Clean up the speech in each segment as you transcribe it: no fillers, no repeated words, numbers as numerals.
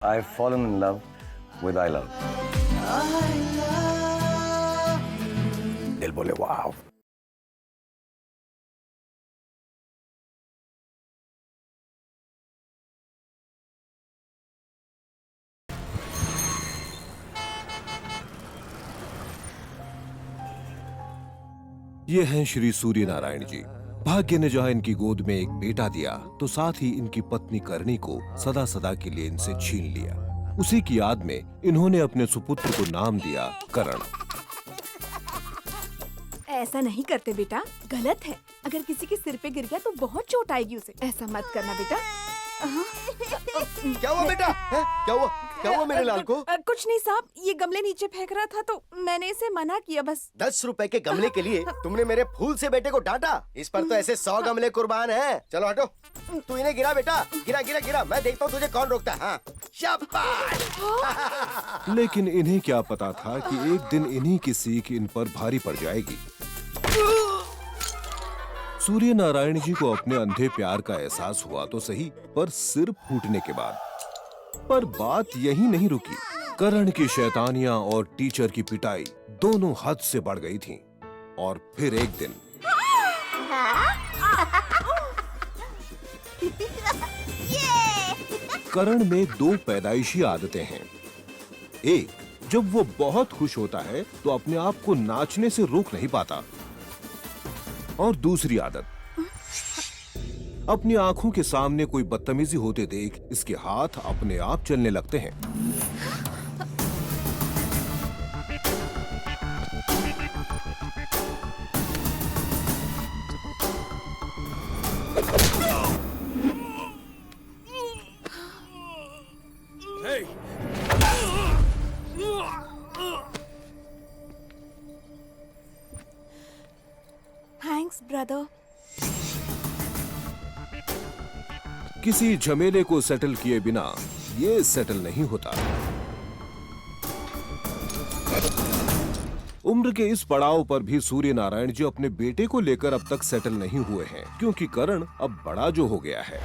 I've fallen in love with I love. दिल बोले वाव. ये हैं श्री सूर्य नारायण जी। भाग्य ने जहां इनकी गोद में एक बेटा दिया, तो साथ ही इनकी पत्नी करणी को सदा सदा के लिए इनसे छीन लिया। उसी की याद में इन्होंने अपने सुपुत्र को नाम दिया करण। ऐसा नहीं करते बेटा, गलत है। अगर किसी के सिर पे गिर गया तो बहुत चोट आएगी उसे। ऐसा मत करना बेटा। क्या हुआ बेटा? है? क्या हुआ मेरे लाल को? कुछ नहीं साहब, ये गमले नीचे फेंक रहा था तो मैंने इसे मना किया बस। 10 रुपए के गमले के लिए तुमने मेरे फूल से बेटे को डांटा। इस पर तो ऐसे 100 गमले कुर्बान हैं। चलो हटो, तू इन्हें गिरा बेटा, गिरा गिरा गिरा। मैं देखता हूँ तुझे कौन रोकता है। हाँ, शाबाश। लेकिन इन्हें क्या पता था कि एक दिन इन्हीं की सीख इन पर भारी पड़ जाएगी। सूर्य नारायण जी को अपने अंधे प्यार का एहसास हुआ तो सही, पर सिर फूटने के बाद। पर बात यही नहीं रुकी। करण की शैतानियां और टीचर की पिटाई दोनों हद से बढ़ गई थीं। और फिर एक दिन करण में 2 पैदाइशी आदतें हैं। एक, जब वो बहुत खुश होता है तो अपने आप को नाचने से रोक नहीं पाता। और दूसरी आदत, अपनी आंखों के सामने कोई बदतमीजी होते देख इसके हाथ अपने आप चलने लगते हैं। Thanks brother. किसी झमेले को सेटल किए बिना ये सेटल नहीं होता। उम्र के इस पड़ाव पर भी सूर्य नारायण जी अपने बेटे को लेकर अब तक सेटल नहीं हुए हैं, क्योंकि करण अब बड़ा जो हो गया है।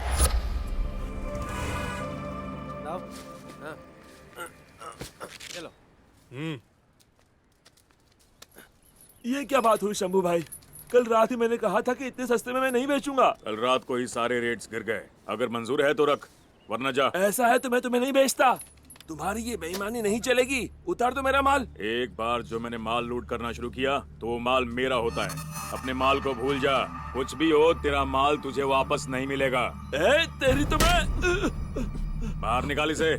चलो। ये क्या बात हुई शंभू भाई? कल रात ही मैंने कहा था कि इतने सस्ते में मैं नहीं बेचूंगा। कल रात को ही सारे रेट्स गिर गए। अगर मंजूर है तो रख, वरना जा। ऐसा है तो मैं तुम्हें नहीं बेचता। तुम्हारी ये बेईमानी नहीं चलेगी। उतार दो मेरा माल। एक बार जो मैंने माल लूट करना शुरू किया तो वो माल मेरा होता है। अपने माल को भूल जा। कुछ भी हो, तेरा माल तुझे वापस नहीं मिलेगा। तेरी तो मैं। बाहर निकाल इसे।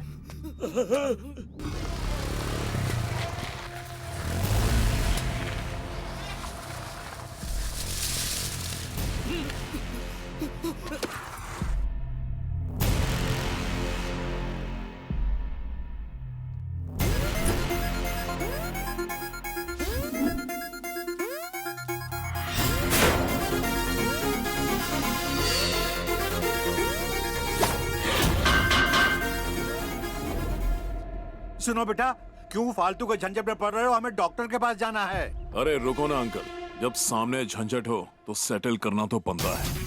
सुनो बेटा, क्यों फालतू के झंझट में पड़ रहे हो? हमें डॉक्टर के पास जाना है। अरे रुको ना अंकल, जब सामने झंझट हो तो सेटल करना तो बनता है।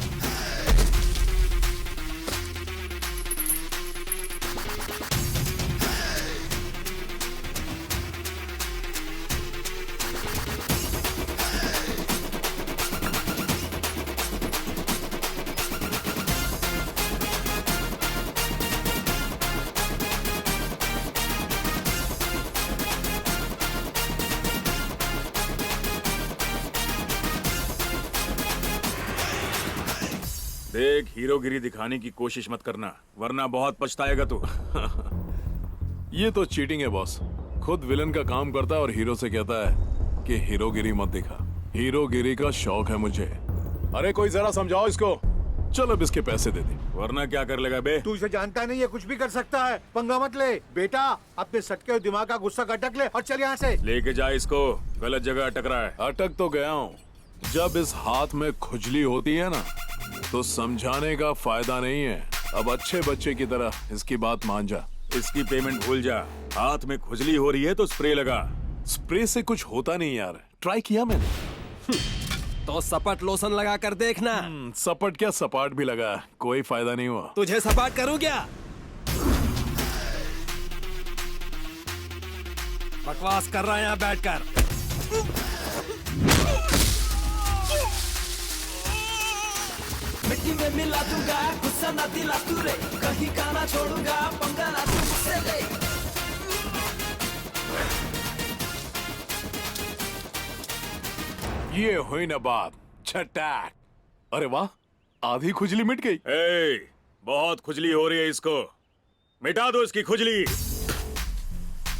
देख, हीरोगिरी दिखाने की कोशिश मत करना, वरना बहुत पछताएगा तू। ये तो चीटिंग है बॉस। खुद विलन का काम करता है और हीरो से कहता है कि हीरोगिरी मत दिखा। हीरोगिरी का शौक है मुझे। अरे कोई जरा समझाओ इसको। चल अब इसके पैसे दे दे। वरना क्या कर लेगा बे? तू इसे जानता नहीं है, कुछ भी कर सकता है। पंगा मत ले बेटा, अपने सटके हुए दिमाग का गुस्सा अटक ले और चल यहाँ से। लेके जा इसको, गलत जगह अटक रहा है। अटक तो गया हूँ। जब इस हाथ में खुजली होती है ना, तो समझाने का फायदा नहीं है। अब अच्छे बच्चे की तरह इसकी बात मान जा। इसकी पेमेंट भूल जा। हाथ में खुजली हो रही है तो स्प्रे लगा। स्प्रे से कुछ होता नहीं यार, ट्राई किया मैंने। तो सपाट लोशन लगा कर देखना। सपाट क्या, सपाट भी लगा, कोई फायदा नहीं हुआ। तुझे सपाट करूं क्या? बकवास कर रहा है यहाँ बैठकर। मिट्टी में मिला दूंगा, गुस्सा ना दिला तू रे, कहीं का ना छोड़ूंगा, पंगा ना तू मुझसे ले। ये हुई ना बात, छटाक। अरे वाह, आधी खुजली मिट गई। ए, बहुत खुजली हो रही है इसको, मिटा दो इसकी खुजली।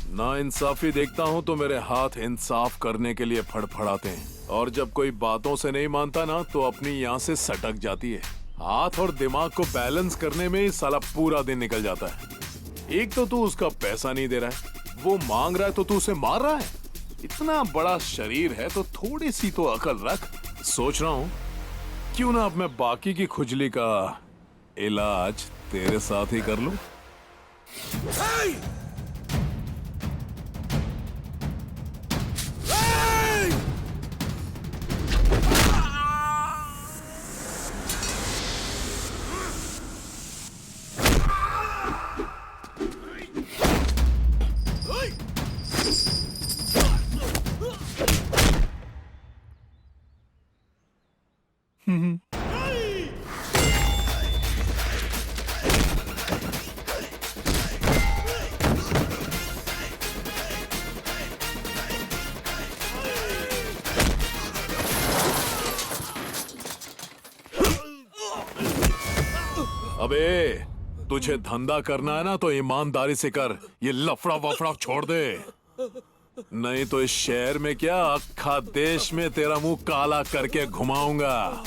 ना इंसाफी देखता हूँ तो मेरे हाथ इंसाफ करने के लिए फड़फड़ाते हैं, और जब कोई बातों से नहीं मानता ना तो अपनी यहाँ से सटक जाती है। हाथ और दिमाग को बैलेंस करने में ही साला पूरा दिन निकल जाता है। एक तो तू उसका पैसा नहीं दे रहा है, वो मांग रहा है तो तू उसे मार रहा है। इतना बड़ा शरीर है तो थोड़ी सी तो अकल रख। सोच रहा हूँ क्यों ना अब मैं बाकी की खुजली का इलाज तेरे साथ ही कर लूं। अबे तुझे धंधा करना है ना तो ईमानदारी से कर, ये लफड़ा वफड़ा छोड़ दे, नहीं तो इस शहर में क्या अक्खा देश में तेरा मुंह काला करके घुमाऊंगा।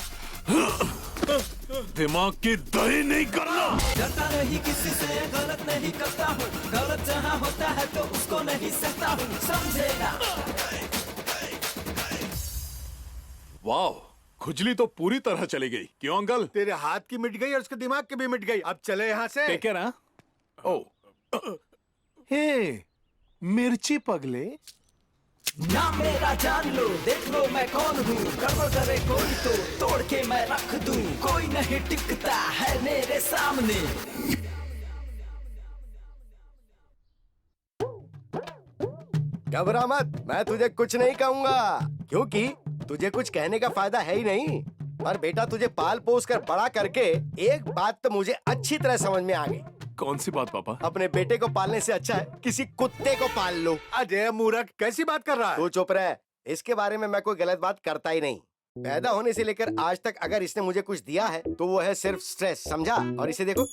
दिमाग की दही नहीं करना। डरता नहीं किसी से, गलत नहीं करता हूँ, गलत जहाँ होता है तो उसको नहीं सहता हूँ, समझेगा। वाह, खुजली तो पूरी तरह चली गई। क्यों अंकल? तेरे हाथ की मिट गई और उसके दिमाग की भी मिट गई। अब चले यहाँ से। Take care. हाँ? ओ हे मिर्ची पगले, ना मेरा जान लो, देख लो मैं कौन हूँ, गड़बड़ करे कोई तो तोड़ के मैं रख दूं, कोई नहीं टिकता है मेरे सामने। घबरा मत, मैं तुझे कुछ नहीं कहूंगा, क्योंकि तुझे कुछ कहने का फायदा है ही नहीं। पर बेटा, तुझे पाल पोस कर बड़ा करके एक बात तो मुझे अच्छी तरह समझ में आ गई। कौन सी बात पापा? अपने बेटे को पालने से अच्छा है किसी कुत्ते को पाल लो। अजय मूर्ख, कैसी बात कर रहा है? तू चुप रह, इसके बारे में मैं कोई गलत बात करता ही नहीं। पैदा होने से लेकर आज तक अगर इसने मुझे कुछ दिया है तो वो है सिर्फ स्ट्रेस, समझा? और इसे देखो,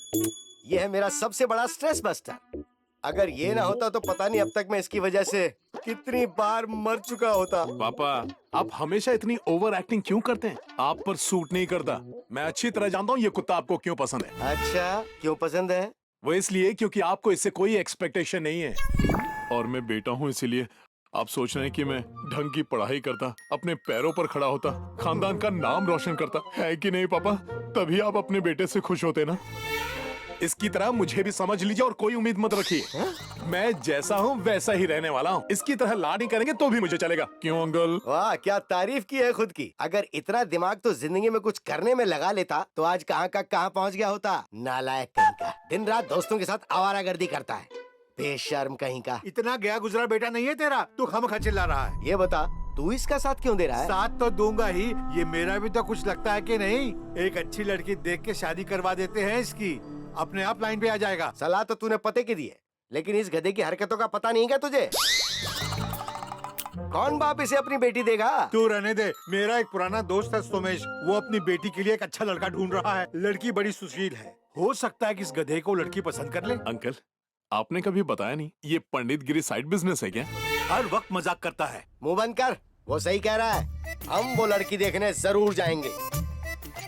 ये है मेरा सबसे बड़ा स्ट्रेस बस्टर। अगर ये ना होता तो पता नहीं अब तक मैं इसकी वजह से कितनी बार मर चुका होता। पापा, आप हमेशा इतनी ओवर एक्टिंग क्यों करते हैं? आप पर सूट नहीं करता। मैं अच्छी तरह जानता हूँ ये कुत्ता आपको क्यों पसंद है। अच्छा, क्यों पसंद है? वो इसलिए क्योंकि आपको इससे कोई एक्सपेक्टेशन नहीं है, और मैं बेटा हूँ इसीलिए। आप सोच रहे हैं कि मैं ढंग की पढ़ाई करता, अपने पैरों पर खड़ा होता, खानदान का नाम रोशन करता, है कि नहीं पापा? तभी आप अपने बेटे से खुश होते ना। इसकी तरह मुझे भी समझ लीजिए और कोई उम्मीद मत रखिए। मैं जैसा हूँ वैसा ही रहने वाला हूँ। इसकी तरह लाड नहीं करेंगे तो भी मुझे चलेगा। क्यों अंकल? वाह, क्या तारीफ की है खुद की। अगर इतना दिमाग तो जिंदगी में कुछ करने में लगा लेता तो आज कहाँ का कहाँ पहुँच गया होता। नालायक कहीं का, दिन रात दोस्तों के साथ आवारागर्दी करता है, बेशर्म कहीं का। इतना गया गुजरा बेटा नहीं है तेरा, तू खामखा चिल्ला रहा है। ये बता, तू इसका साथ क्यों दे रहा है? साथ तो दूंगा ही, ये मेरा भी तो कुछ लगता है कि नहीं? एक अच्छी लड़की देख के शादी करवा देते हैं इसकी, अपने आप लाइन पे आ जाएगा। सलाह तो तूने पते की दी है, लेकिन इस गधे की हरकतों का पता नहीं क्या तुझे? कौन बाप इसे अपनी बेटी देगा? तू रहने दे। मेरा एक पुराना दोस्त है सोमेश, वो अपनी बेटी के लिए एक अच्छा लड़का ढूंढ रहा है। लड़की बड़ी सुशील है, हो सकता है कि इस गधे को लड़की पसंद कर ले। अंकल, आपने कभी बताया नहीं, ये पंडित गिरी साइड बिजनेस है क्या? हर वक्त मजाक करता है। मुंह बंद कर, वो सही कह रहा है। हम वो लड़की देखने जरूर जाएंगे।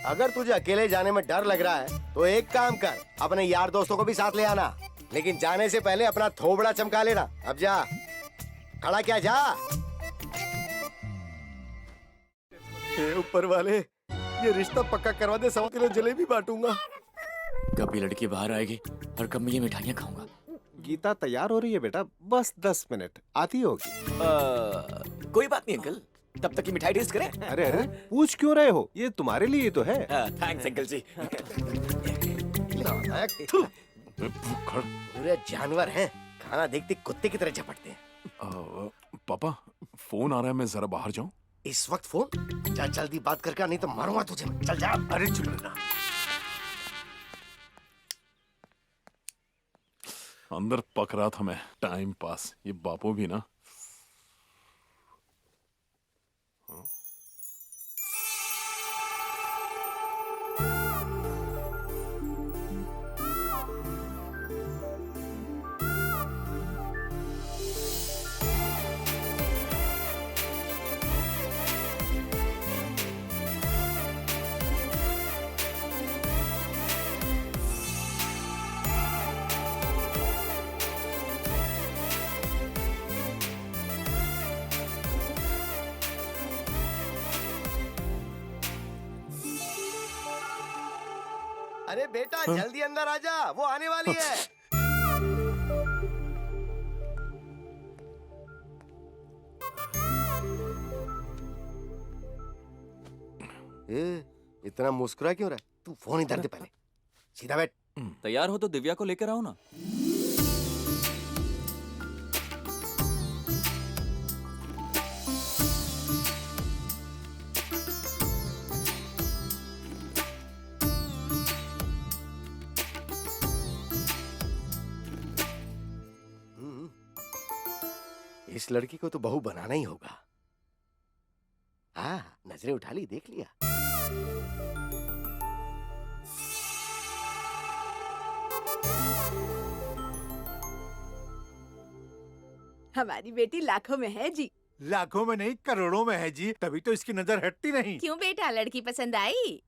अगर तुझे अकेले जाने में डर लग रहा है तो एक काम कर, अपने यार दोस्तों को भी साथ ले आना, लेकिन जाने से पहले अपना थोबड़ा चमका लेना। अब जा, खड़ा क्या, जा। हे ऊपर वाले, ये रिश्ता पक्का करवा दे, 100 किलो जलेबी बांटूंगा। कब ये लड़की बाहर आएगी और कब मैं ये मिठाइयाँ खाऊंगा? गीता तैयार हो रही है बेटा, बस 10 मिनट, आती होगी। कोई बात नहीं अंकल, तब तक की मिठाई टेस्ट करें। अरे अरे, पूछ क्यों रहे हो? ये तुम्हारे लिए तो है। थैंक्स अंकल जी। पूरे जानवर हैं, खाना देखते कुत्ते की तरह झपटते हैं। पापा फोन आ रहा है, मैं जरा बाहर जाऊं? इस वक्त फोन? जा जल्दी बात करके आ, नहीं तो मारूंगा तुझे मैं। चल जा। अरे चुप रहना। अंदर पक रहा था मैं, टाइम पास। ये बापू भी ना। अरे बेटा जल्दी अंदर आ जा, वो आने वाली है। इतना मुस्कुरा क्यों रहा है? तू फोन इधर दे पहले। सीधा बैठ। तैयार हो तो दिव्या को लेकर आओ ना। इस लड़की को तो बहू बनाना ही होगा। हाँ, नजरें उठा ली, देख लिया। हमारी बेटी लाखों में है जी। लाखों में नहीं, करोड़ों में है जी, तभी तो इसकी नजर हटती नहीं। क्यों बेटा, लड़की पसंद आई?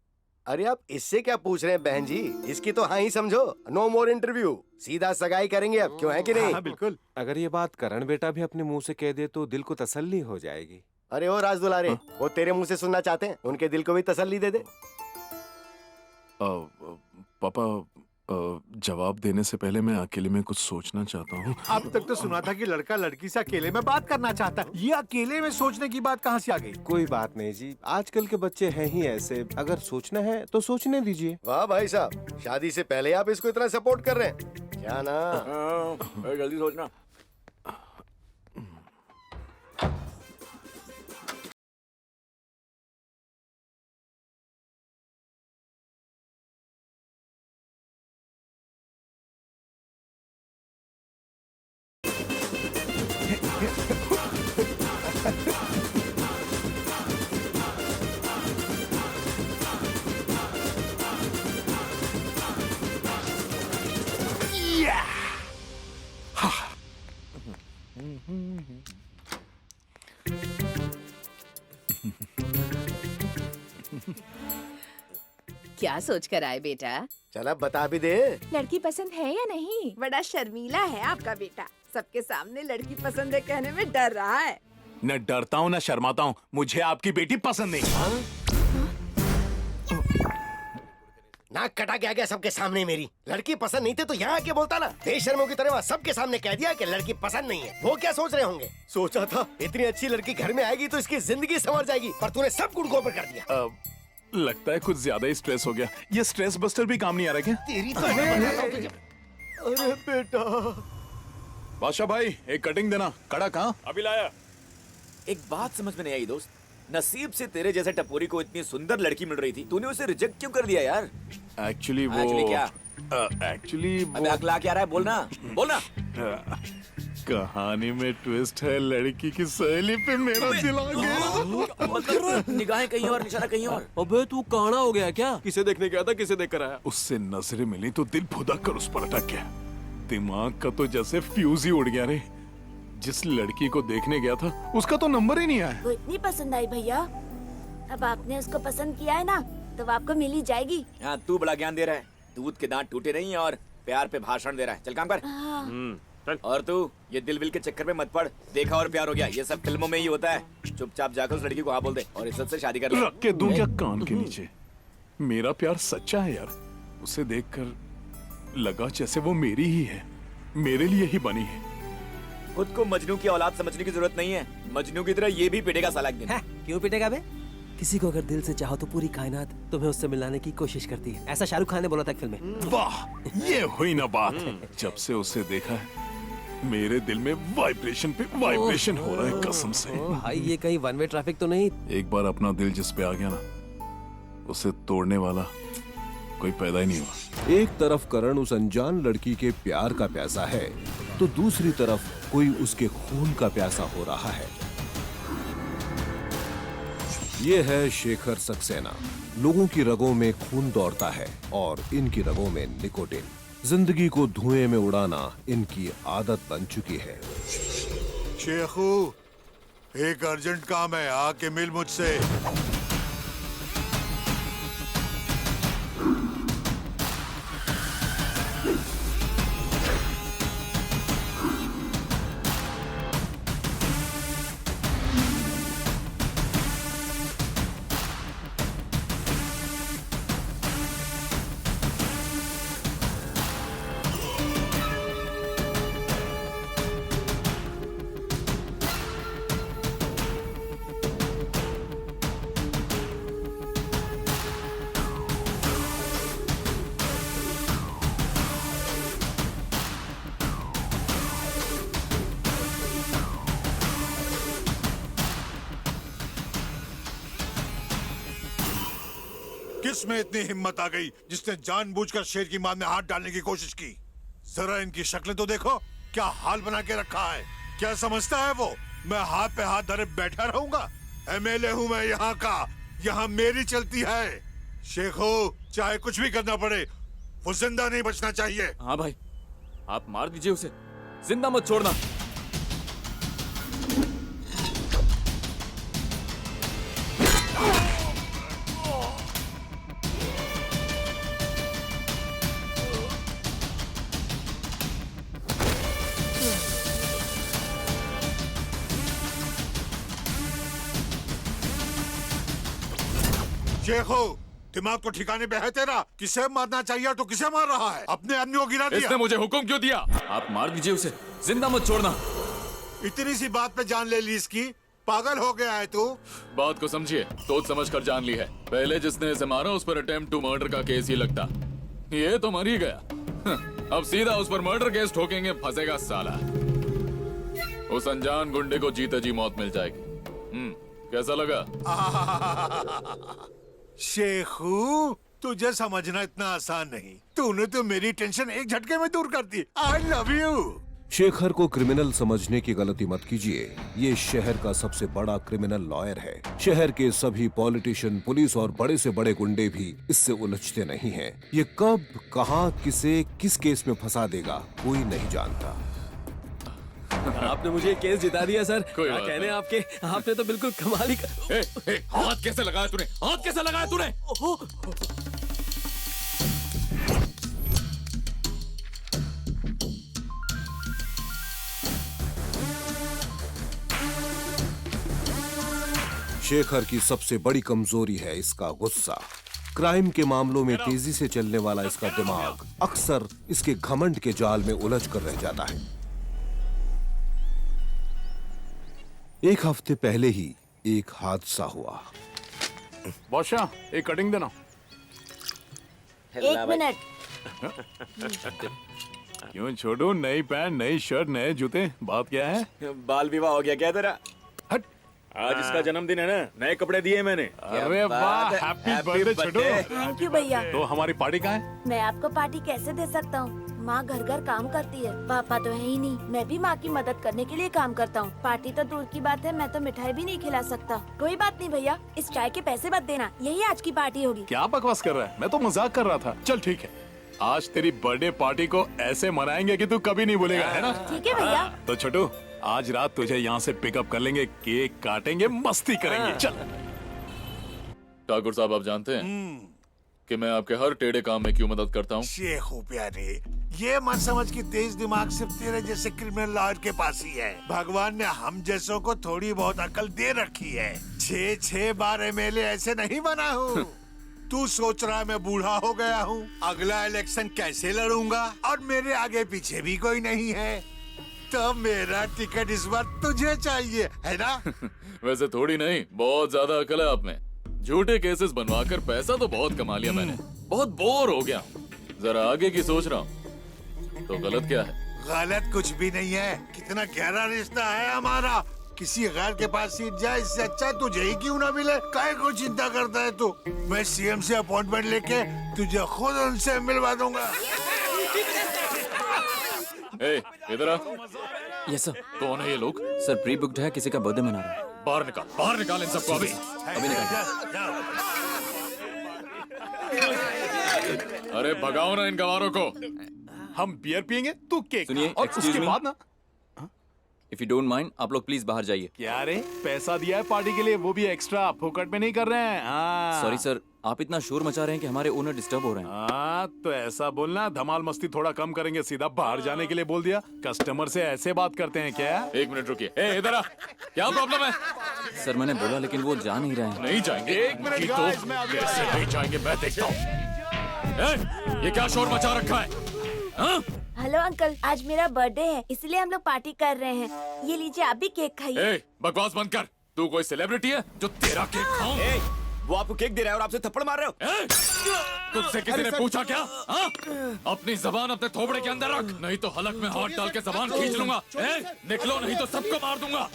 अरे आप इससे क्या पूछ रहे हैं बहन जी? इसकी तो हाँ ही समझो। नो मोर इंटरव्यू, सीधा सगाई करेंगे अब। क्यों है कि नहीं? हाँ बिल्कुल। अगर ये बात करण बेटा भी अपने मुंह से कह दे तो दिल को तसल्ली हो जाएगी। अरे ओ राज दुलारे, वो तेरे मुंह से सुनना चाहते हैं, उनके दिल को भी तसल्ली दे दे। पापा जवाब देने से पहले मैं अकेले में कुछ सोचना चाहता हूँ। अब तक तो सुना था कि लड़का लड़की से अकेले में बात करना चाहता है। ये अकेले में सोचने की बात कहाँ से आ गई? कोई बात नहीं जी, आजकल के बच्चे हैं ही ऐसे। अगर सोचना है तो सोचने दीजिए। वाह भाई साहब, शादी से पहले आप इसको इतना सपोर्ट कर रहे हैं, क्या ना? जल्दी सोचना। क्या सोच कर आए बेटा? चल अब बता भी दे। लड़की पसंद है या नहीं? बड़ा शर्मीला है आपका बेटा, सबके सामने लड़की पसंद है कहने में डर रहा है। न डरता हूँ न शर्माता हूँ, मुझे आपकी बेटी पसंद नहीं। नाक कटा के आ गया सबके सामने मेरी। लड़की पसंद नहीं थी तो यहाँ आके बोलता ना। बेशर्मों की तरह वहाँ सबके सामने कह दिया कि लड़की पसंद नहीं है। वो क्या सोच रहे होंगे? सोचा था इतनी अच्छी लड़की घर में आएगी तो इसकी जिंदगी संवर जाएगी, पर तूने सब गुड़ गोबर कर दिया। लगता है कुछ ज्यादा ही स्ट्रेस हो गया। ये स्ट्रेस बस्टर भी काम नहीं आ रहा क्या? तेरी तो अरे बेटा। बादशाह भाई एक कटिंग देना। कड़ा कहाँ? अभी लाया। एक बात समझ में नहीं आई दोस्त, नसीब से तेरे जैसे टपोरी को इतनी सुंदर लड़की मिल रही थी, तूने उसे रिजेक्ट क्यों कर दिया यार? एक्चुअली वो क्या? एक्चुअली अबे अगला क्या रहा है? बोलना बोलना। कहानी में ट्विस्ट है, लड़की की सहेली पे मेरा दिल आ गया। मतलब निगाहें कहीं और, निशाना कहीं और। अबे तू काना हो गया क्या? किसे देखने गया था, किसे देख कर आया? उससे नजरें मिली तो दिल फुदक कर उस पर अटक गया। दिमाग का तो जैसे फ्यूज ही उड़ गया रे। जिस लड़की को देखने गया था उसका तो नंबर ही नहीं आया। वो इतनी पसंद आई भैया, अब आपने उसको पसंद किया है ना तो आपको मिल ही जाएगी। हाँ तू बड़ा ज्ञान दे रहा है, दूध के दांत टूटे नहीं और प्यार पे भाषण दे रहा है। चल काम कर। चल। और तू ये दिल विल के चक्कर में मत पड़। देखा और प्यार हो गया, ये सब फिल्मों में ही होता है। चुपचाप जाकर उस लड़की को हाँ बोल दे और इज्जत से शादी कर ले। रख के दूं क्या कान के नीचे? मेरा प्यार सच्चा है यार। उसे देखकर लगा जैसे वो मेरी ही है, मेरे लिए ही बनी है। खुद को मजनू की औलाद समझने की जरूरत नहीं है। मजनू की तरह ये भी पिटेगा साला एक दिन। क्यों पिटेगा बे? किसी को अगर दिल से चाहो तो पूरी कायनात तुम्हें उससे मिलाने की कोशिश करती है। ऐसा शाहरुख खान ने बोला था फिल्म में। वाह, ये हुई ना बात। जब से उसे देखा है मेरे दिल में वाइब्रेशन पे वाइब्रेशन हो रहा है कसम से। भाई ये कहीं वन वे ट्रैफिक तो नहीं? एक बार अपना दिल जिस पे आ गया ना, उसे तोड़ने वाला कोई पैदा ही नहीं हुआ। एक तरफ करण उस अनजान लड़की के प्यार का प्यासा है, तो दूसरी तरफ कोई उसके खून का प्यासा हो रहा है। ये है शेखर सक्सेना। लोगों की रगों में खून दौड़ता है और इनकी रगों में निकोटिन। जिंदगी को धुएं में उड़ाना इनकी आदत बन चुकी है। शेखू, एक अर्जेंट काम है, आके मिल मुझसे। किस में इतनी हिम्मत आ गई जिसने जानबूझकर शेर की मां में हाथ डालने की कोशिश की? जरा इनकी शक्लें तो देखो, क्या हाल बना के रखा है। क्या समझता है वो मैं हाथ पे हाथ धरे बैठा रहूंगा? एमएलए हूं मैं यहाँ का, यहाँ मेरी चलती है। शेखो, चाहे कुछ भी करना पड़े, वो जिंदा नहीं बचना चाहिए। हाँ भाई, आप मार दीजिए उसे, जिंदा मत छोड़ना। शेखो, दिमाग तो ठिकाने पे है तेरा? किसे मारना चाहिए तो किसे मार रहा है? अपने आदमी को गिरा दिया। इसने मुझे हुक्म क्यों दिया? आप मार दीजिए उसे, जिंदा मत छोड़ना। इतनी सी बात पे जान ले ली इसकी? पागल हो गया है तू? बात को समझिए, सोच समझ कर जान ली है। पहले जिसने इसे मारा उस पर अटेम्प्ट टू मर्डर का केस ही लगता। ये तो मर ही गया। अब सीधा उस पर मर्डर केस ठोकेंगे, फंसेगा साला। उस अनजान गुंडे को जीते जी मौत मिल जाएगी। कैसा लगा? शेखू, तुझे समझना इतना आसान नहीं। तूने तो मेरी टेंशन एक झटके में दूर कर दी। I love you. शेखर को क्रिमिनल समझने की गलती मत कीजिए। ये शहर का सबसे बड़ा क्रिमिनल लॉयर है। शहर के सभी पॉलिटिशियन, पुलिस और बड़े से बड़े गुंडे भी इससे उलझते नहीं हैं। ये कब, कहां, किसे, किस केस में फंसा देगा, कोई नहीं जानता। आपने मुझे केस जिता दिया सर। कोई क्या बात कहने नहीं। आपने तो बिल्कुल कमाल ही हाथ कैसे लगाया तूने? हाथ कैसे लगाया तूने? शेखर की सबसे बड़ी कमजोरी है इसका गुस्सा। क्राइम के मामलों में तेजी से चलने वाला इसका दिमाग अक्सर इसके घमंड के जाल में उलझ कर रह जाता है। एक हफ्ते पहले ही एक हादसा हुआ। बादशाह, एक कटिंग देना। एक मिनट। क्यों छोटू, नई पैंट, नई शर्ट, नए जूते, बात क्या है? बाल विवाह हो गया क्या तेरा? आज इसका जन्मदिन है ना, नए कपड़े दिए मैंने। अरे वाह, happy birthday Chhotu. Thank you भैया। तो हमारी पार्टी कहाँ है? मैं आपको पार्टी कैसे दे सकता हूँ? माँ घर घर काम करती है, पापा तो है ही नहीं। मैं भी माँ की मदद करने के लिए काम करता हूँ। पार्टी तो दूर की बात है, मैं तो मिठाई भी नहीं खिला सकता। कोई बात नहीं भैया, इस चाय के पैसे मत देना, यही आज की पार्टी होगी। क्या बकवास कर रहा है? मैं तो मजाक कर रहा था। चल ठीक है, आज तेरी बर्थडे पार्टी को ऐसे मनाएंगे कि तू कभी नहीं भूलेगा, है ना? ठीक है भैया। तो छोटू, आज रात तुझे यहाँ से पिकअप कर लेंगे, केक काटेंगे, मस्ती करेंगे। चल। ठाकुर साहब, आप जानते हैं कि मैं आपके हर टेढ़े काम में क्यों मदद करता हूँ? शेखू प्यारे, ये मत समझ कि तेज दिमाग सिर्फ तेरे जैसे क्रिमिनल लॉयर के पास ही है। भगवान ने हम जैसों को थोड़ी बहुत अकल दे रखी है। 6 बार एमएलए ऐसे नहीं बना हूँ। तू सोच रहा है मैं बूढ़ा हो गया हूँ? अगला इलेक्शन कैसे लड़ूंगा और मेरे आगे पीछे भी कोई नहीं है, तो मेरा टिकट इस बार तुझे चाहिए, है ना? वैसे थोड़ी नहीं, बहुत ज्यादा अकल है आप में। झूठे केसेस बनवाकर पैसा तो बहुत कमा लिया मैंने, बहुत बोर हो गया। जरा आगे की सोच रहा हूँ, तो गलत क्या है? गलत कुछ भी नहीं है। कितना गहरा रिश्ता है हमारा। किसी गैर के पास सीट जाए, इससे अच्छा तुझे ही क्यों ना मिले। काहे को चिंता करता है तू? मैं सीएम से अपॉइंटमेंट लेके तुझे खुद उनसे मिलवा दूंगा। इधर आ। Yes sir. कौन है ये लोग? सर प्री बुक्ड है, किसी का बर्थडे मना रहा है। बाहर निकाल इन सबको अभी। अरे भगाओ ना इन गवारों को। हम बियर पियेंगे, तू केक। सुनिए, और excuse उसके me. बाद ना, इफ यू डोंट माइंड, आप लोग प्लीज बाहर जाइए। क्या रे, पैसा दिया है पार्टी के लिए, वो भी एक्स्ट्रा, फोकट में नहीं कर रहे हैं। हाँ। सॉरी सर, आप इतना शोर मचा रहे हैं कि हमारे ओनर डिस्टर्ब हो रहे हैं। हाँ, तो ऐसा बोलना, धमाल मस्ती थोड़ा कम करेंगे, सीधा बाहर जाने के लिए बोल दिया। कस्टमर से ऐसे बात करते हैं क्या? एक मिनट रुकिए। इधर आ। क्या प्रॉब्लम है? सर मैंने बोला, लेकिन वो जा नहीं रहे हैं। नहीं जाएंगे। एक मिनट ये guys, तो मैं अभी कैसे आया। नहीं जाएंगे, मैं देखता हूँ। ये क्या शोर मचा रखा है? हाँ? हेलो अंकल, आज मेरा बर्थडे है, इसलिए हम लोग पार्टी कर रहे हैं। ये लीजिए, आप भी केक खाइए। बकवास बंद कर। तू कोई सेलिब्रिटी है जो तेरा केक खाऊं? वो आपको केक दे रहा है और आपसे थप्पड़ मार रहे हो। तुझसे किसी ने पूछा क्या? हाँ? अपनी जबान अपने थोबड़े के अंदर रख, नहीं तो हलक में हाथ डाल के जबान खींच लूंगा। निकलो नहीं तो सबको मार दूंगा।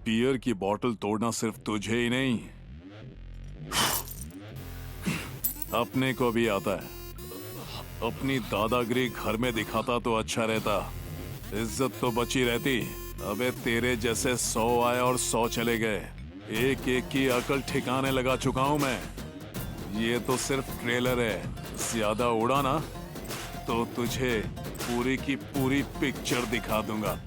बियर की बोतल तोड़ना सिर्फ तुझे ही नहीं, अपने को भी आता है। अपनी दादागिरी घर में दिखाता तो अच्छा रहता, इज्जत तो बची रहती। अबे तेरे जैसे 100 आए और 100 चले गए। एक एक की अकल ठिकाने लगा चुका हूं मैं। ये तो सिर्फ ट्रेलर है, ज्यादा उड़ा ना तो तुझे पूरी की पूरी पिक्चर दिखा दूंगा।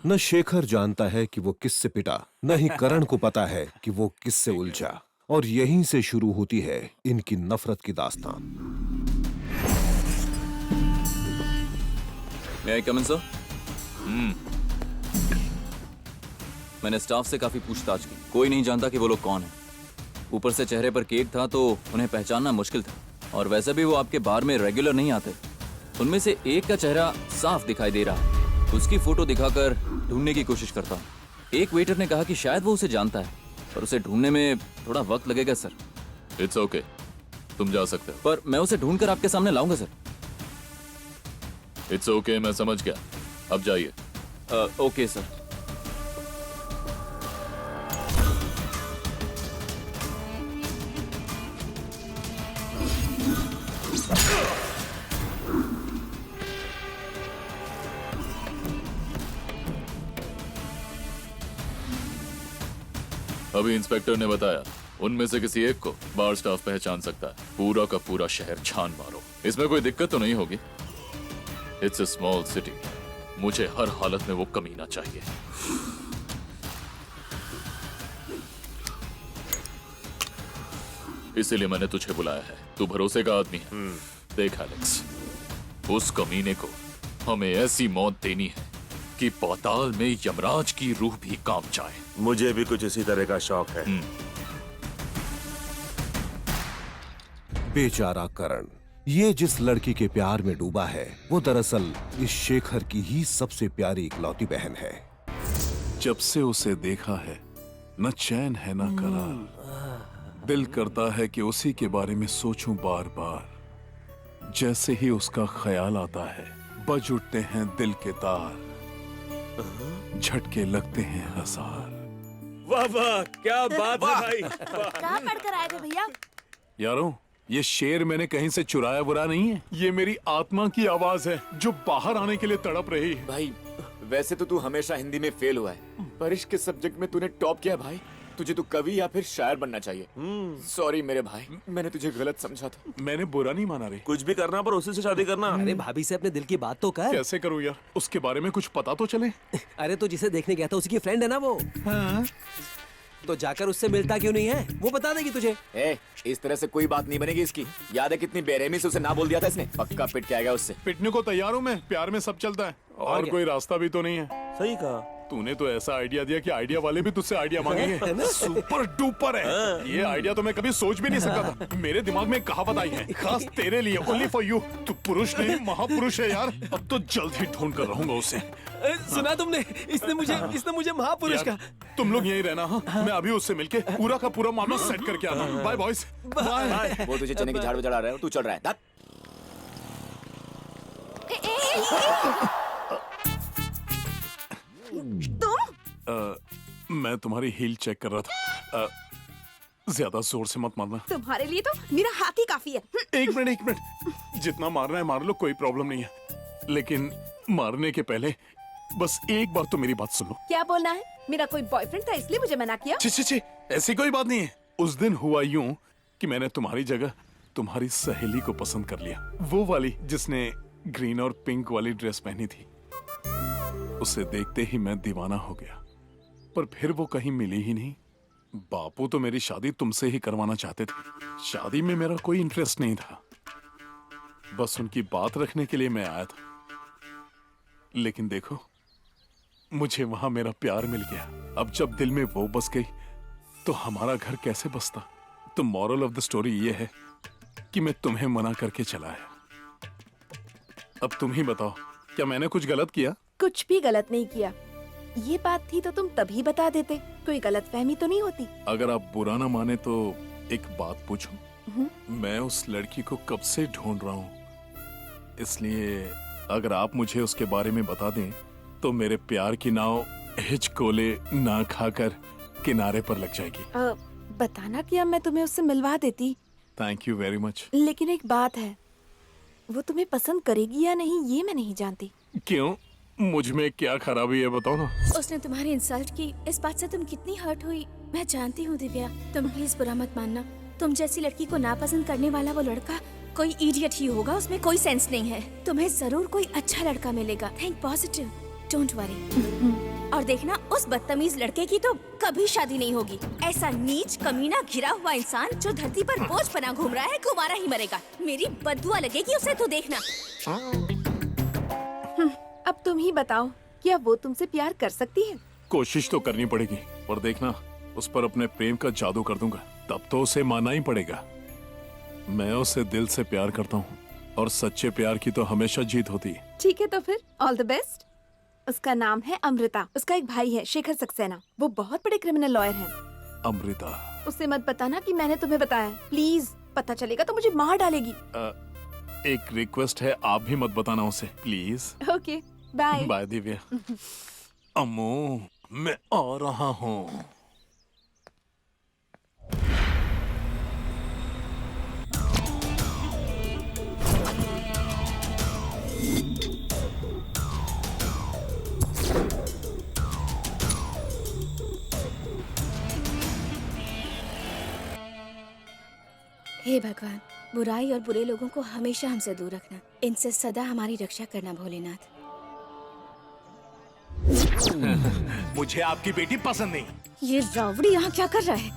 न शेखर जानता है कि वो किससे पिटा, न ही करण को पता है कि वो किससे उलझा, और यहीं से शुरू होती है इनकी नफरत की दास्तान। May I come in, sir? मैंने स्टाफ से काफी पूछताछ की, कोई नहीं जानता कि वो लोग कौन हैं। ऊपर से चेहरे पर केक था तो उन्हें पहचानना मुश्किल था, और वैसे भी वो आपके बार में रेगुलर नहीं आते। उनमें से एक का चेहरा साफ दिखाई दे रहा है, उसकी फोटो दिखाकर ढूंढने की कोशिश करता हूँ। एक वेटर ने कहा कि शायद वो उसे जानता है, पर उसे ढूंढने में थोड़ा वक्त लगेगा सर। इट्स ओके, तुम जा सकते हो। पर मैं उसे ढूंढकर आपके सामने लाऊंगा सर। इट्स ओके, मैं समझ गया, अब जाइए। Okay sir. अभी इंस्पेक्टर ने बताया उनमें से किसी एक को बार स्टाफ पहचान सकता है। पूरा का पूरा शहर छान मारो, इसमें कोई दिक्कत तो नहीं होगी। इट्स अ स्मॉल सिटी, मुझे हर हालत में वो कमीना चाहिए। इसीलिए मैंने तुझे बुलाया है, तू भरोसे का आदमी है। देख एलेक्स, उस कमीने को हमें ऐसी मौत देनी है कि पाताल में यमराज की रूह भी कांप जाए। मुझे भी कुछ इसी तरह का शौक है। बेचारा करण, ये जिस लड़की के प्यार में डूबा है वो दरअसल इस शेखर की ही सबसे प्यारी इकलौती बहन है। जब से उसे देखा है, न चैन है न करार। दिल करता है कि उसी के बारे में सोचूं बार बार। जैसे ही उसका ख्याल आता है बज उठते हैं दिल के तार, झटके लगते हैं हजार। वाह वाह, क्या बात है भाई। कहाँ पढ़कर आए थे भैया? यारों, ये शेर मैंने कहीं से चुराया बुरा नहीं है। ये मेरी आत्मा की आवाज है जो बाहर आने के लिए तड़प रही है। भाई वैसे तो तू हमेशा हिंदी में फेल हुआ है, पर इश्क के सब्जेक्ट में तूने टॉप किया भाई। तुझे तो कवि या फिर शायर बनना चाहिए। सॉरी मेरे भाई, मैंने तुझे गलत समझा था। मैंने बुरा नहीं माना रे। कुछ भी करना पर उसी से शादी करना। अरे भाभी से अपने दिल की बात तो कर। कैसे करूं यार, उसके बारे में कुछ पता तो चले। अरे तो जिसे देखने गया था उसकी फ्रेंड है ना वो। हाँ। तो जाकर उससे मिलता क्यों नहीं है, वो बता देगी तुझे। इस तरह से कोई बात नहीं बनेगी इसकी। याद है कितनी बेरहमी से उसे ना बोल दिया था इसने। पक्का पिट के आएगा उससे। पिटने को तैयार हूँ मैं, प्यार में सब चलता है और कोई रास्ता भी तो नहीं है। सही कहा तूने तो ऐसा आइडिया दिया कि आइडिया वाले भी तुझसे आइडिया मांगेंगे। सुपर डुपर है ये आइडिया, तो मैं कभी सोच भी नहीं सकता था। मेरे दिमाग में कहावत आई है, खास तेरे लिए, ओनली फॉर यू। तू पुरुष नहीं महापुरुष है यार। अब तो जल्द ही ढूंढ कर रहूंगा उसे। सुना तुमने, इसने मुझे महापुरुष का। तुम लोग यहीं रहना। हाँ, मैं अभी उससे मिलके पूरा का पूरा मामला सेट करके आना। Bye boys, bye. वो तुझे चने की झाड़ चढ़ा रहा है, तू चढ़ रहा है। मैं तुम्हारी हील चेक कर रहा था। ज्यादा जोर से मत मारना। तुम्हारे लिए तो मेरा हाथ ही काफी है। एक मिनट, जितना मारना है मार लो, कोई प्रॉब्लम नहीं है। लेकिन मारने के पहले बस एक बार तो मेरी बात सुन लो। क्या बोलना है? मेरा कोई बॉयफ्रेंड था इसलिए मुझे मना किया? छी, ऐसी कोई बात नहीं है। उस दिन हुआ यूं कि मैंने तुम्हारी जगह तुम्हारी सहेली को पसंद कर लिया, वो वाली जिसने ग्रीन और पिंक वाली ड्रेस पहनी थी। उसे देखते ही मैं दीवाना हो गया, पर फिर वो कहीं मिली ही नहीं। बापू तो मेरी शादी तुमसे ही करवाना चाहते थे। शादी में मेरा कोई इंटरेस्ट नहीं था, बस उनकी बात रखने के लिए मैं आया था। लेकिन देखो, मुझे वहां मेरा प्यार मिल गया। अब जब दिल में वो बस गई तो हमारा घर कैसे बसता। तो मॉरल ऑफ द स्टोरी ये है कि मैं तुम्हें मना करके चला आया। अब तुम ही बताओ, क्या मैंने कुछ गलत किया? कुछ भी गलत नहीं किया। ये बात थी तो तुम तभी बता देते, कोई गलतफहमी तो नहीं होती। अगर आप बुरा ना माने तो एक बात पूछूं? मैं उस लड़की को कब से ढूंढ रहा हूँ, इसलिए अगर आप मुझे उसके बारे में बता दें तो मेरे प्यार की नाव हिचकोले ना खाकर किनारे पर लग जाएगी। बताना कि अब मैं तुम्हें उससे मिलवा देती। Thank you very much. लेकिन एक बात है, वो तुम्हें पसंद करेगी या नहीं ये मैं नहीं जानती। क्यों, मुझ में क्या खराबी है बताओ ना। उसने तुम्हारी इंसल्ट की, इस बात से तुम कितनी हर्ट हुई मैं जानती हूँ दिव्या। तुम प्लीज बुरा मत मानना। तुम जैसी लड़की को नापसंद करने वाला वो लड़का कोई इडियट ही होगा, उसमें कोई सेंस नहीं है। तुम्हें जरूर कोई अच्छा लड़का मिलेगा। Think positive, don't worry. और देखना, उस बदतमीज लड़के की तो कभी शादी नहीं होगी। ऐसा नीच कमीना घिरा हुआ इंसान जो धरती पर बोझ बना घूम रहा है, कुंवारा ही मरेगा। मेरी बद्दुआ लगेगी उसे, तो देखना। अब तुम ही बताओ, क्या वो तुमसे प्यार कर सकती है? कोशिश तो करनी पड़ेगी, और देखना उस पर अपने प्रेम का जादू कर दूंगा, तब तो उसे मानना ही पड़ेगा। मैं उसे दिल से प्यार करता हूँ, और सच्चे प्यार की तो हमेशा जीत होती है। ठीक है तो फिर ऑल द बेस्ट। उसका नाम है अमृता। उसका एक भाई है शेखर सक्सेना, वो बहुत बड़े क्रिमिनल लॉयर हैं। अमृता? उसे मत बताना कि मैंने तुम्हें बताया, प्लीज। पता चलेगा तो मुझे मार डालेगी। एक रिक्वेस्ट है, आप भी मत बताना उसे please. Okay, bye. Bye Divya. Ammu, मैं आ रहा हूँ। हे भगवान, बुराई और बुरे लोगों को हमेशा हमसे दूर रखना। इनसे सदा हमारी रक्षा करना भोलेनाथ। मुझे आपकी बेटी पसंद नहीं। ये रावड़ी यहाँ क्या कर रहा है?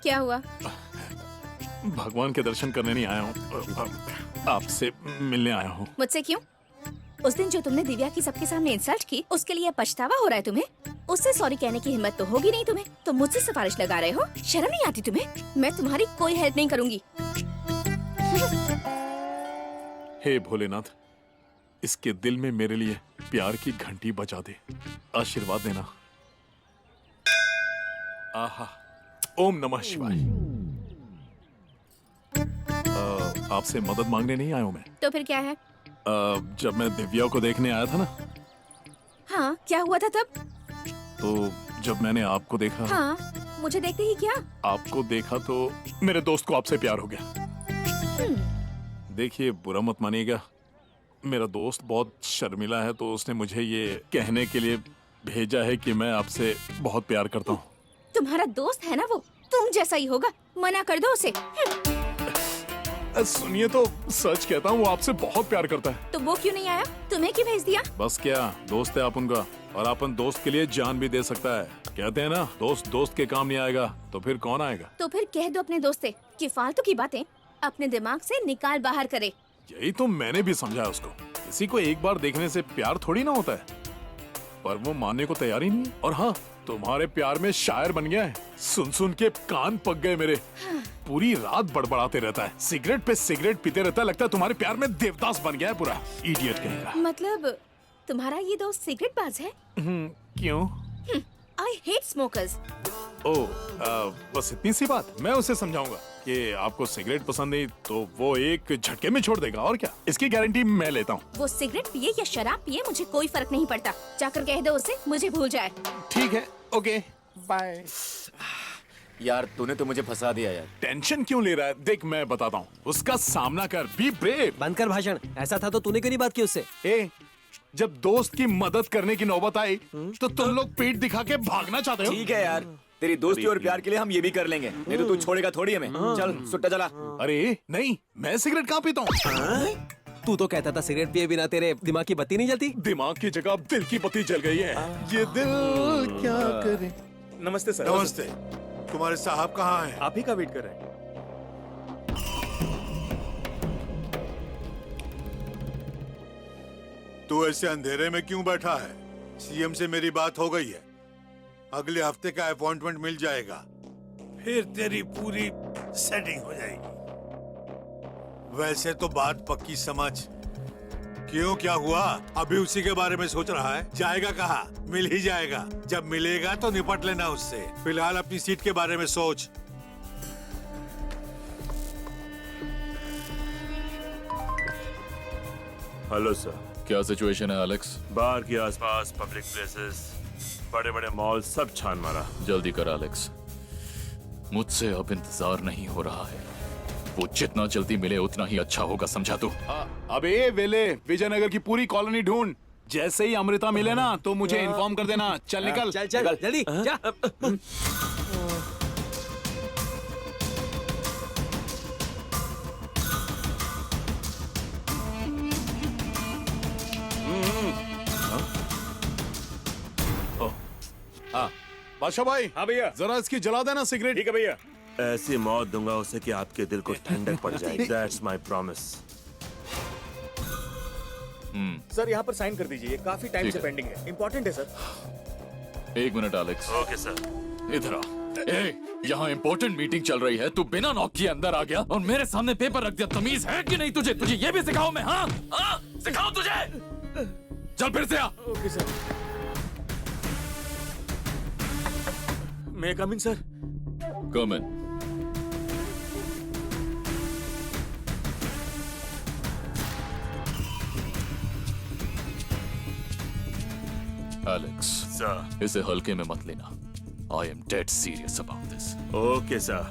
क्या हुआ? भगवान के दर्शन करने नहीं आया हूँ, आपसे मिलने आया हूँ। मुझसे क्यों? उस दिन जो तुमने दिव्या की सबके सामने इंसल्ट की, उसके लिए पछतावा हो रहा है तुम्हें? उससे सॉरी कहने की हिम्मत तो होगी नहीं तुम्हें, तो मुझसे सिफारिश लगा रहे हो? शर्म नहीं आती तुम्हें? मैं तुम्हारी कोई हेल्प नहीं करूंगी। हे भोलेनाथ, इसके दिल में मेरे लिए प्यार की घंटी बजा दे, आशीर्वाद देना। आहा, ओम नमः शिवाय। आपसे मदद मांगने नहीं आया हूँ मैं। तो फिर क्या है? जब मैं दिव्या को देखने आया था ना, हाँ, क्या हुआ था तब? तो जब मैंने आपको देखा, हाँ, मुझे देखते ही क्या? आपको देखा तो मेरे दोस्त को आपसे प्यार हो गया। देखिए, बुरा मत मानिएगा, मेरा दोस्त बहुत शर्मिला है, तो उसने मुझे ये कहने के लिए भेजा है कि मैं आपसे बहुत प्यार करता हूँ। तुम्हारा दोस्त है ना वो, तुम जैसा ही होगा, मना कर दो उसे। सुनिए, तो सच कहता हूँ, वो आपसे बहुत प्यार करता है। तो वो क्यों नहीं आया? तुम्हें क्यों भेज दिया? बस क्या, दोस्त है आप उनका, और अपन दोस्त के लिए जान भी दे सकता है। कहते हैं ना, दोस्त दोस्त के काम नहीं आएगा, तो फिर कौन आएगा? तो फिर कह दो अपने दोस्त से कि फालतू की बातें अपने दिमाग से निकाल बाहर करे। यही तो मैंने भी समझा है उसको। किसी को एक बार देखने से प्यार थोड़ी ना होता है, पर वो मानने को तैयार ही नहीं है। और हाँ, तुम्हारे प्यार में शायर बन गया है। सुन सुन के कान पक गए मेरे। पूरी रात बड़बड़ाते रहता है, सिगरेट पे सिगरेट पीते रहता है, लगता है तुम्हारे प्यार में देवदास बन गया है पूरा। इडियट कहेगा। मतलब तुम्हारा ये दोस्त सिगरेट बाज है? क्यों? I hate smokers. बस इतनी सी बात। मैं उसे समझाऊंगा कि आपको सिगरेट पसंद नहीं, तो वो एक झटके में छोड़ देगा। और क्या, इसकी गारंटी मैं लेता हूँ। वो सिगरेट पिए या शराब पिए, मुझे कोई फर्क नहीं पड़ता। जाकर कह दो उसे मुझे भूल जाए। ठीक है, ओके, बाय। यार, तूने तो मुझे फंसा दिया यार। टेंशन क्यों ले रहा है? देख, मैं बताता हूँ, उसका सामना कर, बी ब्रेव। बंद कर भाषण। ऐसा था तो तूने क्यों नहीं बात की उससे? जब दोस्त की मदद करने की नौबत आई, तो तुम लोग पीठ दिखा के भागना चाहते हो। ठीक है यार, तेरी दोस्ती और प्यार के लिए हम ये भी कर लेंगे, नहीं तो तू छोड़ेगा थोड़ी हमें। चल सुट्टा चला। अरे नहीं, मैं सिगरेट कहाँ पीता हूँ? तू तो कहता था सिगरेट पिए बिना तेरे दिमाग की बत्ती नहीं जलती। दिमाग की जगह अब दिल की बत्ती जल गई है। ये दिल क्या करे। नमस्ते सर। नमस्ते। तुम्हारे साहब कहाँ हैं? आप ही का वेट कर रहे हैं। तू ऐसे अंधेरे में क्यों बैठा है? सीएम से मेरी बात हो गई है, अगले हफ्ते का अपॉइंटमेंट मिल जाएगा, फिर तेरी पूरी सेटिंग हो जाएगी। वैसे तो बात पक्की समझ। क्यों, क्या हुआ? अभी उसी के बारे में सोच रहा है? जाएगा कहाँ? मिल ही जाएगा। जब मिलेगा तो निपट लेना उससे। फिलहाल अपनी सीट के बारे में सोच। Hello sir. क्या सिचुएशन है एलेक्स? बार के आसपास पब्लिक प्लेसेस, बड़े बड़े मॉल सब छान मारा। जल्दी कर एलेक्स, मुझसे अब इंतजार नहीं हो रहा है। वो जितना जल्दी मिले उतना ही अच्छा होगा, समझा तू? अबे वेले, विजयनगर की पूरी कॉलोनी ढूंढ। जैसे ही अमृता मिले ना, तो मुझे इन्फॉर्म कर देना। चल निकल। चल चल जल्दी जा। बादशाह भाई। हाँ भैया। जरा इसकी जला देना सिगरेट। ठीक है भैया। ऐसी मौत दूंगा उसे कि आपके दिल को ठंडक पड़ जाए। That's my promise. सर, यहाँ पर साइन कर दीजिए, काफी टाइम ठीक से है। पेंडिंग है। इम्पोर्टेंट है sir. 1 minute Alex. Okay sir. इधर आ। यहाँ इम्पोर्टेंट मीटिंग चल रही है, तू बिना नॉक किए अंदर आ गया और मेरे सामने पेपर रख दिया। तमीज है कि नहीं तुझे? तुझे ये भी सिखाऊं मैं? हाँ, सिखाऊं तुझे? चल फिर से आ। Okay sir. मैं come in sir? Come in. Alex, sir. इसे हल्के में मत लेना। I am dead serious about this. Okay sir.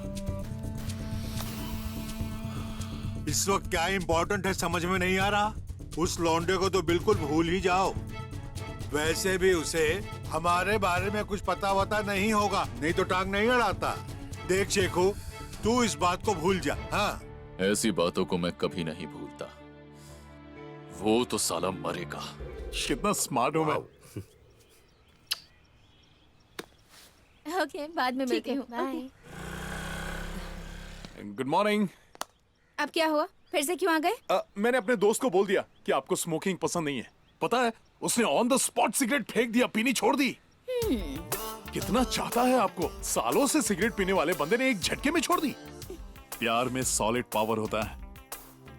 इस वक्त क्या इम्पोर्टेंट है समझ में नहीं आ रहा? उस लौंडे को तो बिल्कुल भूल ही जाओ। वैसे भी उसे हमारे बारे में कुछ पता वता नहीं होगा, नहीं तो टांग नहीं अड़ाता। देख शेखू, तू इस बात को भूल जा। हाँ, ऐसी बातों को मैं कभी नहीं भूलता। वो तो साला मरेगा। कितना स्मार्ट हूँ मैं। ओके, बाद में मिलते हूँ। बाय। Good morning. अब क्या हुआ? फिर से क्यों आ गए? मैंने अपने दोस्त को बोल दिया कि आपको स्मोकिंग पसंद नहीं है। पता है, उसने ऑन द स्पॉट सिगरेट फेंक दिया, पीनी छोड़ दी। कितना चाहता है आपको। सालों से सिगरेट पीने वाले बंदे ने एक झटके में छोड़ दी। प्यार में सॉलिड पावर होता है,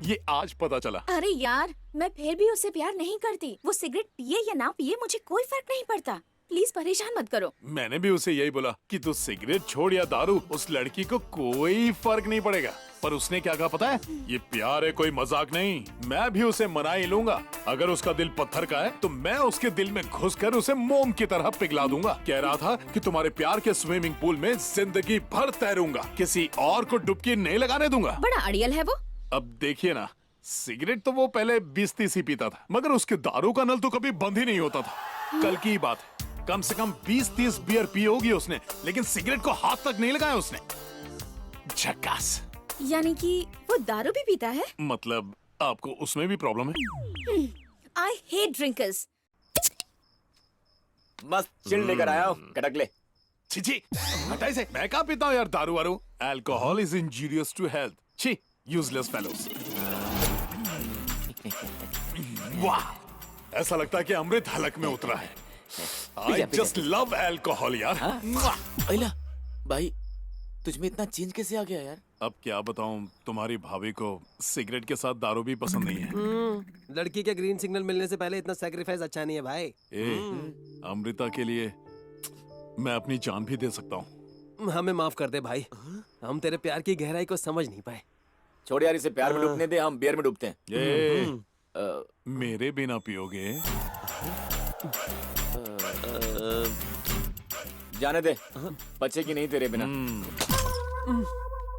ये आज पता चला। अरे यार, मैं फिर भी उससे प्यार नहीं करती। वो सिगरेट पिए या ना पिए, मुझे कोई फर्क नहीं पड़ता। प्लीज परेशान मत करो। मैंने भी उसे यही बोला कि तू सिगरेट छोड़ या दारू, उस लड़की को कोई फर्क नहीं पड़ेगा। पर उसने क्या कहा पता है? ये प्यार है, कोई मजाक नहीं। मैं भी उसे मना ही लूंगा। अगर उसका दिल पत्थर का है तो मैं उसके दिल में घुसकर उसे मोम की तरह पिघला दूंगा। कह रहा था कि तुम्हारे प्यार के स्विमिंग पूल में जिंदगी भर तैरूंगा, किसी और को डुबकी नहीं लगाने दूंगा। बड़ा अड़ियल है वो। अब देखिए ना, सिगरेट तो वो पहले 20-30 ही पीता था, मगर उसके दारू का नल तो कभी बंद ही नहीं होता था। कल की ही बात है, कम से कम 20-30 बियर पी होगी उसने, लेकिन सिगरेट को हाथ तक नहीं लगाया उसने। झकास। यानी कि वो दारू भी पीता है? मतलब आपको उसमें भी प्रॉब्लम है? I hate drinkers. मस्त चिल लेकर आया हूँ, कटक ले। छी, हटा इसे। मैं कहाँ पीता हूँ यार दारू वारू। Alcohol is injurious to health. छी, यूजलेस फेलोज। वाह, ऐसा लगता है कि अमृत हलक में उतरा है। I just love alcohol यार। अहिला, भाई तुझ में इतना चेंज कैसे आ गया यार? अब क्या बताऊं, तुम्हारी भाभी को सिगरेट के साथ दारू भी पसंद नहीं है। लड़की के ग्रीन सिग्नल मिलने से पहले इतना सैक्रिफाइस अच्छा नहीं है भाई। अमृता के लिए मैं अपनी जान भी दे सकता हूँ। हमें माफ कर दे भाई, हम तेरे प्यार की गहराई को समझ नहीं पाए। छोड़ यार, इसे प्यार में डूबने दे, हम बियर में डूबते हैं। मेरे बिना पियोगे? जाने दे, बच्चे की नहीं तेरे बिना।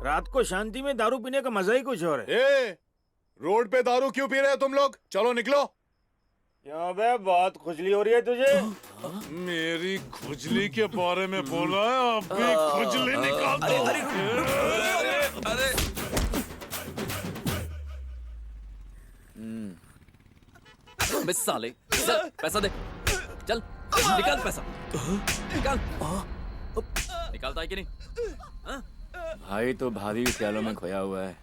रात को शांति में दारू पीने का मजा ही कुछ और है। रोड पे दारू क्यों पी रहे हो तुम लोग? चलो निकलो। क्यों बे, बहुत खुजली हो रही है तुझे? मेरी खुजली के बारे में बोल रहा है? अब भी खुजली निकाल दो। अरे अबे साले, चल पैसा दे, चल निकाल पैसा, निकाल। निकालता है कि नहीं? भाई तो भाभी के ख्यालों में खोया हुआ है।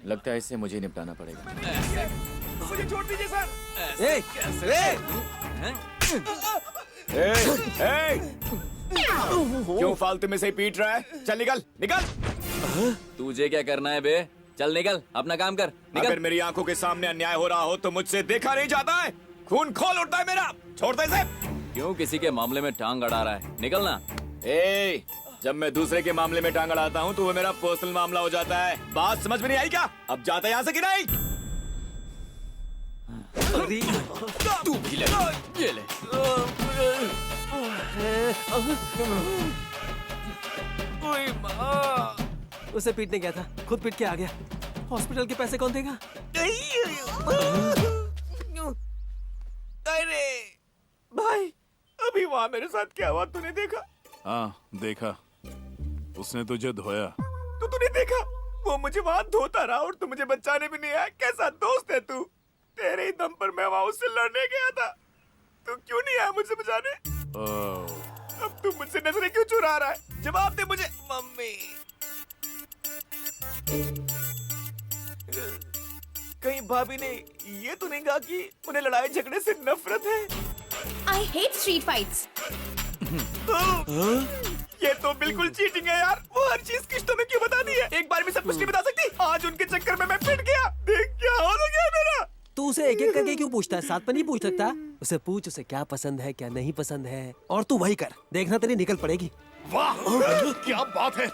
लगता है इससे मुझे ही निपटाना पड़ेगा। मुझे छोड़ दीजिए सर। क्यों फालतू में से पीट रहा है? चल निकल, निकल। तुझे क्या करना है बे? चल निकल, अपना काम कर, निकल। अगर मेरी आंखों के सामने अन्याय हो रहा हो तो मुझसे देखा नहीं जाता है। खून खोल उठता है मेरा। छोड़ दे इसे। क्यों किसी के मामले में टांग अड़ा रहा है? निकलना। जब मैं दूसरे के मामले में टांग अड़ाता हूँ तो वो मेरा पर्सनल मामला हो जाता है। बात समझ में नहीं आई क्या? अब जाता यहाँ से कि नहीं? तू भी ले, ये ले। उसे पीटने गया था, खुद पीट के आ गया। हॉस्पिटल के पैसे कौन देगा? अरे भाई, अभी वहाँ मेरे साथ क्या हुआ तूने देखा? हाँ देखा, उसने तुझे धोया। तो तूने देखा? वो मुझे वहाँ धोता रहा और तू मुझे बचाने भी नहीं आया। कैसा दोस्त है तू? तेरे ही दम पर मैं वहाँ उससे लड़ने गया था। तू क्यों नहीं आया मुझे बचाने? अब तू मुझसे नजरें क्यों चुरा रहा है? जवाब दे मुझे। मम्मी, कहीं भाभी ने ये तो नहीं कहा कि उन्हें लड़ाई झगड़े से नफरत है? I hate street fights. ये तो बिल्कुल चीटिंग है यार। वो हर चीज किश्तों में क्यों बताती है? एक बार में सब कुछ नहीं बता सकती। आज उनके चक्कर में मैं पिट गया। देख क्या हाल हो गया मेरा। तू उसे एक एक करके क्यों पूछता है? साथ में नहीं पूछ सकता? उसे पूछ, उसे क्या पसंद है क्या नहीं पसंद है, और तू वही कर। देखना तेरी निकल पड़ेगी। वाह, क्या बात है।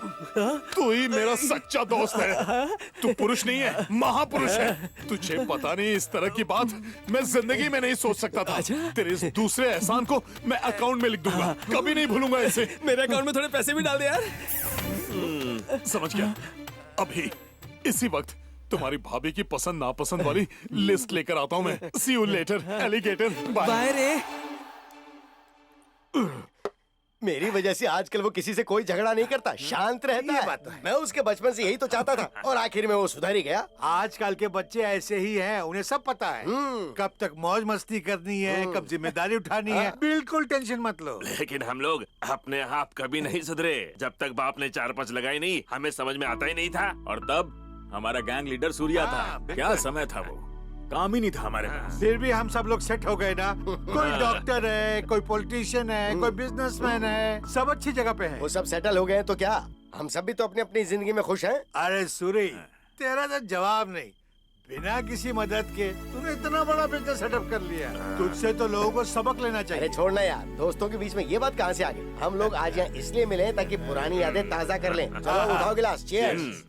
तू ही मेरा सच्चा दोस्त है। तू पुरुष नहीं है, महापुरुष है। तुझे पता नहीं, इस तरह की बात मैं जिंदगी में नहीं सोच सकता था। तेरे इस दूसरे एहसान को मैं अकाउंट में लिख दूंगा, कभी नहीं भूलूंगा इसे। मेरे अकाउंट में थोड़े पैसे भी डाल दे यार। समझ गया। अभी इसी वक्त तुम्हारी भाभी की पसंद नापसंद वाली लिस्ट लेकर आता हूँ मैं। See you later, alligator. Bye. Bye रे। मेरी वजह से आजकल वो किसी से कोई झगड़ा नहीं करता, शांत रहता है। मैं उसके बचपन से यही तो चाहता था, और आखिर में वो सुधर ही गया। आजकल के बच्चे ऐसे ही हैं, उन्हें सब पता है। कब तक मौज मस्ती करनी है, कब जिम्मेदारी उठानी है। बिल्कुल टेंशन मत लो। लेकिन हम लोग अपने आप कभी नहीं सुधरे। जब तक बाप ने 4-5 लगाई नहीं, हमें समझ में आता ही नहीं था। और तब हमारा गैंग लीडर सूर्या था। क्या समय था वो, काम ही नहीं था हमारे पास। फिर भी हम सब लोग सेट हो गए ना। कोई डॉक्टर है, कोई पॉलिटिशियन है, कोई बिजनेसमैन है, सब अच्छी जगह पे है। वो सब सेटल हो गए तो क्या, हम सब भी तो अपनी अपनी जिंदगी में खुश हैं। अरे सूरी, तेरा तो जवाब नहीं। बिना किसी मदद के तूने इतना बड़ा बिजनेस सेटअप कर लिया। तुझसे तो लोगों को सबक लेना चाहिए। अरे छोड़ना यार, दोस्तों के बीच में ये बात कहाँ से आ गई? हम लोग आज यहाँ इसलिए मिले ताकि पुरानी यादें ताज़ा कर लें। चलो उठाओ गिलास, चीयर्स।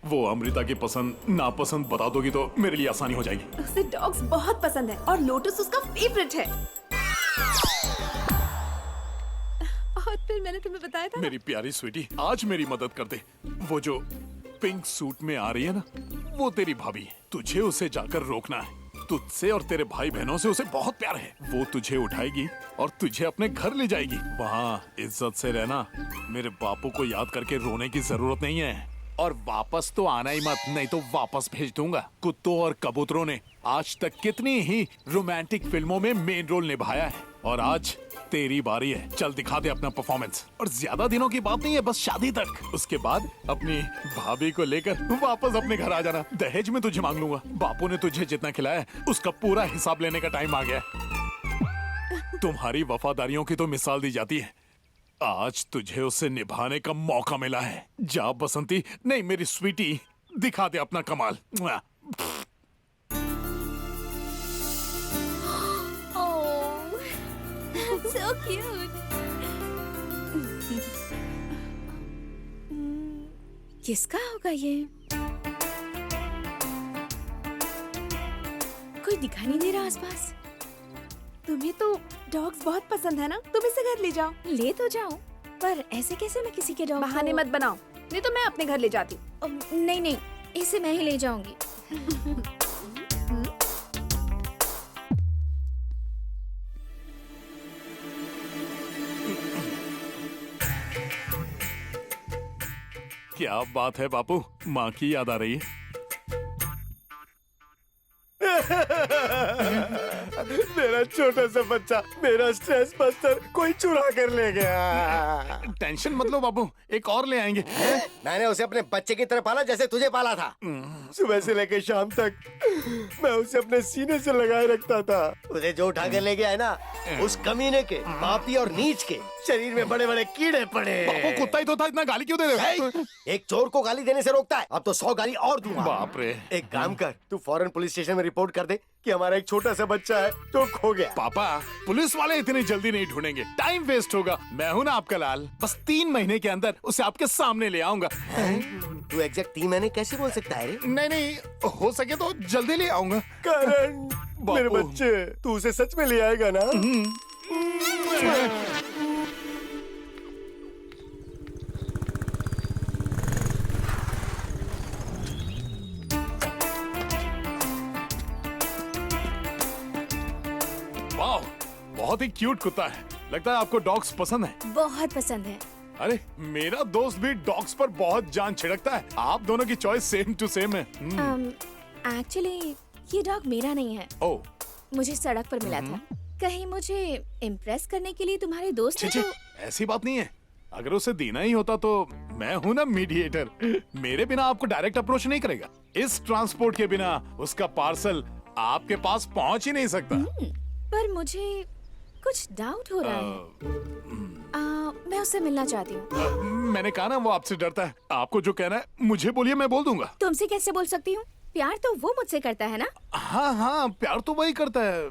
वो अमृता की पसंद नापसंद बता दोगी तो मेरे लिए आसानी हो जाएगी। उसे डॉग्स बहुत पसंद है और लोटस उसका फेवरेट है। और फिर मैंने तुम्हें बताया था। मेरी प्यारी स्वीटी, आज मेरी मदद कर दे। वो जो पिंक सूट में आ रही है ना, वो तेरी भाभी है। तुझे उसे जाकर रोकना है। तुझसे और तेरे भाई बहनों से उसे बहुत प्यार है। वो तुझे उठाएगी और तुझे अपने घर ले जाएगी। वहाँ इज्जत से रहना। मेरे बापू को याद करके रोने की जरूरत नहीं है। और वापस तो आना ही मत, नहीं तो वापस भेज दूंगा। कुत्तों और कबूतरों ने आज तक कितनी ही रोमांटिक फिल्मों में मेन रोल निभाया है, और आज तेरी बारी है। चल दिखा दे अपना परफॉर्मेंस। और ज्यादा दिनों की बात नहीं है, बस शादी तक। उसके बाद अपनी भाभी को लेकर वापस अपने घर आ जाना। दहेज में तुझे मांग लूंगा। बापू ने तुझे जितना खिलाया उसका पूरा हिसाब लेने का टाइम आ गया है। तुम्हारी वफादारियों की तो मिसाल दी जाती है। आज तुझे उसे निभाने का मौका मिला है। जा बसंती, नहीं मेरी स्वीटी, दिखा दे अपना कमाल। So cute. किसका होगा ये? कोई दिखाई नहीं दे रहा आसपास। तुम्हें तो डॉग्स बहुत पसंद है ना, तुम इसे घर ले जाओ। ले तो जाओ, पर ऐसे कैसे मैं किसी के डॉग बहाने मत बनाओ, नहीं तो मैं अपने घर ले जाती। नहीं नहीं, इसे मैं ही ले जाऊंगी। क्या बात है बापू, माँ की याद आ रही है? मेरा छोटा सा बच्चा, मेरा स्ट्रेस बस्टर कोई चुरा कर ले गया। टेंशन मत लो बाबू, एक और ले आएंगे। मैंने उसे अपने बच्चे की तरह पाला जैसे तुझे पाला था। सुबह से लेकर शाम तक मैं उसे अपने सीने से लगाए रखता था। उसे जो उठा कर ले गया है ना, उस कमीने के, पापी और नीच के शरीर में बड़े बड़े कीड़े पड़े। बापू कुत्ता ही तो था, इतना गाली क्यों दे रहे हो? एक चोर को गाली देने से रोकता है, अब तो 100 गाली और दूंगा। बाप रे। एक काम कर, तू फौरन पुलिस स्टेशन में रिपोर्ट कर दे कि हमारा एक छोटा सा बच्चा है जो खो गया। पापा, पुलिस वाले इतनी जल्दी नहीं ढूंढेंगे, टाइम वेस्ट होगा। मैं हूं ना आपका लाल, बस 3 महीने के अंदर उसे आपके सामने ले आऊंगा। तू एग्जैक्ट 3 महीने कैसे बोल सकता है? नहीं नहीं, हो सके तो जल्दी ले आऊंगा। करण, मेरे बच्चे, तू उसे सच में ले आएगा ना? वाह, बहुत ही क्यूट कुत्ता है। लगता है आपको डॉग्स पसंद है। बहुत पसंद है। अरे मेरा दोस्त भी डॉग्स पर बहुत जान छिड़कता है। आप दोनों की चॉइस सेम टू सेम है। एक्चुअली ये डॉग मेरा नहीं है। ओह, मुझे सड़क पर मिला था। कहीं मुझे इम्प्रेस करने के लिए तुम्हारे दोस्त हैं तो... ऐसी बात नहीं है। अगर उसे देना ही होता तो मैं हूं ना मीडिएटर। मेरे बिना आपको डायरेक्ट अप्रोच नहीं करेगा। इस ट्रांसपोर्ट के बिना उसका पार्सल आपके पास पहुंच ही नहीं सकता। पर मुझे कुछ डाउट हो रहा है। मैं उससे मिलना चाहती हूँ। मैंने कहा ना, वो आपसे डरता है। आपको जो कहना है मुझे बोलिए, मैं बोल दूंगा। तुमसे कैसे बोल सकती हूँ? प्यार तो वो मुझसे करता है ना? हाँ हाँ, प्यार तो वही करता है।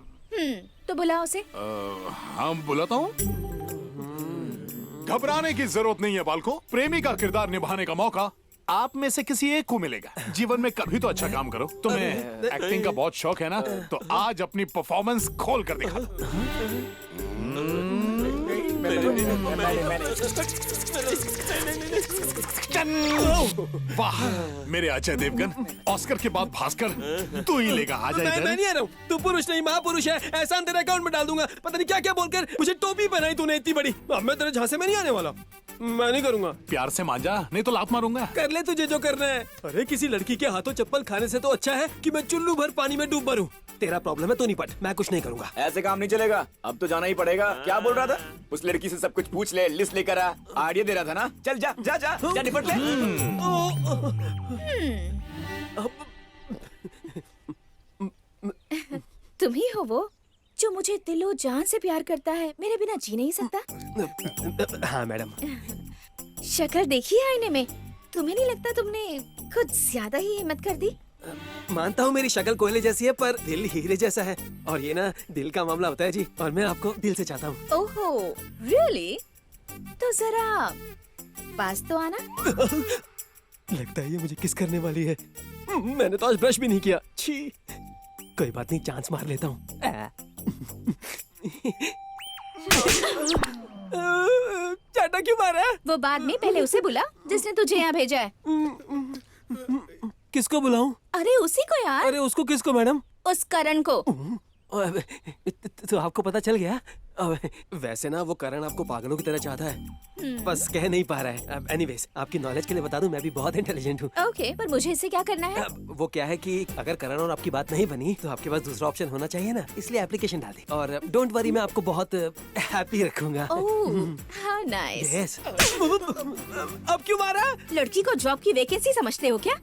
तो बुलाओ उसे। हाँ बुलाता हूँ। घबराने की जरूरत नहीं है बालकों। प्रेमी का किरदार निभाने का मौका आप में से किसी एक को मिलेगा। जीवन में कभी तो अच्छा काम करो। तुम्हें एक्टिंग का बहुत शौक है ना, तो आज अपनी परफॉर्मेंस खोल कर दिखा दो। वाह मेरे अजय देवगन, ऑस्कर के बाद भास्कर तू ही लेगा। आ जाए। मैं नहीं आ रहा हूँ। तू पुरुष नहीं महापुरुष है, ऐसा तेरे अकाउंट में डाल दूंगा। पता नहीं क्या क्या बोलकर मुझे टोपी पहनाई तूने इतनी बड़ी। अब मैं तेरे झांसे में नहीं आने वाला। मैं नहीं करूंगा। प्यार से मान जा, नहीं तो लात मारूंगा। कर ले तुझे जो करना है। अरे किसी लड़की के हाथों चप्पल खाने से तो अच्छा है कि मैं चुल्लू भर पानी में डूब मरूं। तेरा प्रॉब्लम है तो निपट, मैं कुछ नहीं करूंगा। ऐसे काम नहीं चलेगा, अब तो जाना ही पड़ेगा। क्या बोल रहा था? उस लड़की से सब कुछ पूछ ले, लिस्ट लेकर आ। आइडिया दे रहा था ना? चल जा जा जा, जा निपट ले। तुम ही हो वो जो मुझे दिलो जान से प्यार करता है, मेरे बिना जी नहीं सकता। हाँ मैडम। शक्ल देखी है आईने में? तुम्हें नहीं लगता तुमने कुछ ज्यादा ही हिम्मत कर दी? मानता हूँ मेरी शक्ल कोयले जैसी है, पर दिल हीरे जैसा है। और ये ना दिल का मामला होता है जी, और मैं आपको दिल से चाहता हूँ। ओहो, रियली? तो जरा पास तो आना। लगता है ये मुझे किस करने वाली है। मैंने तो आज ब्रश भी नहीं किया। छी, कोई बात नहीं, चांस मार लेता हूँ। चाटा क्यों मारा? वो बाद में, पहले उसे बुला जिसने तुझे यहाँ भेजा है। किसको बुलाऊं? अरे उसी को यार। अरे उसको किसको मैडम? उस करण को। तो आपको पता चल गया? वैसे ना वो करण आपको पागलों की तरह चाहता है, बस कह नहीं पा रहा है। एनीवेज, आपकी नॉलेज के लिए बता दूं, मैं भी बहुत इंटेलिजेंट हूँ। ओके, पर मुझे इससे क्या करना है? वो क्या है कि अगर करण और आपकी बात नहीं बनी तो आपके पास दूसरा ऑप्शन होना चाहिए ना, इसलिए एप्लीकेशन डाल दी। और डोंट वरी, मैं आपको बहुत हैप्पी रखूंगा। How nice. यस। अब क्यों मारा? लड़की को जॉब की वैकेंसी समझते हो क्या?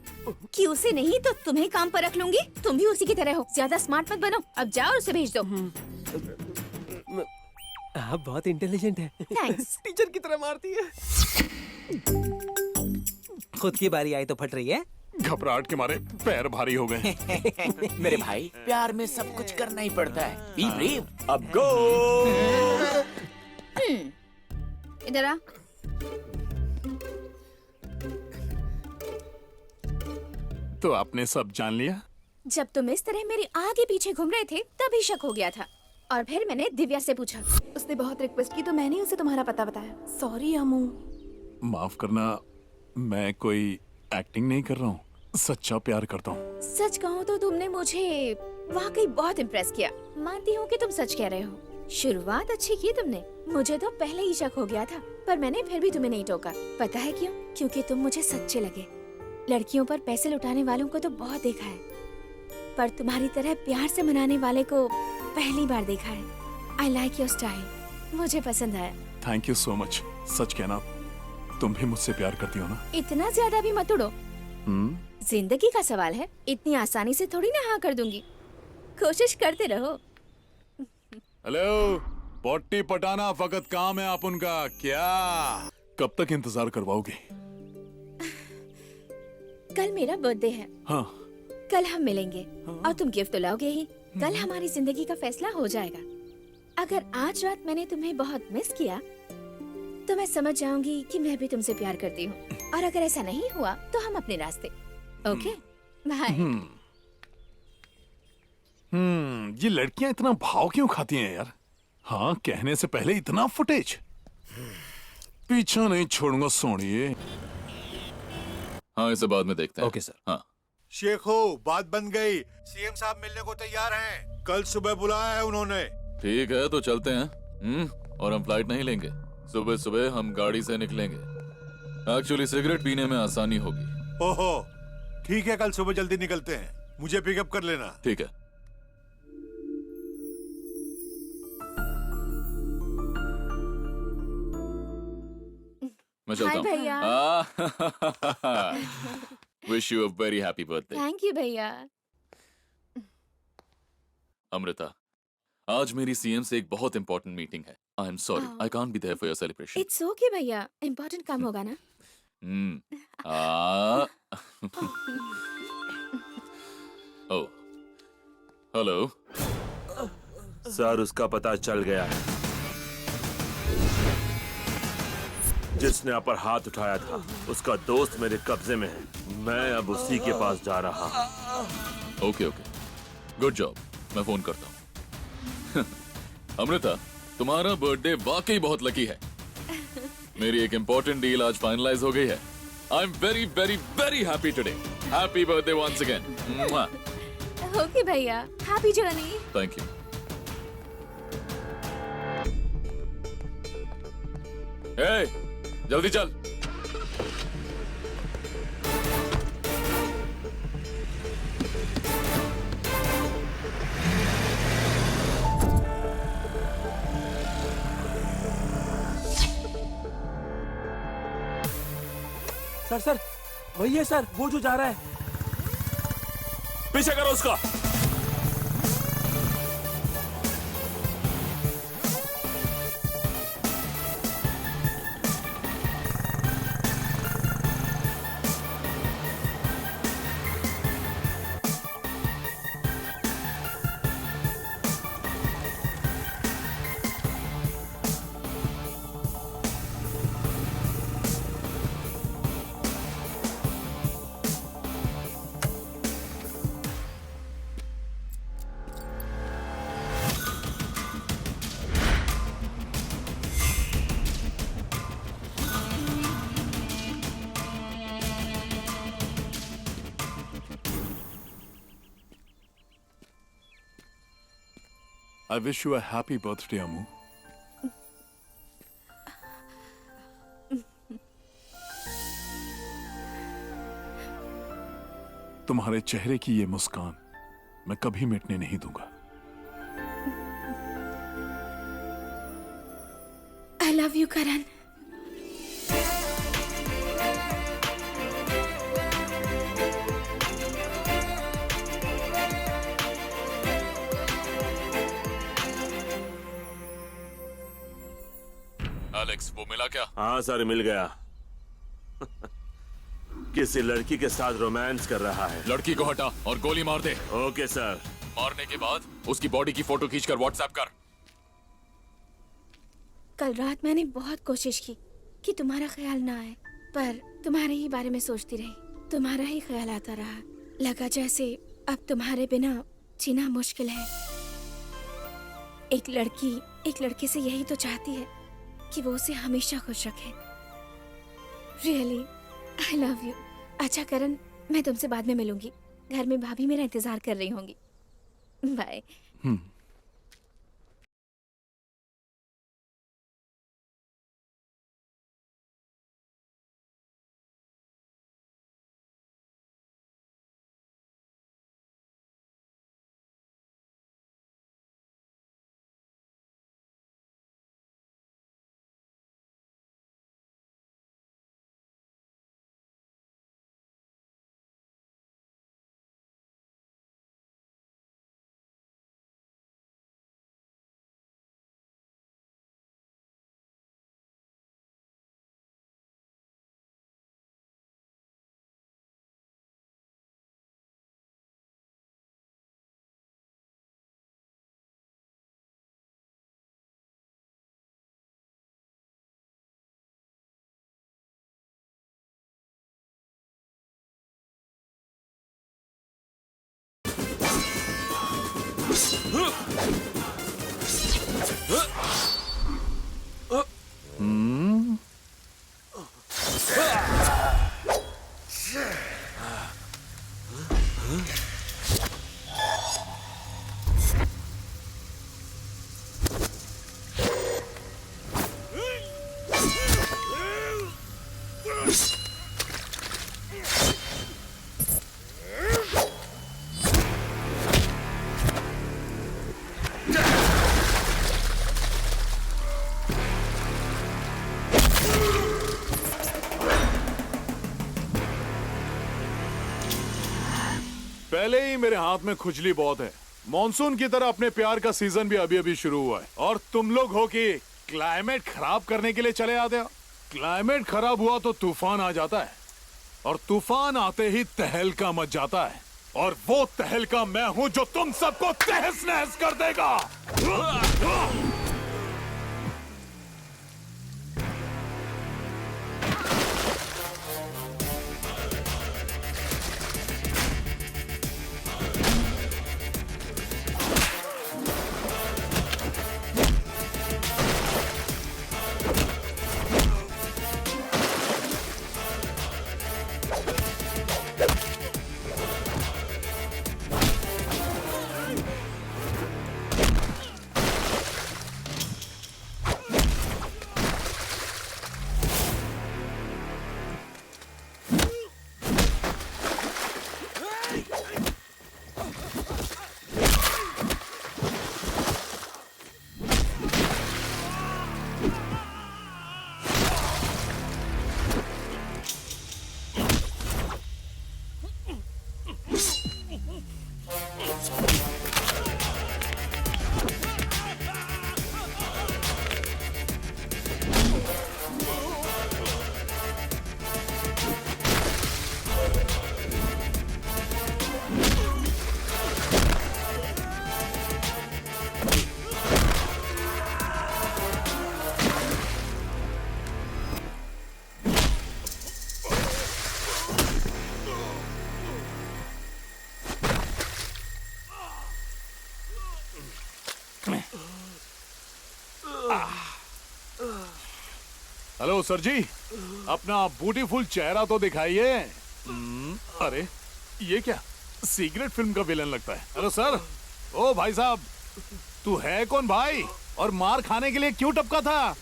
कि उसे नहीं तो तुम्हें काम पर रख लूंगी। तुम भी उसी की तरह हो, ज्यादा स्मार्ट मत बनो। अब जाओ और उसे भेज दो। आप बहुत इंटेलिजेंट है। थैंक्स। टीचर की तरह मारती है। खुद की बारी आई तो फट रही है। घबराहट के मारे पैर भारी हो गए। मेरे भाई, प्यार में सब कुछ करना ही पड़ता है। Be brave. अब गो। इधर आ। तो आपने सब जान लिया? जब तुम इस तरह मेरे आगे पीछे घूम रहे थे तभी शक हो गया था, और फिर मैंने दिव्या से पूछा। उसने बहुत रिक्वेस्ट की तो मैंने उसे तुम्हारा पता बताया। सॉरी अमू। माफ करना, मैं कोई एक्टिंग नहीं कर रहा हूँ, सच्चा प्यार करता हूँ। सच कहूँ तो तुमने मुझे वाकई बहुत इम्प्रेस किया। मानती हूँ कि तुम सच कह रहे हो। शुरुआत अच्छी की तुमने। मुझे तो पहले ही शक हो गया था, पर मैंने फिर भी तुम्हें नहीं टोका। पता है क्यों? क्योंकि तुम मुझे सच्चे लगे। लड़कियों पर पैसे लुटाने वालों को तो बहुत देखा है, पर तुम्हारी तरह प्यार से मनाने वाले को पहली बार देखा है। आई लाइक योर स्टाइल, मुझे पसंद आया। Thank you so much. सच कहना, तुम भी मुझसे प्यार करती हो ना? इतना ज्यादा भी मत उड़ो। जिंदगी का सवाल है, इतनी आसानी से थोड़ी ना हाँ कर दूंगी। कोशिश करते रहो। हेलो, पोटी पटाना फकत काम है आप उनका क्या? कब तक इंतजार करवाओगे? कल मेरा बर्थडे है। हाँ। कल हम मिलेंगे और तुम गिफ्ट तो लाओगे ही। कल हमारी जिंदगी का फैसला हो जाएगा। अगर आज रात मैंने तुम्हें बहुत मिस किया तो मैं समझ जाऊंगी कि मैं भी तुमसे प्यार करती हूँ, और अगर ऐसा नहीं हुआ तो हम अपने रास्ते। Okay bye. ये लड़कियां इतना भाव क्यों खाती हैं यार? हाँ, कहने से पहले इतना फुटेज। पीछा नहीं छोड़ूंगा सोनिए। हाँ, इसे बाद में देखते हैं। Okay sir. हाँ। शेखो, बात बन गई। सीएम साहब मिलने को तैयार हैं। कल सुबह बुलाया है उन्होंने। ठीक है, तो चलते हैं। और हम फ्लाइट नहीं लेंगे। सुबह सुबह हम गाड़ी से निकलेंगे। एक्चुअली सिगरेट पीने में आसानी होगी। ओहो, ठीक है, कल सुबह जल्दी निकलते हैं। मुझे पिकअप कर लेना। ठीक है। मैं चलता हूँ। भैया। Wish you a very happy birthday. Thank you भैया। अमृता, आज मेरी सीएम से एक बहुत इंपॉर्टेंट मीटिंग है। I am sorry, I can't be there for your celebration. It's okay भैया, इम्पोर्टेंट काम होगा ना। ओह, हेलो सर, उसका पता चल गया है। जिसने आप पर हाथ उठाया था उसका दोस्त मेरे कब्जे में है। मैं अब उसी के पास जा रहा हूँ। Okay, good job. मैं फोन करता हूँ। अमृता, तुम्हारा बर्थडे वाकई बहुत लकी है। मेरी एक इंपॉर्टेंट डील आज फाइनलाइज हो गई है। I am very very very happy today. Happy birthday once again. Okay भैया, happy journey. Thank you. Hey, जल्दी चल। सर, वही है सर, वो जो जा रहा है। पीछे करो उसका। I wish you a happy birthday Amu. तुम्हारे चेहरे की ये मुस्कान मैं कभी मिटने नहीं दूंगा। आई लव यू करण। एलेक्स, वो मिला क्या? हाँ सर, मिल गया। किसी लड़की के साथ रोमांस कर रहा है। लड़की को हटा और गोली मार दे। Okay sir. मारने के बाद उसकी बॉडी की फोटो खींचकर व्हाट्सएप कर। कल रात मैंने बहुत कोशिश की कि तुम्हारा ख्याल ना आए, पर तुम्हारे ही बारे में सोचती रही। तुम्हारा ही ख्याल आता रहा। लगा जैसे अब तुम्हारे बिना जीना मुश्किल है। एक लड़के से यही तो चाहती है कि वो उसे हमेशा खुश रखे। Really I love you. अच्छा करण, मैं तुमसे बाद में मिलूंगी। घर में भाभी मेरा इंतजार कर रही होंगी। बाय। पहले ही मेरे हाथ में खुजली बहुत है। मॉनसून की तरह अपने प्यार का सीजन भी अभी अभी शुरू हुआ है और तुम लोग हो कि क्लाइमेट खराब करने के लिए चले आते हो। क्लाइमेट खराब हुआ तो तूफान आ जाता है और तूफान आते ही तहलका मच जाता है और वो तहलका मैं हूं जो तुम सबको तहस नहस कर देगा। हेलो सर जी, अपना ब्यूटीफुल चेहरा तो दिखाइए। अरे ये क्या, सीक्रेट फिल्म का विलन लगता है। Hello sir. ओ भाई साहब, तू है कौन भाई और मार खाने के लिए क्यों टपका था?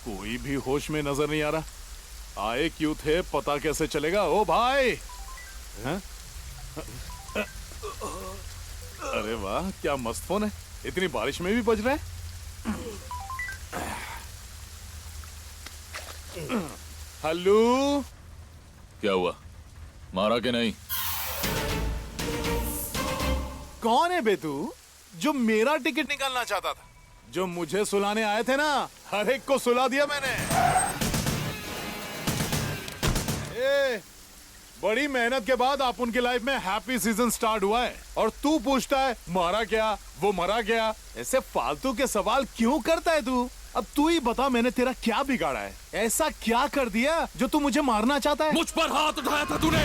कोई भी होश में नजर नहीं आ रहा। आए क्यों थे पता कैसे चलेगा? ओ भाई हैं? अरे वाह क्या मस्त फोन है, इतनी बारिश में भी बज रहा है। हेलो, क्या हुआ, मारा कि नहीं? कौन है बे तू जो मेरा टिकट निकालना चाहता था? जो मुझे सुलाने आए थे ना, हर एक को सुला दिया मैंने। बड़ी मेहनत के बाद आप उनकी लाइफ में हैप्पी सीजन स्टार्ट हुआ है और तू पूछता है मारा क्या, वो मरा क्या? ऐसे फालतू के सवाल क्यों करता है तू? अब तू ही बता, मैंने तेरा क्या बिगाड़ा है? ऐसा क्या कर दिया जो तू मुझे मारना चाहता है? मुझ पर हाथ उठाया था तूने।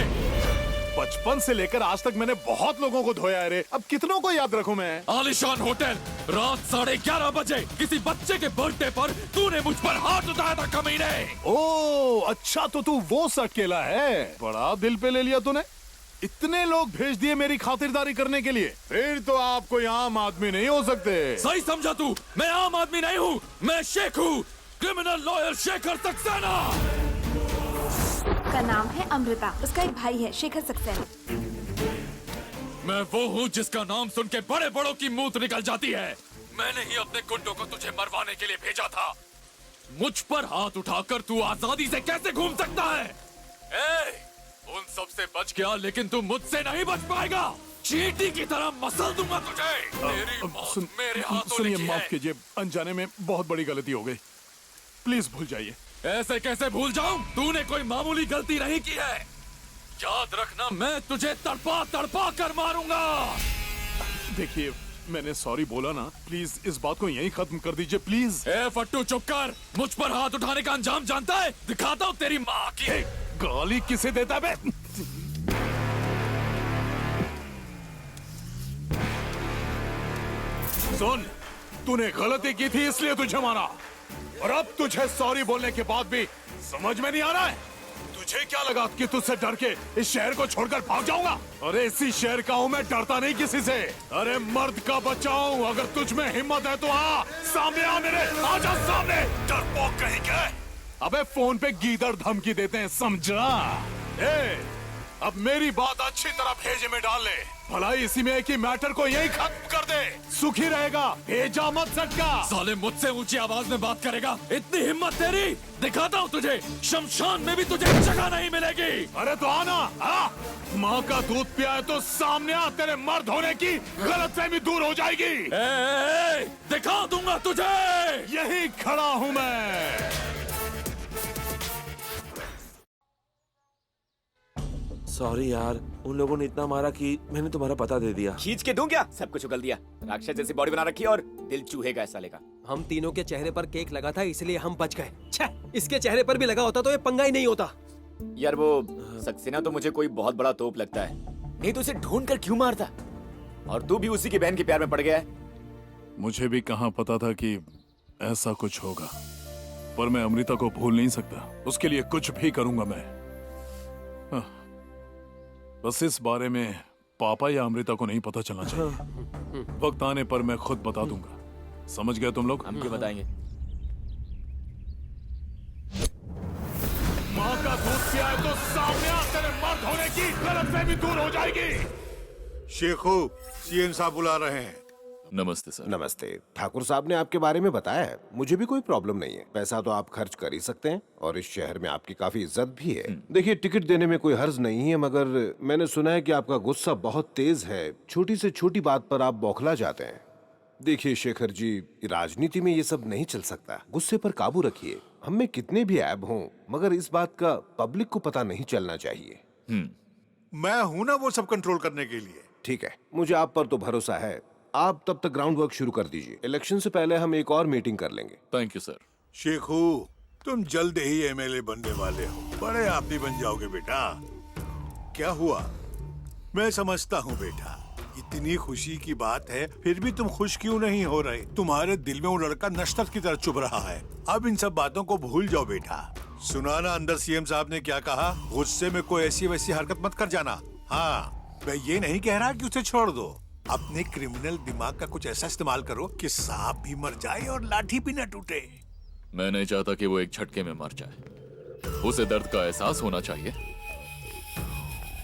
बचपन से लेकर आज तक मैंने बहुत लोगों को धोया है रे, अब कितनों को याद रखूं मैं? आलिशान होटल, रात 11:30 बजे किसी बच्चे के बर्थडे पर तूने मुझ पर हाथ उठाया था कमीने। ओ अच्छा, तो तू वो सटकेला है, बड़ा दिल पे ले लिया तूने। इतने लोग भेज दिए मेरी खातिरदारी करने के लिए, फिर तो आप कोई आम आदमी नहीं हो सकते। सही समझा तू, मैं आम आदमी नहीं हूँ, मैं शेख हूँ, क्रिमिनल लॉयर शेखर सक्सेना। का नाम है अमृता, उसका एक भाई है शेखर सक्सेना। मैं वो हूँ जिसका नाम सुन के बड़े बड़ों की मूत निकल जाती है। मैंने ही अपने गुंडों को तुझे मरवाने के लिए भेजा था। मुझ पर हाथ उठाकर तू आजादी से कैसे घूम सकता है? उन सब से बच गया, लेकिन तू मुझसे नहीं बच पाएगा। चींटी की तरह मसल दूंगा तुझे। तेरी मौत मेरे हाथों सुनिए, लिखी माफ है। कीजिए, अनजाने में बहुत बड़ी गलती हो गई, प्लीज भूल जाइए। ऐसे कैसे भूल जाऊं? तूने कोई मामूली गलती नहीं की है। याद रखना, मैं तुझे तड़पा तड़पा कर मारूंगा। देखिए, मैंने सॉरी बोला ना, प्लीज इस बात को यहीं खत्म कर दीजिए प्लीज। ए फट्टू चुप कर, मुझ पर हाथ उठाने का अंजाम जानता है? दिखाता हूँ तेरी माँ की। गाली किसे देता है बे? सुन, तूने गलती की थी इसलिए तुझे मारा, और अब तुझे सॉरी बोलने के बाद भी समझ में नहीं आ रहा है? तुझे क्या लगा कि तुझसे डर के इस शहर को छोड़कर भाग जाऊंगा? अरे इसी शहर का हूँ मैं, डरता नहीं किसी से। अरे मर्द का बच्चा हूँ, अगर तुझ में हिम्मत है तो आ, सामने आ मेरे, आजा सामने, डरपोक कहीं के। अबे फोन पे गीदड़ धमकी देते हैं, समझा? अब मेरी बात अच्छी तरह भेजे में डाल ले, भलाई इसी में है कि मैटर को यही खत्म कर दे, सुखी रहेगा, भेजा मत सटका। साले मुझसे ऊंची आवाज में बात करेगा? इतनी हिम्मत तेरी? दिखाता हूँ तुझे, शमशान में भी तुझे जगह नहीं मिलेगी। अरे तो आना, माँ का दूध पिया है तो सामने आ, तेरे मर्द होने की गलतफहमी दूर हो जाएगी। दिखा दूंगा तुझे, यही खड़ा हूँ मैं। सॉरी यार, उन लोगों ने इतना मारा कि मैंने तुम्हारा पता दे दिया। खींच के दूं क्या? सब कुछ उगल दिया। राक्षस जैसी बॉडी बना रखी है और दिल चूहे का ऐसा लेगा। हम तीनों के चेहरे पर केक लगा था इसलिए हम बच गए। छे, इसके चेहरे पर भी लगा होता तो ये पंगा ही नहीं होता। यार वो सक्सेना तो मुझे कोई बहुत बड़ा तोप लगता है, नहीं तो इसे ढूंढ कर क्यों मारता? और तू भी उसी की बहन के प्यार में पड़ गया है। मुझे भी कहाँ पता था कि ऐसा कुछ होगा, पर मैं अमृता को भूल नहीं सकता। उसके लिए कुछ भी करूंगा मैं। बस इस बारे में पापा या अमृता को नहीं पता चलना चाहिए। वक्त आने पर मैं खुद बता दूंगा, समझ गए तुम लोग? हम क्यों बताएंगे? माँ का दूध पिया है तो सामने आ, तेरे मर्द होने की गलतफहमी दूर हो जाएगी। शेखू, सीएम साहब बुला रहे हैं। नमस्ते सर। नमस्ते। ठाकुर साहब ने आपके बारे में बताया है, मुझे भी कोई प्रॉब्लम नहीं है। पैसा तो आप खर्च कर ही सकते हैं और इस शहर में आपकी काफी इज्जत भी है। देखिए, टिकट देने में कोई हर्ज नहीं है, मगर मैंने सुना है कि आपका गुस्सा बहुत तेज है। छोटी से छोटी बात पर आप बौखला जाते हैं। देखिए शेखर जी, राजनीति में ये सब नहीं चल सकता। गुस्से पर काबू रखिए। हम में कितने भी ऐब हों, मगर इस बात का पब्लिक को पता नहीं चलना चाहिए। मैं हूं ना वो सब कंट्रोल करने के लिए। ठीक है, मुझे आप पर तो भरोसा है। आप तब तक ग्राउंड वर्क शुरू कर दीजिए। इलेक्शन से पहले हम एक और मीटिंग कर लेंगे। Thank you sir. शेखू, तुम जल्द ही एमएलए बनने वाले हो, बड़े आदमी बन जाओगे बेटा। क्या हुआ? मैं समझता हूँ बेटा, इतनी खुशी की बात है, फिर भी तुम खुश क्यों नहीं हो रहे? तुम्हारे दिल में वो लड़का नश्तर की तरह चुभ रहा है। अब इन सब बातों को भूल जाओ बेटा। सुना ना अंदर सीएम साहब ने क्या कहा? गुस्से में कोई ऐसी वैसी हरकत मत कर जाना। हाँ, मैं ये नहीं कह रहा कि उसे छोड़ दो, अपने क्रिमिनल दिमाग का कुछ ऐसा इस्तेमाल करो कि सांप भी मर जाए और लाठी भी न टूटे। मैं नहीं चाहता कि वो एक झटके में मर जाए। उसे दर्द का एहसास होना चाहिए।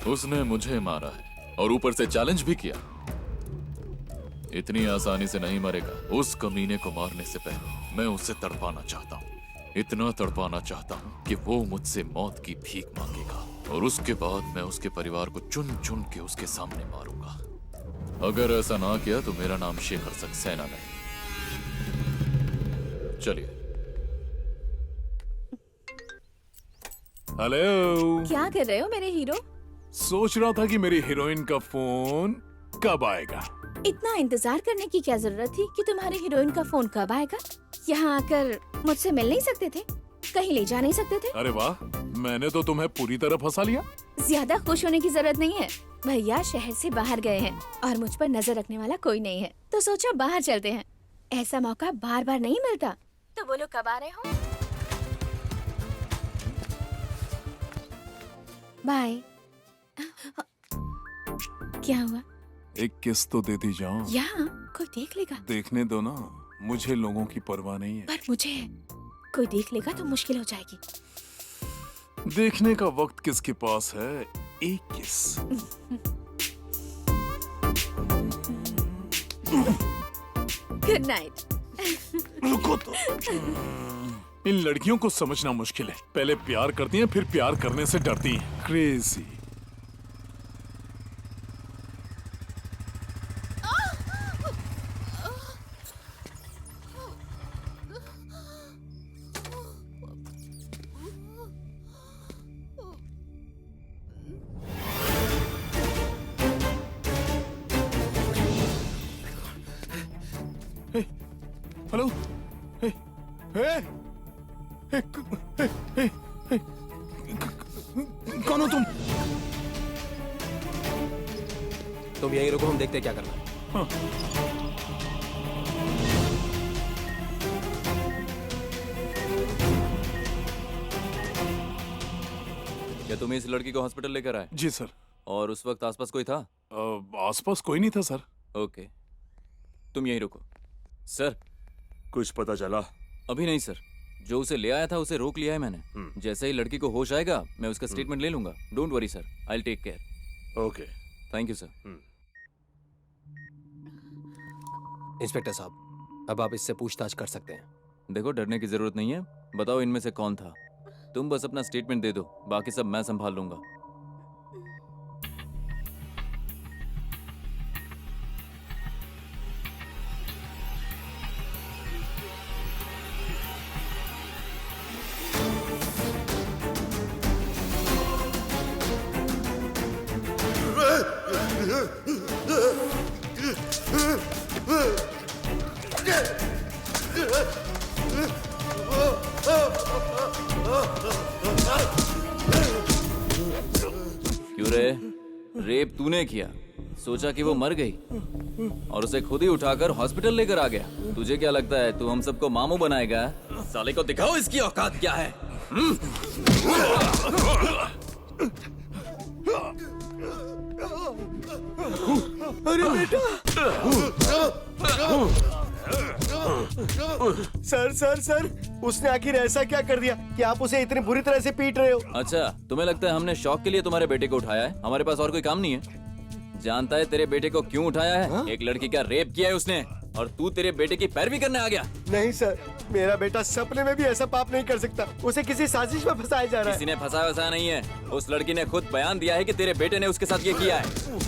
उसने मुझे मारा है और ऊपर से चैलेंज भी किया। इतनी आसानी से नहीं मरेगा। उस कमीने को मारने से पहले मैं उसे तड़पाना चाहता हूँ, इतना तड़पाना चाहता हूँ कि वो मुझसे मौत की भीख मांगेगा और उसके बाद मैं उसके परिवार को चुन चुन के उसके सामने मारूंगा। अगर ऐसा ना किया तो मेरा नाम शेखर सक्सेना नहीं। चलिए। हेलो। क्या कर रहे हो मेरे हीरो? सोच रहा था कि मेरी हीरोइन का फोन कब आएगा। इतना इंतजार करने की क्या जरूरत थी कि तुम्हारे हीरोइन का फोन कब आएगा? यहाँ आकर मुझसे मिल नहीं सकते थे? कहीं ले जा नहीं सकते थे? अरे वाह, मैंने तो तुम्हें पूरी तरह फंसा लिया। ज्यादा खुश होने की जरूरत नहीं है। भैया शहर से बाहर गए हैं और मुझ पर नजर रखने वाला कोई नहीं है, तो सोचा बाहर चलते हैं। ऐसा मौका बार बार नहीं मिलता। तो बोलो कब आ रहे हो? बाय। क्या हुआ? एक किस तो देती जाओ। यहाँ कोई देख लेगा। देखने दो ना, मुझे लोगों की परवाह नहीं है। पर मुझे कोई देख लेगा तो मुश्किल हो जाएगी। देखने का वक्त किसके पास है? एक किस। Good night. रुको तो। इन लड़कियों को समझना मुश्किल है। पहले प्यार करती हैं, फिर प्यार करने से डरती हैं। क्रेजी। हेलो। हे, हे, हे, हे, हे, कौन हो तुम? तुम यहीं रुको, हम देखते हैं क्या करना है। हाँ। क्या तुम इस लड़की को हॉस्पिटल लेकर आए? जी सर। और उस वक्त आसपास कोई था? आसपास कोई नहीं था सर। ओके, तुम यहीं रुको। सर, कुछ पता चला? अभी नहीं सर। जो उसे ले आया था उसे रोक लिया है मैंने। जैसे ही लड़की को होश आएगा मैं उसका स्टेटमेंट ले लूंगा। Don't worry sir, I will take care. Okay, thank you sir. Inspector साहब, अब आप इससे पूछताछ कर सकते हैं। देखो, डरने की जरूरत नहीं है। बताओ इनमें से कौन था। तुम बस अपना स्टेटमेंट दे दो, बाकी सब मैं संभाल लूंगा। क्यों रे? रेप तूने किया, सोचा कि वो मर गई और उसे खुद ही उठाकर हॉस्पिटल लेकर आ गया। तुझे क्या लगता है तू हम सबको मामू बनाएगा? साले को दिखाओ इसकी औकात क्या है। अरे बेटा! सर सर सर, उसने आखिर ऐसा क्या कर दिया कि आप उसे इतनी बुरी तरह से पीट रहे हो? अच्छा, तुम्हें लगता है हमने शौक के लिए तुम्हारे बेटे को उठाया है? हमारे पास और कोई काम नहीं है। जानता है तेरे बेटे को क्यों उठाया है? एक लड़की का रेप किया है उसने और तू तेरे बेटे की पैरवी करने आ गया। नहीं सर, मेरा बेटा सपने में भी ऐसा पाप नहीं कर सकता। उसे किसी साजिश में फंसाया जा रहा है। किसी ने फंसाया वसाया नहीं है। उस लड़की ने खुद बयान दिया है कि तेरे बेटे ने उसके साथ ये किया है।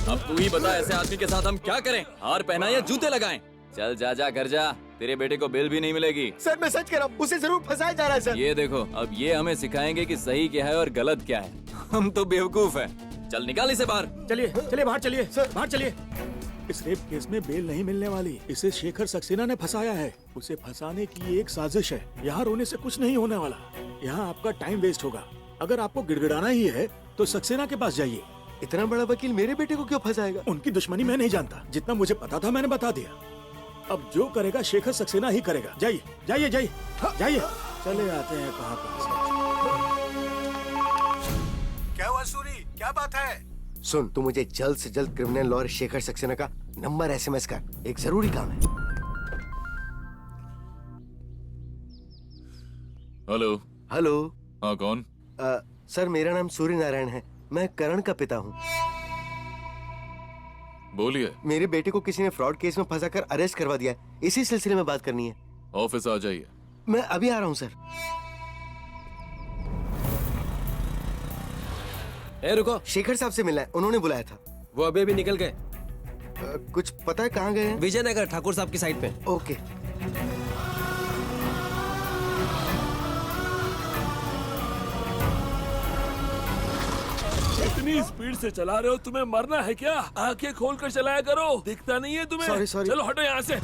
अब तू ही बता, ऐसे आदमी के साथ हम क्या करें? हार पहनाएं या जूते लगाएं? चल जा जा घर जा, तेरे बेटे को बेल भी नहीं मिलेगी। सर मैं सच कह रहा हूँ, उसे जरूर फंसाया जा रहा है सर। ये देखो, अब ये हमें सिखाएंगे कि सही क्या है और गलत क्या है। हम तो बेवकूफ हैं। चल निकाल इसे बाहर। चलिए चलिए बाहर चलिए सर, बाहर चलिए। इस रेप केस में बेल नहीं मिलने वाली। इसे शेखर सक्सेना ने फंसाया है। उसे फंसाने की ये एक साजिश है। यहाँ रोने से कुछ नहीं होने वाला। यहाँ आपका टाइम वेस्ट होगा। अगर आपको गिड़गिड़ाना ही है तो सक्सेना के पास जाइए। इतना बड़ा वकील मेरे बेटे को क्यों फंसाएगा? उनकी दुश्मनी मैं नहीं जानता। जितना मुझे पता था मैंने बता दिया। अब जो करेगा शेखर सक्सेना ही करेगा। जाइए जाइए जाइए जाइए। चले आते हैं कहाँ। क्या हुआ सूरी, क्या बात है? सुन, तू मुझे जल्द से जल्द क्रिमिनल लॉयर शेखर सक्सेना का नंबर SMS कर, एक जरूरी काम है। हेलो। हेलो। हाँ, कौन? सर, मेरा नाम सूर्य नारायण है, मैं करण का पिता हूँ। बोलिए। मेरे बेटे को किसी ने फ्रॉड केस में फंसाकर अरेस्ट करवा दिया है, इसी सिलसिले में बात करनी है। ऑफिस आ जाइए। मैं अभी आ रहा हूँ सर। रुको, शेखर साहब से मिलना है, उन्होंने बुलाया था। वो अभी निकल गए। कुछ पता है कहाँ गए हैं? विजयनगर ठाकुर साहब की साइड पे। ओके। इतनी स्पीड से चला रहे हो, तुम्हें मरना है क्या? आंखें खोलकर चलाया करो, दिखता नहीं है तुम्हें? Sorry sorry. चलो हटो यहाँ से।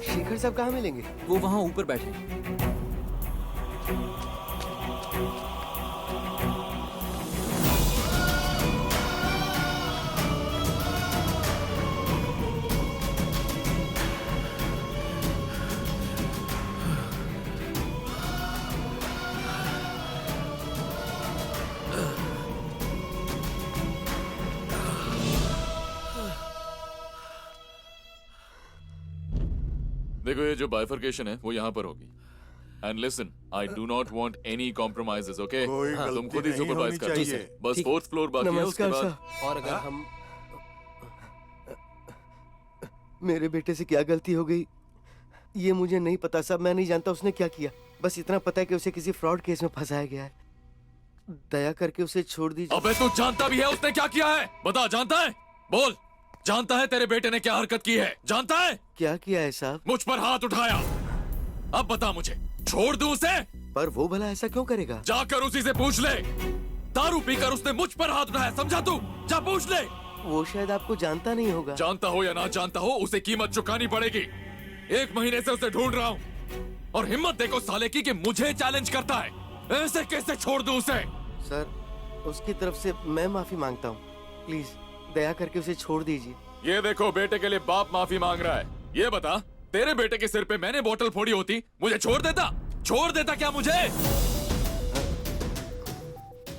शेखर साहब कहाँ मिलेंगे? वो वहाँ ऊपर बैठे। देखो, ये जो बाइफर्केशन है वो यहाँ पर होगी। And listen, I do not want any compromises, okay? तुम खुद ही सुपरवाइज कर दो। बस 4th फ्लोर बाकी है, उसके बाद। और अगर हम मेरे बेटे से क्या गलती हो गई ये मुझे नहीं पता साहब, मैं नहीं जानता उसने क्या किया। बस इतना पता है कि उसे किसी फ्रॉड केस में फंसाया गया है। दया करके उसे छोड़ दीजिए। अबे तू जानता भी है उसने क्या किया है? बता, जानता है? बोल, जानता है तेरे बेटे ने क्या हरकत की है? जानता है? क्या किया है साहब? मुझ पर हाथ उठाया। अब बता मुझे, छोड़ दूं उसे? पर वो भला ऐसा क्यों करेगा? जाकर उसी से पूछ ले। दारू पीकर उसने मुझ पर हाथ उठाया, समझा तू? जा पूछ ले। वो शायद आपको जानता नहीं होगा। जानता हो या ना जानता हो, उसे कीमत चुकानी पड़ेगी। 1 महीने से उसे ढूंढ रहा हूँ और हिम्मत देखो साले की कि मुझे चैलेंज करता है। ऐसे कैसे छोड़ दूं उसे? सर, उसकी तरफ से मैं माफी मांगता हूँ, प्लीज दया करके उसे छोड़ दीजिए। ये देखो, बेटे के लिए बाप माफी मांग रहा है। ये बता, तेरे बेटे के सिर पे मैंने बोतल फोड़ी होती, मुझे छोड़ देता? छोड़ देता क्या मुझे?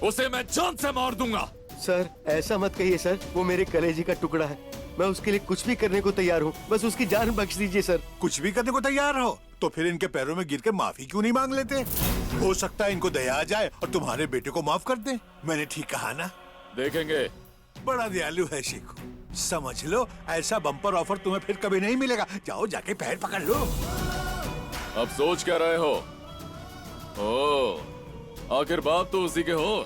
उसे मैं जान से मार दूंगा। सर, ऐसा मत कहिए सर, वो मेरे कलेजी का टुकड़ा है। मैं उसके लिए कुछ भी करने को तैयार हूँ, बस उसकी जान बख्श दीजिए सर। कुछ भी करने को तैयार हो तो फिर इनके पैरों में गिर के माफी क्यों नहीं मांग लेते? हो सकता है इनको दया आ जाए और तुम्हारे बेटे को माफ कर दे। मैंने ठीक कहा ना? देखेंगे। बड़ा दयालु है शेखू, समझ लो ऐसा बम्पर ऑफर तुम्हें फिर कभी नहीं मिलेगा। जाओ जाके पैर पकड़ लो। अब सोच क्या रहे हो? आखिर बाप तो उसी के हो।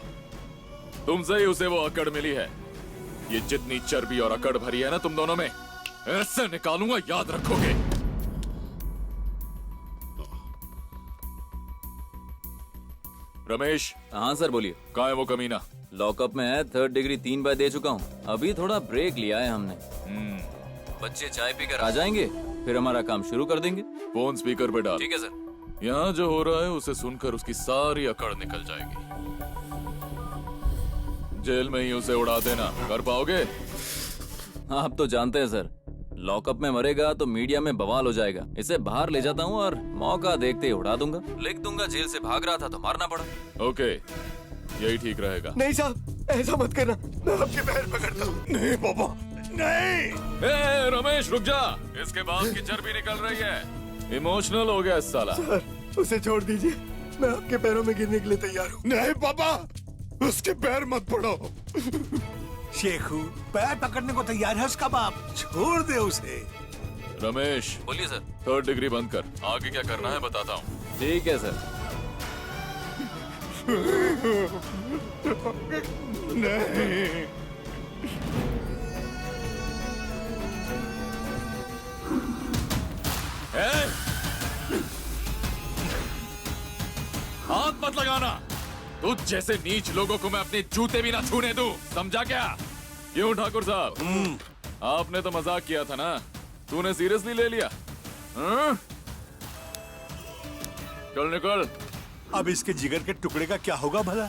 तुमसे ही उसे वो अकड़ मिली है। ये जितनी चर्बी और अकड़ भरी है ना तुम दोनों में, ऐसे निकालूंगा, याद रखोगे। रमेश। हाँ सर, बोलिए। कहाँ है वो कमीना? लॉकअप में है, 3rd डिग्री 3 बार दे चुका हूँ। अभी थोड़ा ब्रेक लिया है हमने। बच्चे चाय पीकर आ जाएंगे, फिर हमारा काम शुरू कर देंगे। फोन स्पीकर पे डाल। ठीक है सर। यहाँ जो हो रहा है उसे सुनकर उसकी सारी अकड़ निकल जाएगी। जेल में ही उसे उड़ा देना, कर पाओगे? आप तो जानते हैं सर, लॉकअप में मरेगा तो मीडिया में बवाल हो जाएगा। इसे बाहर ले जाता हूँ और मौका देखते ही उड़ा दूंगा। लिख दूंगा जेल से भाग रहा था तो मारना पड़ा। ओके, यही ठीक रहेगा। नहीं साहब, ऐसा मत करना, मैं आपके पैर पकड़ता हूँ। नहीं पापा, नहीं। ए, रमेश रुक जा, इसके बाद की चर्बी निकल रही है। इमोशनल हो गया इस साला। सर, उसे छोड़ दीजिए, मैं आपके पैरों में गिरने के लिए तैयार हूँ। नहीं पापा, उसके पैर मत पड़ो। शेखू, पैर पकड़ने को तैयार है उसका बाप, छोड़ दे उसे। रमेश। बोलिए सर। 3rd डिग्री बंद कर, आगे क्या करना है बताता हूँ। ठीक है सर। नहीं। हाथ मत लगाना। तुझ जैसे नीच लोगों को मैं अपने जूते भी ना छूने दूं, समझा क्या? क्यों ठाकुर साहब, आपने तो मजाक किया था ना, तूने सीरियसली ले लिया? चल निकल। अब इसके जिगर के टुकड़े का क्या होगा भला?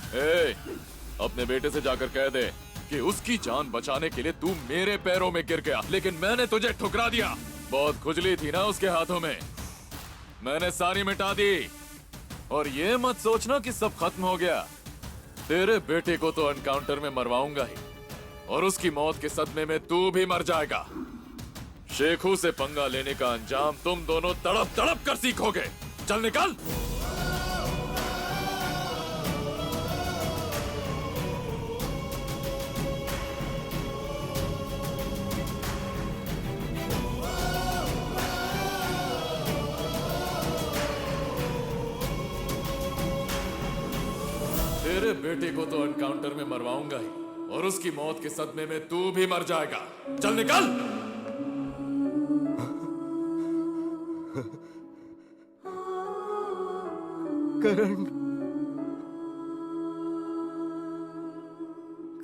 अपने बेटे से जाकर कह दे कि उसकी जान बचाने के लिए तू मेरे पैरों में गिर गया, लेकिन मैंने तुझे ठुकरा दिया। बहुत खुजली थी ना उसके हाथों में, मैंने सारी मिटा दी। और ये मत सोचना कि सब खत्म हो गया। तेरे बेटे को तो एनकाउंटर में मरवाऊंगा ही, और उसकी मौत के सदमे में तू भी मर जाएगा। शेखू से पंगा लेने का अंजाम तुम दोनों तड़प तड़प कर सीखोगे। चल निकल। तेरे बेटे को तो एनकाउंटर में मरवाऊंगा ही, और उसकी मौत के सदमे में तू भी मर जाएगा। चल निकल। करण,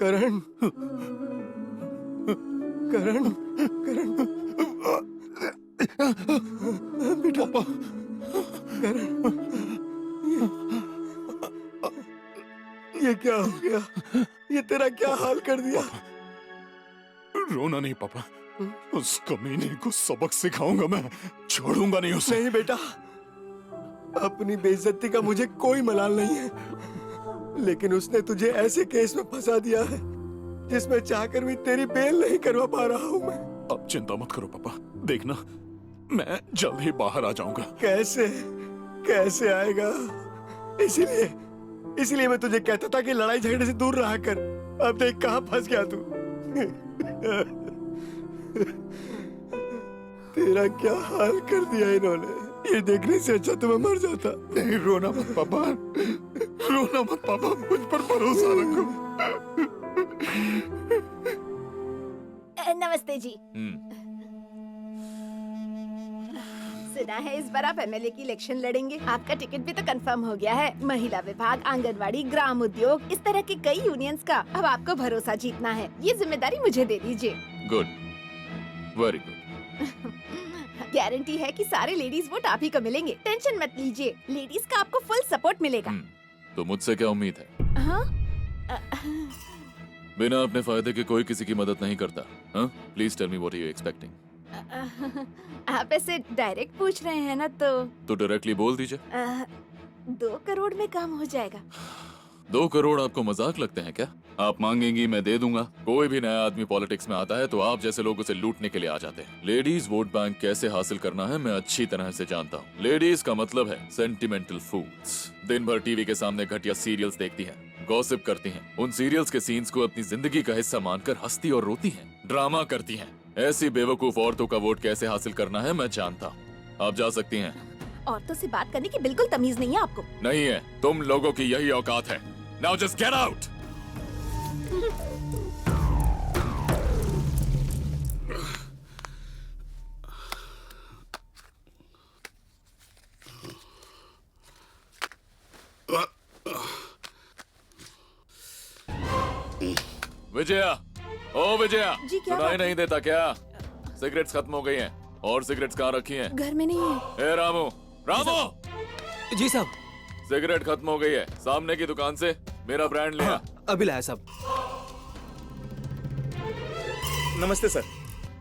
करण, करण, करण, बेटा, करण, ये क्या हो गया? ये तेरा क्या हाल कर दिया? रोना नहीं पापा, उस कमीने को सबक सिखाऊंगा मैं, छोड़ूंगा नहीं उसे। नहीं बेटा, अपनी बेइज्जती का मुझे कोई मलाल नहीं है, लेकिन उसने तुझे ऐसे केस में फंसा दिया है जिसमें चाहकर भी तेरी बेल नहीं करवा पा रहा हूँ मैं। अब चिंता मत करो पापा, देखना मैं जल्द ही बाहर आ जाऊंगा। कैसे कैसे आएगा? इसीलिए मैं तुझे कहता था कि लड़ाई झगड़े से दूर रहा कर। अब देख कहाँ फंस गया तू। तेरा क्या हाल कर दिया इन्होंने। ये देखने से अच्छा तो मैं मर जाता। नहीं, रोना मत पापा, रोना मत पापा, मुझ पर भरोसा रखो। नमस्ते जी। सुना है इस बार आप एमएलए की इलेक्शन लड़ेंगे। आपका टिकट भी तो कंफर्म हो गया है। महिला विभाग, आंगनवाड़ी, ग्राम उद्योग, इस तरह के कई यूनियंस का अब आपको भरोसा जीतना है। ये जिम्मेदारी मुझे दे दीजिए। Good, very good. गारंटी है कि सारे लेडीज वोट आप ही को मिलेंगे। टेंशन मत लीजिए, लेडीज का आपको फुल सपोर्ट मिलेगा। तो मुझसे क्या उम्मीद है? हाँ? बिना अपने फायदे के कोई किसी की मदद नहीं करता। Please tell me what are you expecting? आप ऐसे डायरेक्ट पूछ रहे हैं ना, तो डायरेक्टली बोल दीजिए। 2 करोड़ में काम हो जाएगा। 2 करोड़ आपको मजाक लगते हैं क्या? आप मांगेंगी, मैं दे दूंगा। कोई भी नया आदमी पॉलिटिक्स में आता है तो आप जैसे लोग उसे लूटने के लिए आ जाते हैं। लेडीज वोट बैंक कैसे हासिल करना है मैं अच्छी तरह से जानता हूँ। लेडीज का मतलब है सेंटिमेंटल फूल्स। दिन भर टीवी के सामने घटिया सीरियल्स देखती हैं, गॉसिप करती हैं, उन सीरियल्स के सीन्स को अपनी जिंदगी का हिस्सा मानकर हंसती और रोती हैं, ड्रामा करती हैं। ऐसी बेवकूफ औरतों का वोट कैसे हासिल करना है मैं जानता हूँ। आप जा सकती हैं। औरतों से बात करने की बिल्कुल तमीज नहीं है आपको। नहीं है, तुम लोगों की यही औकात है। Now just get out. Vijaya, ओ विजया, जी, क्या सुनाई बात है? नहीं देता क्या? सिगरेट्स खत्म हो गई हैं। और सिगरेट्स कहाँ रखी हैं? घर में नहीं है। ए रामू, रामू! जी साहब। सिगरेट खत्म हो गई है, सामने की दुकान से मेरा ब्रांड लिया। अभी लाया साहब। नमस्ते सर।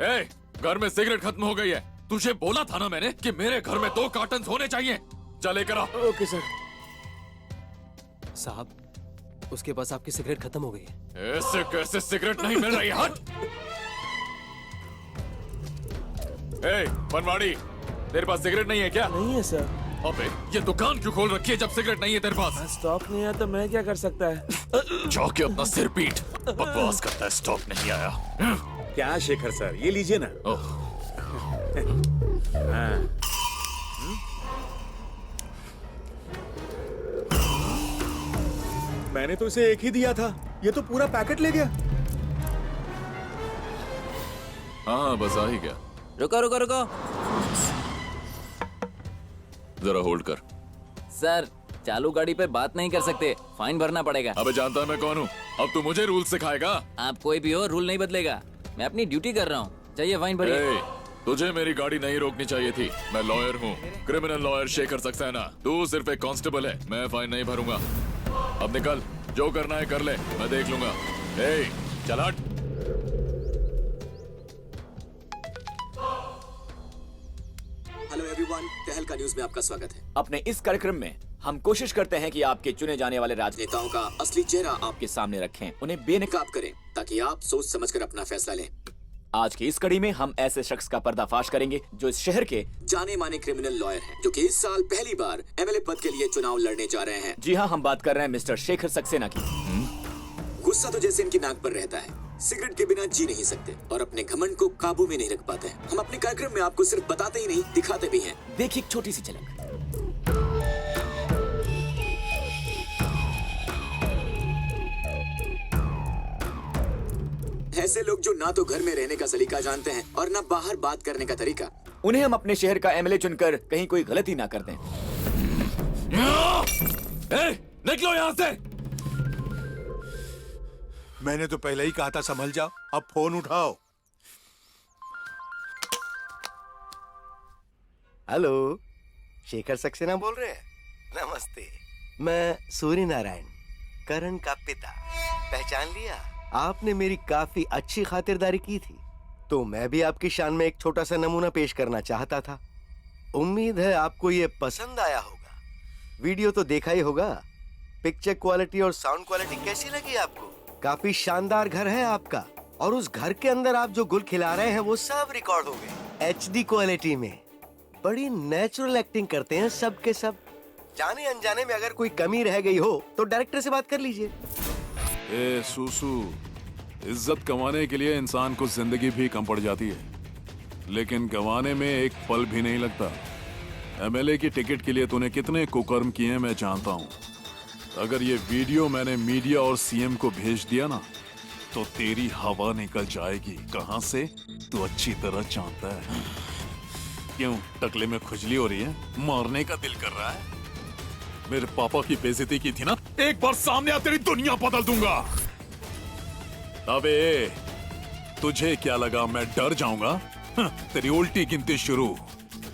ए, घर में सिगरेट खत्म हो गई है। तुझे बोला था ना मैंने कि मेरे घर में 2 कार्टन होने चाहिए। चले करो। Okay sir. साहब, उसके पास आपकी सिगरेट खत्म हो गई है। ऐसे कैसे सिगरेट नहीं मिल रही? हट! ए, बनवाड़ी, तेरे पास सिगरेट नहीं है क्या? नहीं है सर। अबे, ये दुकान क्यों खोल रखी है जब सिगरेट नहीं है तेरे पास? स्टॉक नहीं है तो मैं क्या कर सकता है? जाके अपना सिर पीट। बकवास करता है, स्टॉक नहीं आया। क्या शेखर सर, ये लीजिए ना। हाँ। मैंने तो इसे एक ही दिया था, ये तो पूरा पैकेट ले गया। हाँ, बस आ ही गया। रुको रुको रुको, जरा होल्ड कर। सर चालू गाड़ी पे बात नहीं कर सकते, फाइन भरना पड़ेगा। अबे जानता मैं कौन हूँ? अब तू मुझे रूल सिखाएगा? आप कोई भी हो, रूल नहीं बदलेगा। मैं अपनी ड्यूटी कर रहा हूँ। चाहिए फाइन भरिए। ए, तुझे मेरी गाड़ी नहीं रोकनी चाहिए थी। मैं लॉयर हूँ, क्रिमिनल लॉयर शेखर सक्सेना। तू सिर्फ एक कांस्टेबल है, मैं फाइन नहीं भरूंगा। अब निकल, जो करना है कर ले, मैं देख लूंगा। ए, चल हट। Hello everyone, तहलका न्यूज में आपका स्वागत है। अपने इस कार्यक्रम में हम कोशिश करते हैं कि आपके चुने जाने वाले राजनेताओं का असली चेहरा आपके सामने रखें, उन्हें बेनकाब करें ताकि आप सोच समझकर अपना फैसला लें। आज की इस कड़ी में हम ऐसे शख्स का पर्दाफाश करेंगे जो इस शहर के जाने माने क्रिमिनल लॉयर हैं, जो कि इस साल पहली बार एमएलए पद के लिए चुनाव लड़ने जा रहे हैं। जी हाँ, हम बात कर रहे हैं मिस्टर शेखर सक्सेना की। गुस्सा तो जैसे इनकी नाक पर रहता है, सिगरेट के बिना जी नहीं सकते और अपने घमंड को काबू में नहीं रख पाते। हम अपने कार्यक्रम में आपको सिर्फ बताते ही नहीं, दिखाते भी हैं। देखिए एक छोटी सी झलक। ऐसे लोग जो ना तो घर में रहने का सलीका जानते हैं और ना बाहर बात करने का तरीका, उन्हें हम अपने शहर का एमएलए चुनकर कहीं कोई गलती ना कर दें। निकलो यहाँ से। मैंने तो पहले ही कहा था संभल जाओ, अब फोन उठाओ। हेलो, शेखर सक्सेना बोल रहे हैं? नमस्ते, मैं सूर्य नारायण, करण का पिता। पहचान लिया? आपने मेरी काफी अच्छी खातिरदारी की थी, तो मैं भी आपकी शान में एक छोटा सा नमूना पेश करना चाहता था। उम्मीद है आपको ये पसंद आया होगा। वीडियो तो देखा ही होगा। पिक्चर क्वालिटी और साउंड क्वालिटी कैसी लगी आपको? काफी शानदार घर है आपका, और उस घर के अंदर आप जो गुल खिला रहे हैं वो सब रिकॉर्ड हो गए HD क्वालिटी में। बड़ी नेचुरल एक्टिंग करते हैं सब के सब। जाने अनजाने में अगर कोई कमी रह गई हो तो डायरेक्टर से बात कर लीजिए। ए सुसु, इज्जत कमाने के लिए इंसान को जिंदगी भी कम पड़ जाती है, लेकिन गंवाने में एक पल भी नहीं लगता। एमएलए की टिकट के लिए तूने कितने कुकर्म किए मैं जानता हूँ। अगर ये वीडियो मैंने मीडिया और सीएम को भेज दिया ना, तो तेरी हवा निकल जाएगी। कहां से तू अच्छी तरह जानता है। क्यों टकले में खुजली हो रही है? मारने का दिल कर रहा है? मेरे पापा की बेइज्जती की थी ना, एक बार सामने आ तेरी दुनिया बदल दूंगा। अबे तुझे क्या लगा मैं डर जाऊंगा? तेरी उल्टी गिनती शुरू।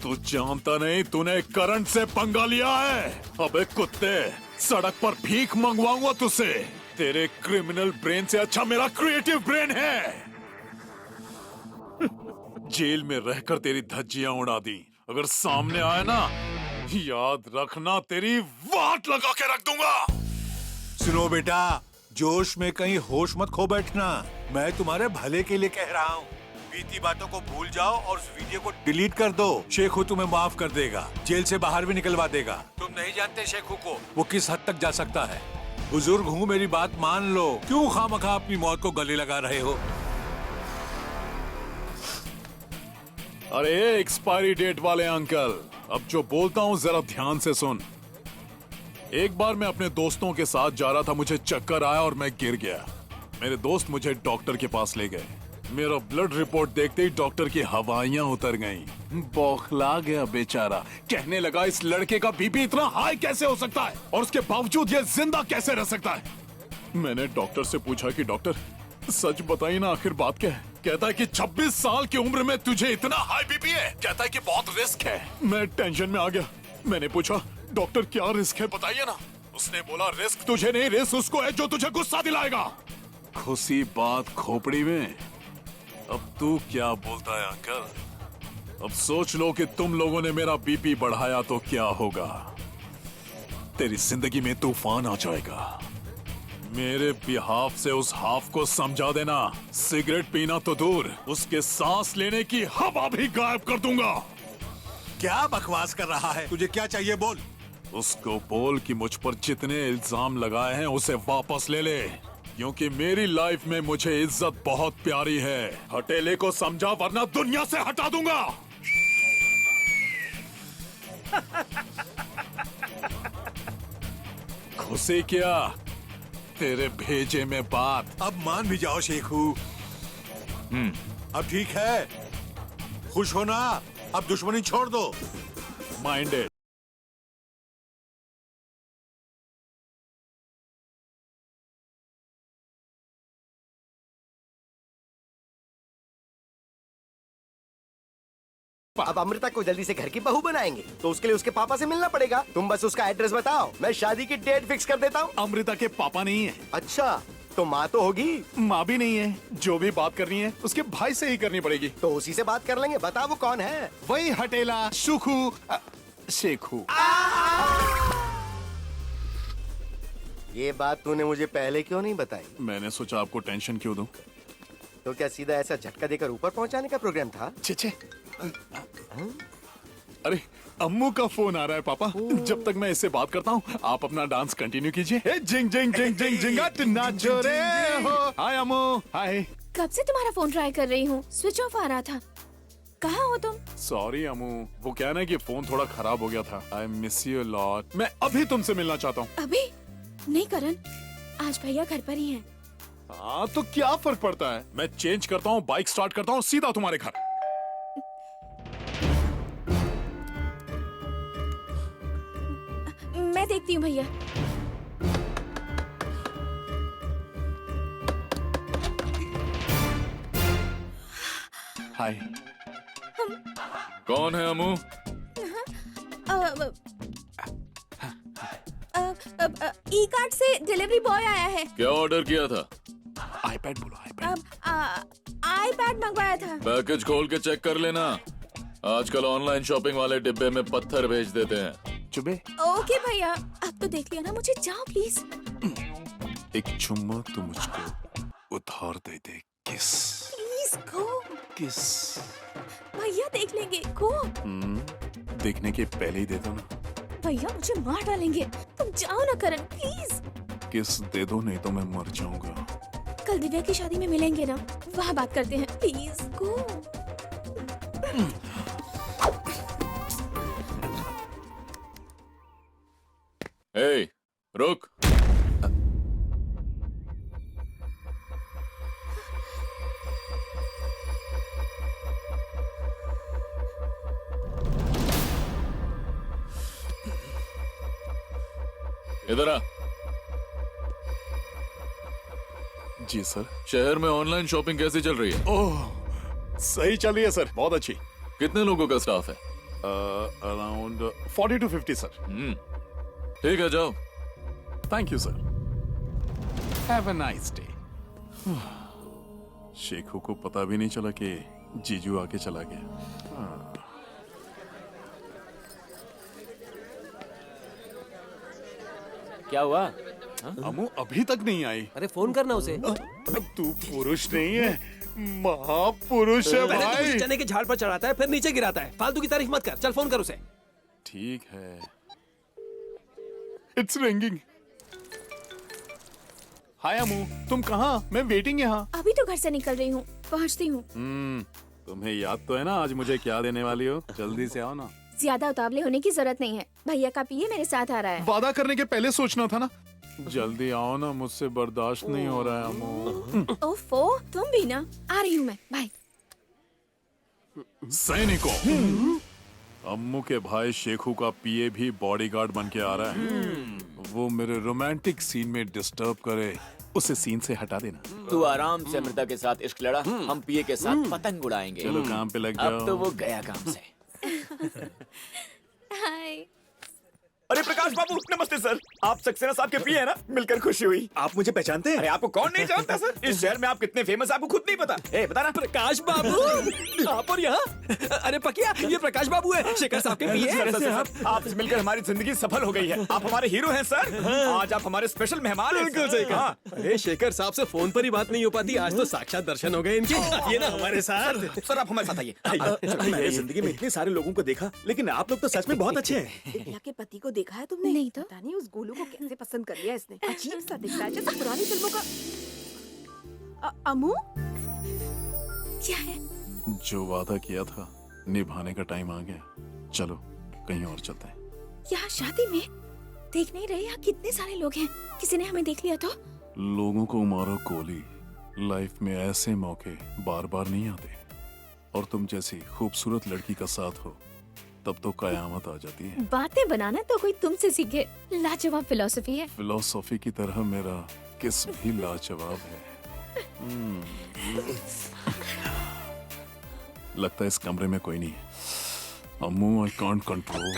तू जानता नहीं तूने करंट से पंगा लिया है। अबे कुत्ते, सड़क पर भीख मंगवाऊंगा तुझसे। तेरे क्रिमिनल ब्रेन से अच्छा मेरा क्रिएटिव ब्रेन है। जेल में रहकर तेरी धज्जियां उड़ा दी, अगर सामने आए ना, याद रखना तेरी वाट लगा के रख दूंगा। सुनो बेटा, जोश में कहीं होश मत खो बैठना। मैं तुम्हारे भले के लिए कह रहा हूँ। बीती बातों को भूल जाओ और उस वीडियो को डिलीट कर दो। शेखू तुम्हें माफ कर देगा, जेल से बाहर भी निकलवा देगा। तुम नहीं जानते शेखू को वो किस हद तक जा सकता है। बुजुर्ग हूँ, मेरी बात मान लो। क्यों खामखा अपनी मौत को गले लगा रहे हो? अरे एक्सपायरी डेट वाले अंकल, अब जो बोलता हूँ जरा ध्यान से सुन। एक बार मैं अपने दोस्तों के साथ जा रहा था, मुझे चक्कर आया और मैं गिर गया। मेरे दोस्त मुझे डॉक्टर के पास ले गए। मेरा ब्लड रिपोर्ट देखते ही डॉक्टर की हवाइयां उतर गईं। बौखला गया बेचारा। कहने लगा इस लड़के का बीपी इतना हाई कैसे हो सकता है और उसके बावजूद ये जिंदा कैसे रह सकता है। मैंने डॉक्टर से पूछा कि डॉक्टर सच बताइए ना, आखिर बात क्या है? कहता है कि 26 साल की उम्र में तुझे इतना हाई बीपी है। कहता है कि बहुत रिस्क है। मैं टेंशन में आ गया। मैंने पूछा डॉक्टर क्या रिस्क है बताइए ना। उसने बोला रिस्क तुझे नहीं, रिस्क उसको है जो तुझे गुस्सा दिलाएगा। खुशी बात खोपड़ी में। अब तू क्या बोलता है अंकल? अब सोच लो कि तुम लोगों ने मेरा बीपी बढ़ाया तो क्या होगा। तेरी जिंदगी में तूफान आ जाएगा। मेरे बिहाफ से उस हाफ को समझा देना। सिगरेट पीना तो दूर, उसके सांस लेने की हवा भी गायब कर दूंगा। क्या बकवास कर रहा है? तुझे क्या चाहिए बोल। उसको बोल कि मुझ पर जितने इल्जाम लगाए हैं उसे वापस ले ले, क्योंकि मेरी लाइफ में मुझे इज्जत बहुत प्यारी है। हटेले को समझा वरना दुनिया से हटा दूंगा। खुशी क्या तेरे भेजे में बात। अब मान भी जाओ शेखू। अब ठीक है, खुश हो ना? अब दुश्मनी छोड़ दो। माइंडेड। अब अमृता को जल्दी से घर की बहू बनाएंगे, तो उसके लिए उसके पापा से मिलना पड़ेगा। तुम बस उसका एड्रेस बताओ, मैं शादी की डेट फिक्स कर देता हूँ। अमृता के पापा नहीं है। अच्छा, तो माँ तो होगी? माँ भी नहीं है। जो भी बात करनी है उसके भाई से ही करनी पड़ेगी। तो उसी से बात कर लेंगे। बताओ वो कौन है? वही हटेला सुखू। शेखू। ये बात तूने मुझे पहले क्यों नहीं बताई? मैंने सोचा आपको टेंशन क्यों दूं। तो क्या सीधा ऐसा झटका देकर ऊपर पहुंचाने का प्रोग्राम था? छे। अरे अम्मू का फोन आ रहा है पापा। जब तक मैं इससे बात करता हूँ आप अपना डांस कंटिन्यू कीजिए। जिंग जिंग जिंग जिंग जिंग नाचो रे हो। हाय अम्मू। हाय। कब से तुम्हारा फोन ट्राई कर रही हूँ, स्विच ऑफ आ रहा था। कहाँ हो तुम? सॉरी अम्मू, वो क्या ना कि फोन थोड़ा खराब हो गया था। I miss you lot. मैं अभी तुमसे मिलना चाहता हूँ। अभी नहीं करण, आज भैया घर पर ही हैं। हाँ तो क्या फर्क पड़ता है, मैं चेंज करता हूँ, बाइक स्टार्ट करता हूँ, सीधा तुम्हारे घर। मैं देखती हूँ भैया। हाय। कौन है अमू? ई कार्ड से डिलीवरी बॉय आया है। क्या ऑर्डर किया था? आईपैड बोलो। आईपैड मंगवाया था। पैकेज खोल के चेक कर लेना। आजकल ऑनलाइन शॉपिंग वाले डिब्बे में पत्थर भेज देते हैं। चुबे। ओके भैया, अब तो देख लिया ना, मुझे जाओ प्लीज। एक चुम्मा तो मुझको उधार दे दे। किस। Please go. किस। भैया देख लेंगे, गो। देखने के पहले ही दे दो ना। भैया मुझे मार डालेंगे, तुम जाओ ना करण प्लीज। किस दे दो, नहीं तो मैं मर जाऊंगा। कल दिव्या की शादी में मिलेंगे ना, वहाँ बात करते हैं, प्लीज गो। ए, रुक। इधर आ। जी सर। शहर में ऑनलाइन शॉपिंग कैसी चल रही है? ओह सही चल रही है सर, बहुत अच्छी। कितने लोगों का स्टाफ है? Around 40 to 50 sir. ठीक है, जाओ। Thank you sir. Have a nice day. Shekhu को पता भी नहीं चला कि जीजू आके चला गया। क्या हुआ? अमू अभी तक नहीं आई। अरे फोन करना उसे। तू पुरुष नहीं है, महापुरुष है पहले तो भाई। मुझे चने के झाड़ पर चढ़ाता है, फिर नीचे गिराता है। फालतू की तारीफ मत कर, चल फोन कर उसे। ठीक है। It's ringing. हाय अमू, तुम कहाँ? मैं वेटिंग यहाँ। अभी तो घर से निकल रही हूँ, पहुँचती हूँ। तुम्हें याद तो है ना आज मुझे क्या देने वाली हो? जल्दी से आओ ना। ज्यादा उतावले होने की जरूरत नहीं है, भैया का पिए मेरे साथ आ रहा है। वादा करने के पहले सोचना था ना। जल्दी आओ ना, मुझसे बर्दाश्त नहीं हो रहा है अमू। ओफो, तुम भी ना। आ रही हूँ मैं, बाय। सैनिकों, अम्मू के भाई शेखू का पीए भी बॉडीगार्ड बन के आ रहा है। वो मेरे रोमांटिक सीन में डिस्टर्ब करे, उसे सीन से हटा देना। तू आराम से अमृता के साथ इश्क लड़ा, हम पीए के साथ पतंग उड़ाएंगे। चलो काम पे लग जाओ। अब तो वो गया काम से। हाय। अरे प्रकाश बाबू, नमस्ते सर। आप सक्सेना साहब के पीए है ना? मिलकर खुशी हुई। आप मुझे पहचानते हैं? अरे आपको कौन नहीं जानता सर? इस शहर में आप कितने फेमस आपको खुद नहीं पता। ए बता ना। प्रकाश बाबू आप और यहाँ? अरे पकिया, ये प्रकाश बाबू है, शेखर साहब के पीए। आपसे मिलकर हमारी जिंदगी सफल हो गई है। आप हमारे हीरो हैं सर। आज आप हमारे स्पेशल मेहमान हैं। बिल्कुल सही कहा। अरे शेखर साहब से फोन पर ही बात नहीं हो पाती, आज तो साक्षात दर्शन हो गए इनके। ये ना हमारे साथ। सर आप हमारे साथ आइए। मैंने जिंदगी में इतने सारे लोगों को देखा, लेकिन आप लोग तो सच में बहुत अच्छे हैं। दिव्या के पति को देखा है तुमने? नहीं तो। पता नहीं उस गोलू को कैसे पसंद कर लिया इसने। अजीब सा दिखता है, जैसे पुरानी फिल्मों का। अमू क्या है? जो वादा किया था निभाने का टाइम आ गया। चलो कहीं और चलते हैं। यहाँ शादी में देख नहीं रहे? यहाँ कितने सारे लोग हैं, किसी ने हमें देख लिया तो? लोगों को मारो गोली, लाइफ में ऐसे मौके बार बार नहीं आते। और तुम जैसी खूबसूरत लड़की का साथ हो तब तो कयामत आ जाती है। बातें बनाना तो कोई तुमसे सीखे, लाजवाब फिलॉसफी है। फिलॉसफी की तरह मेरा किस भी लाजवाब है। लगता है इस कमरे में कोई नहीं है। अम्मू आई कांट कंट्रोल।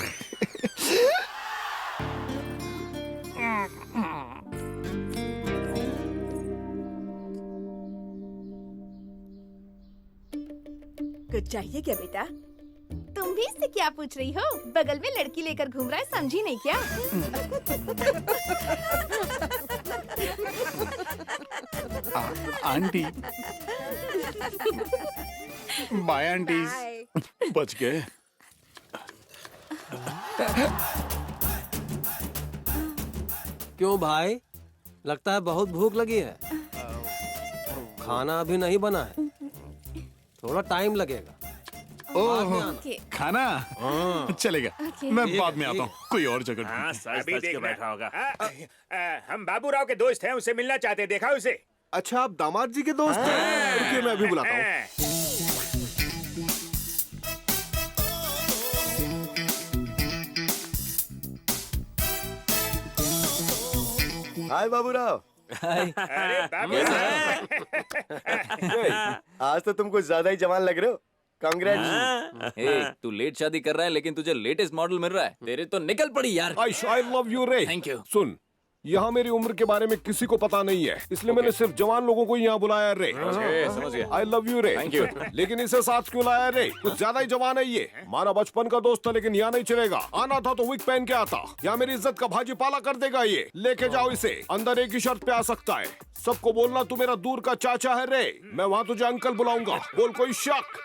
कुछ चाहिए क्या बेटा? तुम भी इससे क्या पूछ रही हो? बगल में लड़की लेकर घूम रहा है, समझी नहीं क्या? आंटी, बाय आंटीज, बच गए। क्यों भाई, लगता है बहुत भूख लगी है। खाना अभी नहीं बना है, थोड़ा टाइम लगेगा। ओह, खाना चलेगा, मैं बाद में आता हूँ। कोई और जगह हाँ, ढूंढते। सच के बैठा होगा। हम बाबू राव के दोस्त हैं, उसे मिलना चाहते हैं, देखा उसे? अच्छा, आप दामाद जी के दोस्त हैं? रुकिए, मैं अभी बुलाता हूँ। हाय बाबूराव। अरे बाबू आज तो तुम कुछ ज्यादा ही जवान लग रहे हो। कांग्रेट्स। हे, तू लेट शादी कर रहा है लेकिन तुझे लेटेस्ट मॉडल मिल रहा है। तेरे तो निकल पड़ी यार। आई लव यू रे। Thank you. सुन, यहाँ मेरी उम्र के बारे में किसी को पता नहीं है, इसलिए मैंने सिर्फ जवान लोगों को यहाँ बुलाया रे। समझ गया। आई लव यू रे। Thank you. लेकिन इसे साथ क्यों लाया रे? कुछ ज्यादा ही जवान है ये। हमारा बचपन का दोस्त था, लेकिन यहाँ नहीं चलेगा। आना था तो विग पहन के आता। यहाँ मेरी इज्जत का भाजी पाला कर देगा ये। लेके जाओ इसे। अंदर एक ही शर्त पे आ सकता है। सबको बोलना तू मेरा दूर का चाचा है रे। मैं वहाँ तुझे अंकल बुलाऊंगा। बोल कोई शक?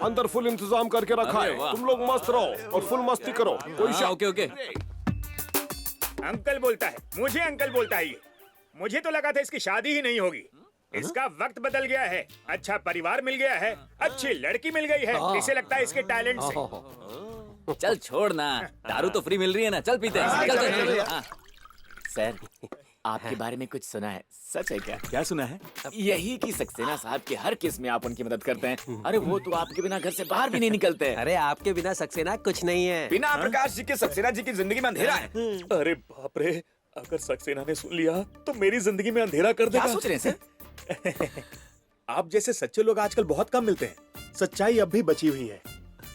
अंदर फुल इंतजाम करके रखा है। तुम लोग मस्त रहो और फुल मस्ती करो। कोई शक? Okay okay. अंकल बोलता है, मुझे अंकल बोलता है ये। मुझे तो लगा था इसकी शादी ही नहीं होगी। इसका वक्त बदल गया है, अच्छा परिवार मिल गया है, अच्छी लड़की मिल गई है। इसे लगता है इसके टैलेंट से। चल छोड़ ना, दारू तो फ्री मिल रही है ना, चल पीते हैं। चल। सर, आपके बारे में कुछ सुना है, सच है क्या? क्या सुना है? यही कि सक्सेना साहब के हर केस में आप उनकी मदद करते हैं। अरे वो तो आपके बिना घर से बाहर भी नहीं निकलते हैं। अरे आपके बिना सक्सेना कुछ नहीं है। बिना प्रकाश जी के सक्सेना जी की जिंदगी में अंधेरा है। अरे बाप रे, अगर सक्सेना ने सुन लिया तो मेरी जिंदगी में अंधेरा कर देगा। क्या सोच रहे हैं सर? आप जैसे सच्चे लोग आजकल बहुत कम मिलते हैं। सच्चाई अब भी बची हुई है।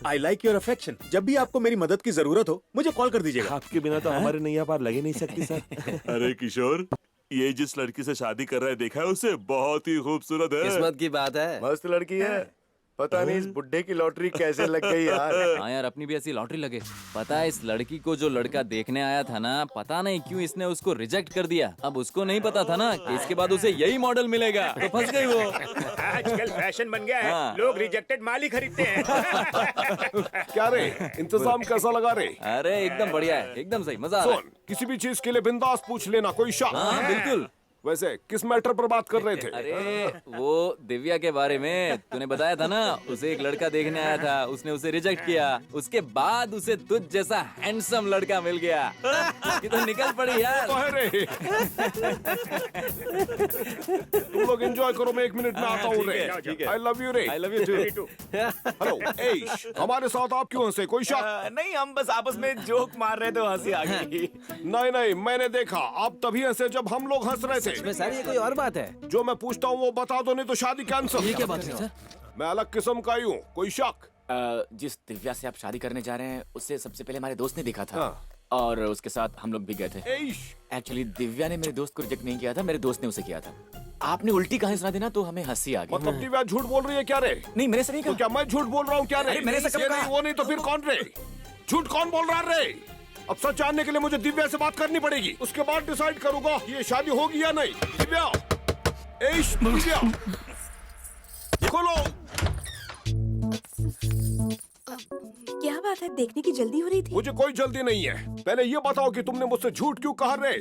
I like your affection. जब भी आपको मेरी मदद की जरूरत हो, मुझे कॉल कर दीजिएगा। आपके बिना तो हमारे नैया पार लगे नहीं सकती सर। अरे किशोर, ये जिस लड़की से शादी कर रहा है देखा है उसे? बहुत ही खूबसूरत है। किस्मत की बात है। मस्त लड़की है। पता नहीं इस बुड्ढे की लॉटरी कैसे लग गई यार। हाँ यार, अपनी भी ऐसी लॉटरी लगे। पता है इस लड़की को जो लड़का देखने आया था ना, पता नहीं क्यों इसने उसको रिजेक्ट कर दिया। अब उसको नहीं पता था ना कि इसके बाद उसे यही मॉडल मिलेगा, तो फंस गई वो। आजकल फैशन बन गया है, हाँ। लोग रिजेक्टेड माल ही खरीदते हैं। क्या रे, इंतजाम कैसा लगा रे? अरे एकदम बढ़िया है, एकदम सही, मजा आ रहा है। सुन, किसी भी चीज के लिए बिंदास पूछ लेना, कोई शक? हाँ बिल्कुल। वैसे किस मैटर पर बात कर रहे थे? अरे वो दिव्या के बारे में तूने बताया था ना, उसे एक लड़का देखने आया था, उसने उसे रिजेक्ट किया। उसके बाद उसे तुझ जैसा हैंडसम लड़का मिल गया। ये तो निकल पड़ी यार। अरे तुम लोग एंजॉय करो, मैं 1 मिनट में आता हूँ रे। आई लव यू रे। I love you too. Hello Aish, हमारे साथ आप क्यों हंसे? कोई शक? नहीं, हम बस आपस में जोक मार रहे थे, हंसी आ गई। नहीं, मैंने देखा आप तभी हंसे जब हम लोग हंस रहे थे। इसमें सर ये कोई और बात है? जो मैं पूछता हूँ वो बता दो, नहीं तो शादी कैंसिल। ये क्या बात है सर? मैं अलग किस्म का ही हूँ। कोई शक? जिस दिव्या से आप शादी करने जा रहे हैं उससे सबसे पहले हमारे दोस्त ने देखा था। हाँ। और उसके साथ हम लोग भी गए थे। एक्चुअली दिव्या ने मेरे दोस्त को रिजेक्ट नहीं किया था, मेरे दोस्त ने उसे किया था। आपने उल्टी कहानी सुना देना तो हमें हंसी आ गई। मतलब दिव्या झूठ बोल रही है क्या रे? नहीं, मेरे से नहीं तो कहा। क्या मैं झूठ बोल रहा हूँ क्या रे? अरे मेरे से कब ये कहा? नहीं, वो नहीं तो फिर कौन रे? झूठ कौन बोल रहा है रे? अब सच जानने के लिए मुझे दिव्या से बात करनी पड़ेगी, उसके बाद डिसाइड करूंगा ये शादी होगी या नहीं। दिव्या, ऐश, दिव्या, खोलो। क्या बात है, देखने की जल्दी हो रही थी? मुझे कोई जल्दी नहीं है। पहले ये बताओ कि तुमने मुझसे झूठ क्यों कहा रे?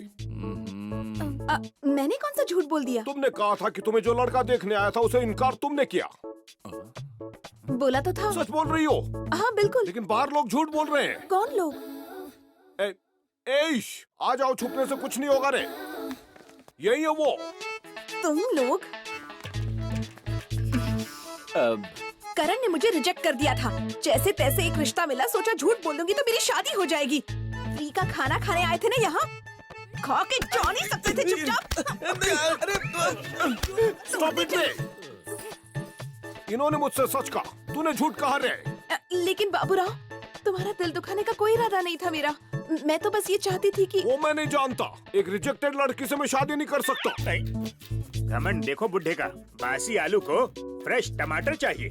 मैंने कौन सा झूठ बोल दिया? तुमने कहा था कि तुम्हें जो लड़का देखने आया था उसे इनकार तुमने किया। बोला तो था। सच बोल रही हो? हाँ बिल्कुल। लेकिन बाहर लोग झूठ बोल रहे हैं। कौन लोग? ऐश, आ जाओ, छुपने से कुछ नहीं होगा रे। यही है वो। तुम लोग? करण ने मुझे रिजेक्ट कर दिया था। जैसे तैसे एक रिश्ता मिला, सोचा झूठ बोल दूंगी तो मेरी शादी हो जाएगी। फ्री का खाना खाने आए थे ना यहाँ, खा के जा नहीं सकते थे चुपचाप? स्टॉप इट रे। इन्होंने मुझसे सच कहा, तूने झूठ कहा रे। लेकिन बाबूराव, तुम्हारा दिल दुखाने का कोई इरादा नहीं था मेरा। मैं तो बस ये चाहती थी कि... वो मैं नहीं जानता। एक रिजेक्टेड लड़की से मैं शादी नहीं कर सकता। नहीं, घमंड देखो बुड्ढे का। बासी आलू को फ्रेश टमाटर चाहिए।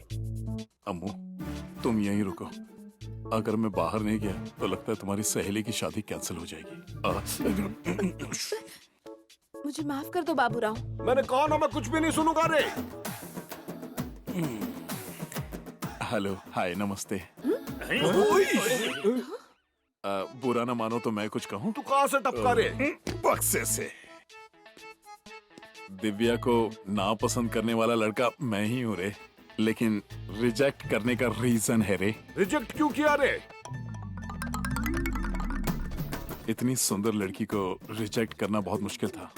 अम्मू, तुम यहीं रुको। अगर मैं बाहर नहीं गया तो लगता है तुम्हारी सहेली की शादी कैंसिल हो जाएगी। मुझे माफ कर दो बाबूराव। मैंने कहा ना मैं कुछ भी नहीं सुनूंगा रे। हेलो, हाय, नमस्ते। बुरा ना मानो तो मैं कुछ कहूँ? तू कहाँ से टपका रे? बक्से से। दिव्या को नापसंद करने वाला लड़का मैं ही हूँ रे, लेकिन रिजेक्ट करने का रीजन है रे। रिजेक्ट क्यों किया रे? इतनी सुंदर लड़की को रिजेक्ट करना बहुत मुश्किल था।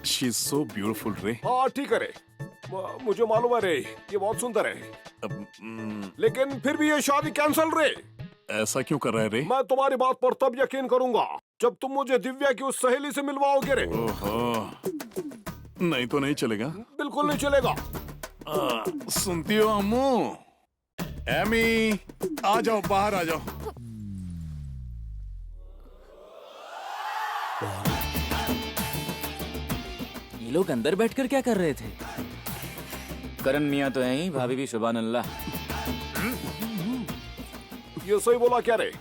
शी इज सो ब्यूटीफुल रे। हाँ ठीक है रे, मुझे मालूम है रे, ये बहुत सुंदर है। लेकिन फिर भी ये शादी कैंसिल रे। ऐसा क्यों कर रहा है रे? मैं तुम्हारी बात पर तब यकीन करूंगा जब तुम मुझे दिव्या की उस सहेली से मिलवाओगे रे। ओहो, नहीं तो नहीं चलेगा। बिल्कुल नहीं चलेगा। सुनती हो अम्मू? एमी, आ जाओ, बाहर आ जाओ। ये लोग अंदर बैठकर क्या कर रहे थे? करण मियाँ तो है ही, भाभी भी सुभान अल्लाह। ये सही बोला क्या रे?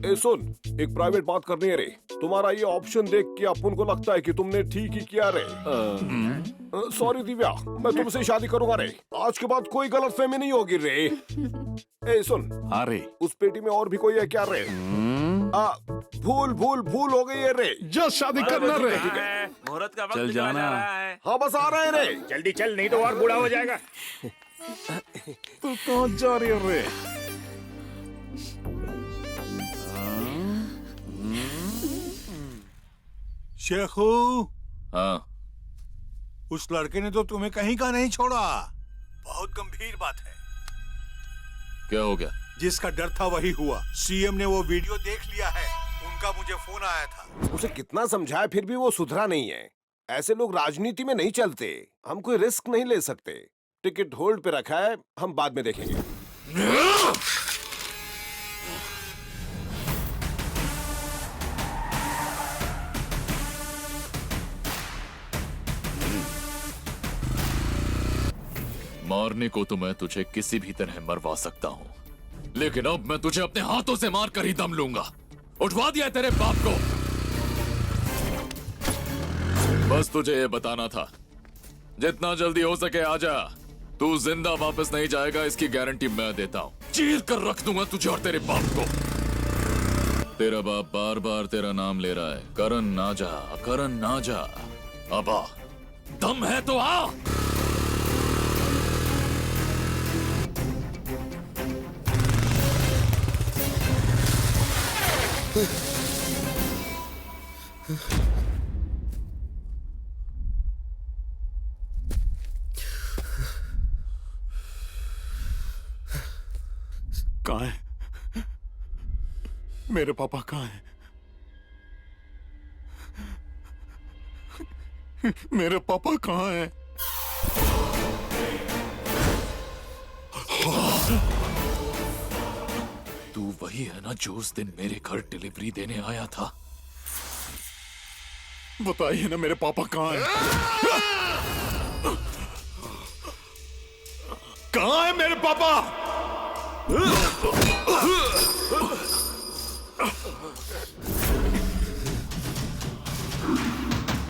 ए सुन, एक प्राइवेट बात करनी है रे। तुम्हारा ये ऑप्शन देख के अपन को लगता है कि तुमने ठीक ही किया रे। सॉरी दिव्या, मैं तुमसे शादी करूंगा रे। आज के बाद कोई गलतफहमी नहीं होगी रे। ए सुन, हाँ रे, उस पेटी में और भी कोई है क्या रे? भूल हो गई है रे। जो शादी करना रे। मुहूर्त का वक्त चल निकला जाना। जा रहा है। हाँ बस आ रहे हैं रे। जल्दी चल, नहीं तो और बूढ़ा हो जाएगा। तू कौन जा रही है रे? शेखू, हाँ, उस लड़के ने तो तुम्हें कहीं का नहीं छोड़ा। बहुत गंभीर बात है। क्या हो गया? जिसका डर था वही हुआ। सीएम ने वो वीडियो देख लिया है। उनका मुझे फोन आया था। उसे कितना समझाया फिर भी वो सुधरा नहीं है। ऐसे लोग राजनीति में नहीं चलते। हम कोई रिस्क नहीं ले सकते। टिकट होल्ड पे रखा है, हम बाद में देखेंगे। मारने को तो मैं तुझे किसी भी तरह मरवा सकता हूँ, लेकिन अब मैं तुझे अपने हाथों से मार कर ही दम लूंगा। उठवा दिया तेरे बाप को। बस तुझे ये बताना था, जितना जल्दी हो सके आजा। तू जिंदा वापस नहीं जाएगा, इसकी गारंटी मैं देता हूँ। चीर कर रख दूंगा तुझे और तेरे बाप को। तेरा बाप बार बार तेरा नाम ले रहा है, करण ना जा, करण ना जा। अब आ, दम है तो आ। कहाँ है? मेरे पापा कहाँ हैं? मेरे पापा कहाँ हैं? तू वही है ना जो उस दिन मेरे घर डिलीवरी देने आया था? बताइए ना, मेरे पापा कहाँ हैं? कहाँ है मेरे पापा?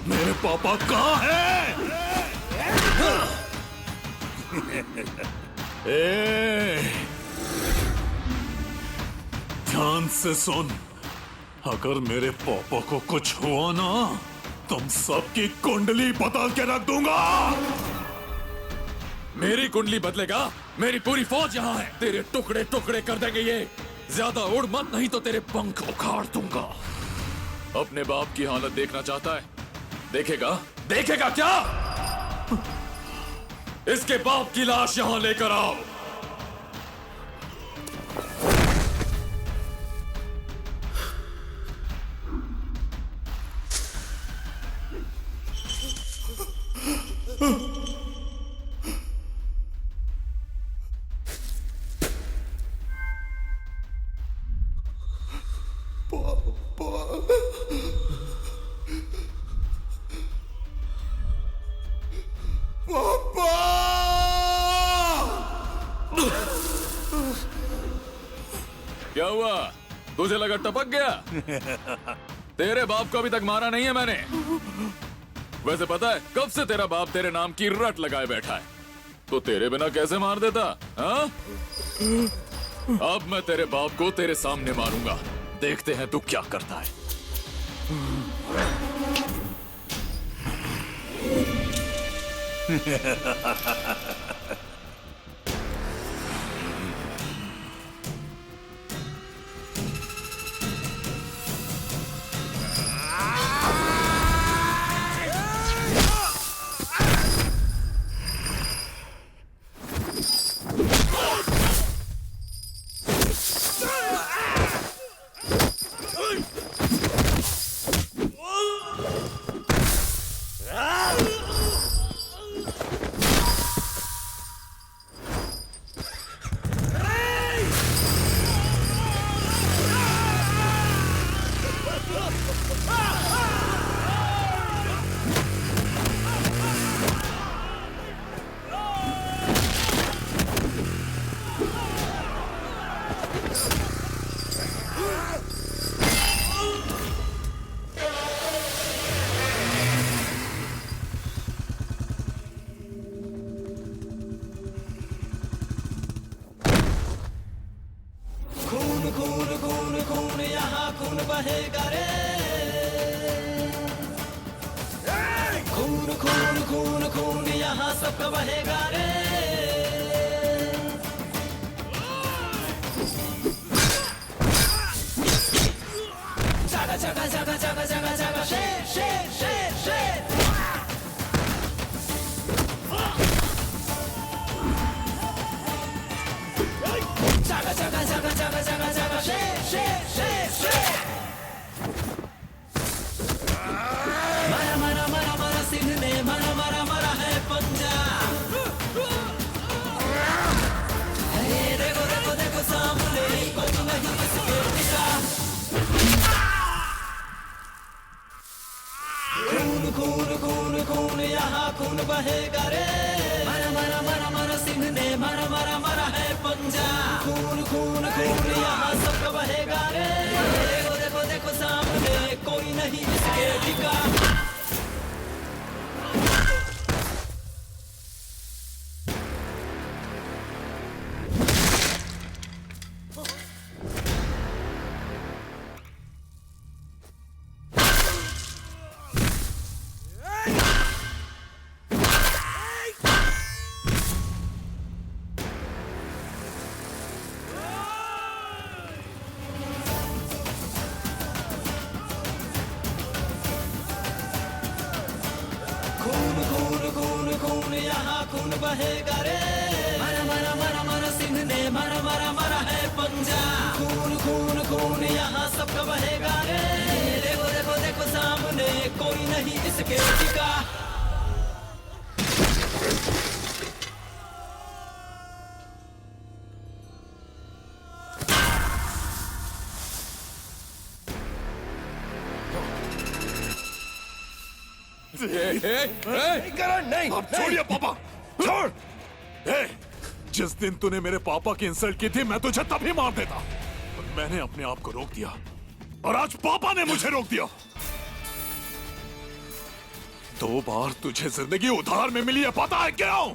मेरे पापा कहाँ हैं? ध्यान से सुन, अगर मेरे पापा को कुछ हुआ ना, तुम सबकी कुंडली बदल के रख दूंगा। मेरी कुंडली बदलेगा? मेरी पूरी फौज यहाँ है, तेरे टुकड़े टुकड़े कर देंगे ये। ज्यादा उड़ मत, नहीं तो तेरे पंख उखाड़ दूंगा। अपने बाप की हालत देखना चाहता है? देखेगा? देखेगा क्या? इसके बाप की लाश यहाँ लेकर आओ। पापा! हुआ? तुझे लगा टपक गया? तेरे बाप को अभी तक मारा नहीं है मैंने। वैसे पता है कब से तेरा बाप तेरे नाम की रट लगाए बैठा है? तो तेरे बिना कैसे मार देता? हाँ? अब मैं तेरे बाप को तेरे सामने मारूंगा। देखते हैं तू क्या करता है। बहेगा रे। खून खून खून खून यहाँ सबका बहेगा रे। जागा जागा जागा जागा जागा जागा शेर शेर शेर शेर। जागा जागा जागा जागा जागा जागा शेर शेर शेर शेर। मरा मरा मरा मरा सिंह ने मरा मरा मरा है पंजा। अरे देखो देखो देखो सामने कोई नहीं किसके टिका। खून खून खून खून यहाँ खून बहेगा रे। मरा मरा मरा मरा सिंह ने मरा मरा मरा है पंजा। खून खून खून यहाँ सबका बहेगा रे। देखो देखो देखो सामने कोई नहीं इसके टिका। यहाँ खून बहेगा रे। मरा मरा मरा मरा सिंह ने मरा मरा मरा है पंजा। खून खून खून यहाँ सबका बहेगा रे। देखो देखो देखो सामने कोई नहीं इसके टिका। नहीं, अब छोड़िए पापा, छोड़। जिस दिन तूने मेरे पापा की इंसल्ट की थी मैं तुझे तभी मार देता। मैंने अपने आप को रोक दिया और आज पापा ने मुझे रोक दिया। 2 बार तुझे जिंदगी उधार में मिली है, पता है क्यों?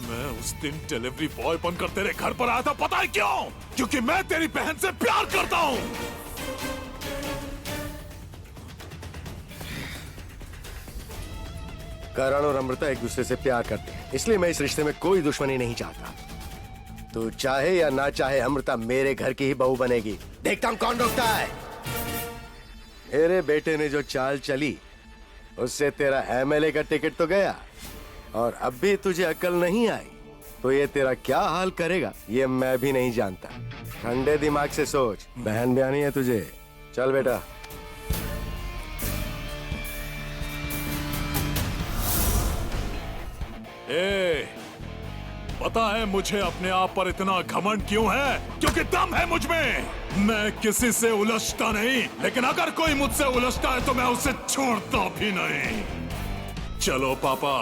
मैं उस दिन डिलीवरी बॉय बनकर तेरे घर पर आया था, पता है क्यों? क्योंकि मैं तेरी बहन से प्यार करता हूं। करण और अमृता एक दूसरे से प्यार करते हैं, इसलिए मैं इस रिश्ते में कोई दुश्मनी नहीं चाहता। तू चाहे या ना चाहे अमृता मेरे घर की ही बहू बनेगी। देखता हूं कौन रोकता है। मेरे बेटे ने जो चाल चली उससे तेरा एमएलए का टिकट तो गया, और अब भी तुझे अक्ल नहीं आई तो ये तेरा क्या हाल करेगा ये मैं भी नहीं जानता। ठंडे दिमाग से सोच, बहन ब्यानी है तुझे। चल बेटा। पता है मुझे अपने आप पर इतना घमंड क्यों है? क्योंकि दम है मुझ में। मैं किसी से उलझता नहीं, लेकिन अगर कोई मुझसे उलझता है तो मैं उसे छोड़ता भी नहीं। चलो पापा।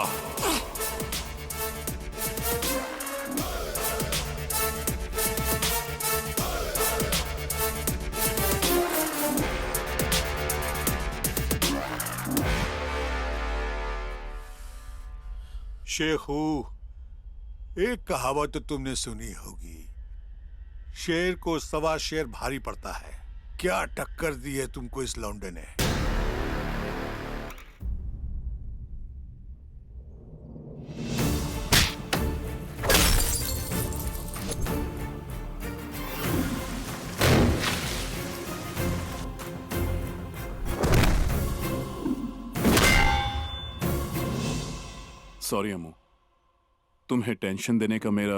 शेखू, एक कहावत तो तुमने सुनी होगी, शेर को सवा शेर भारी पड़ता है। क्या टक्कर दी है तुमको इस लौंडे ने। सॉरी अम्मू, तुम्हें टेंशन देने का मेरा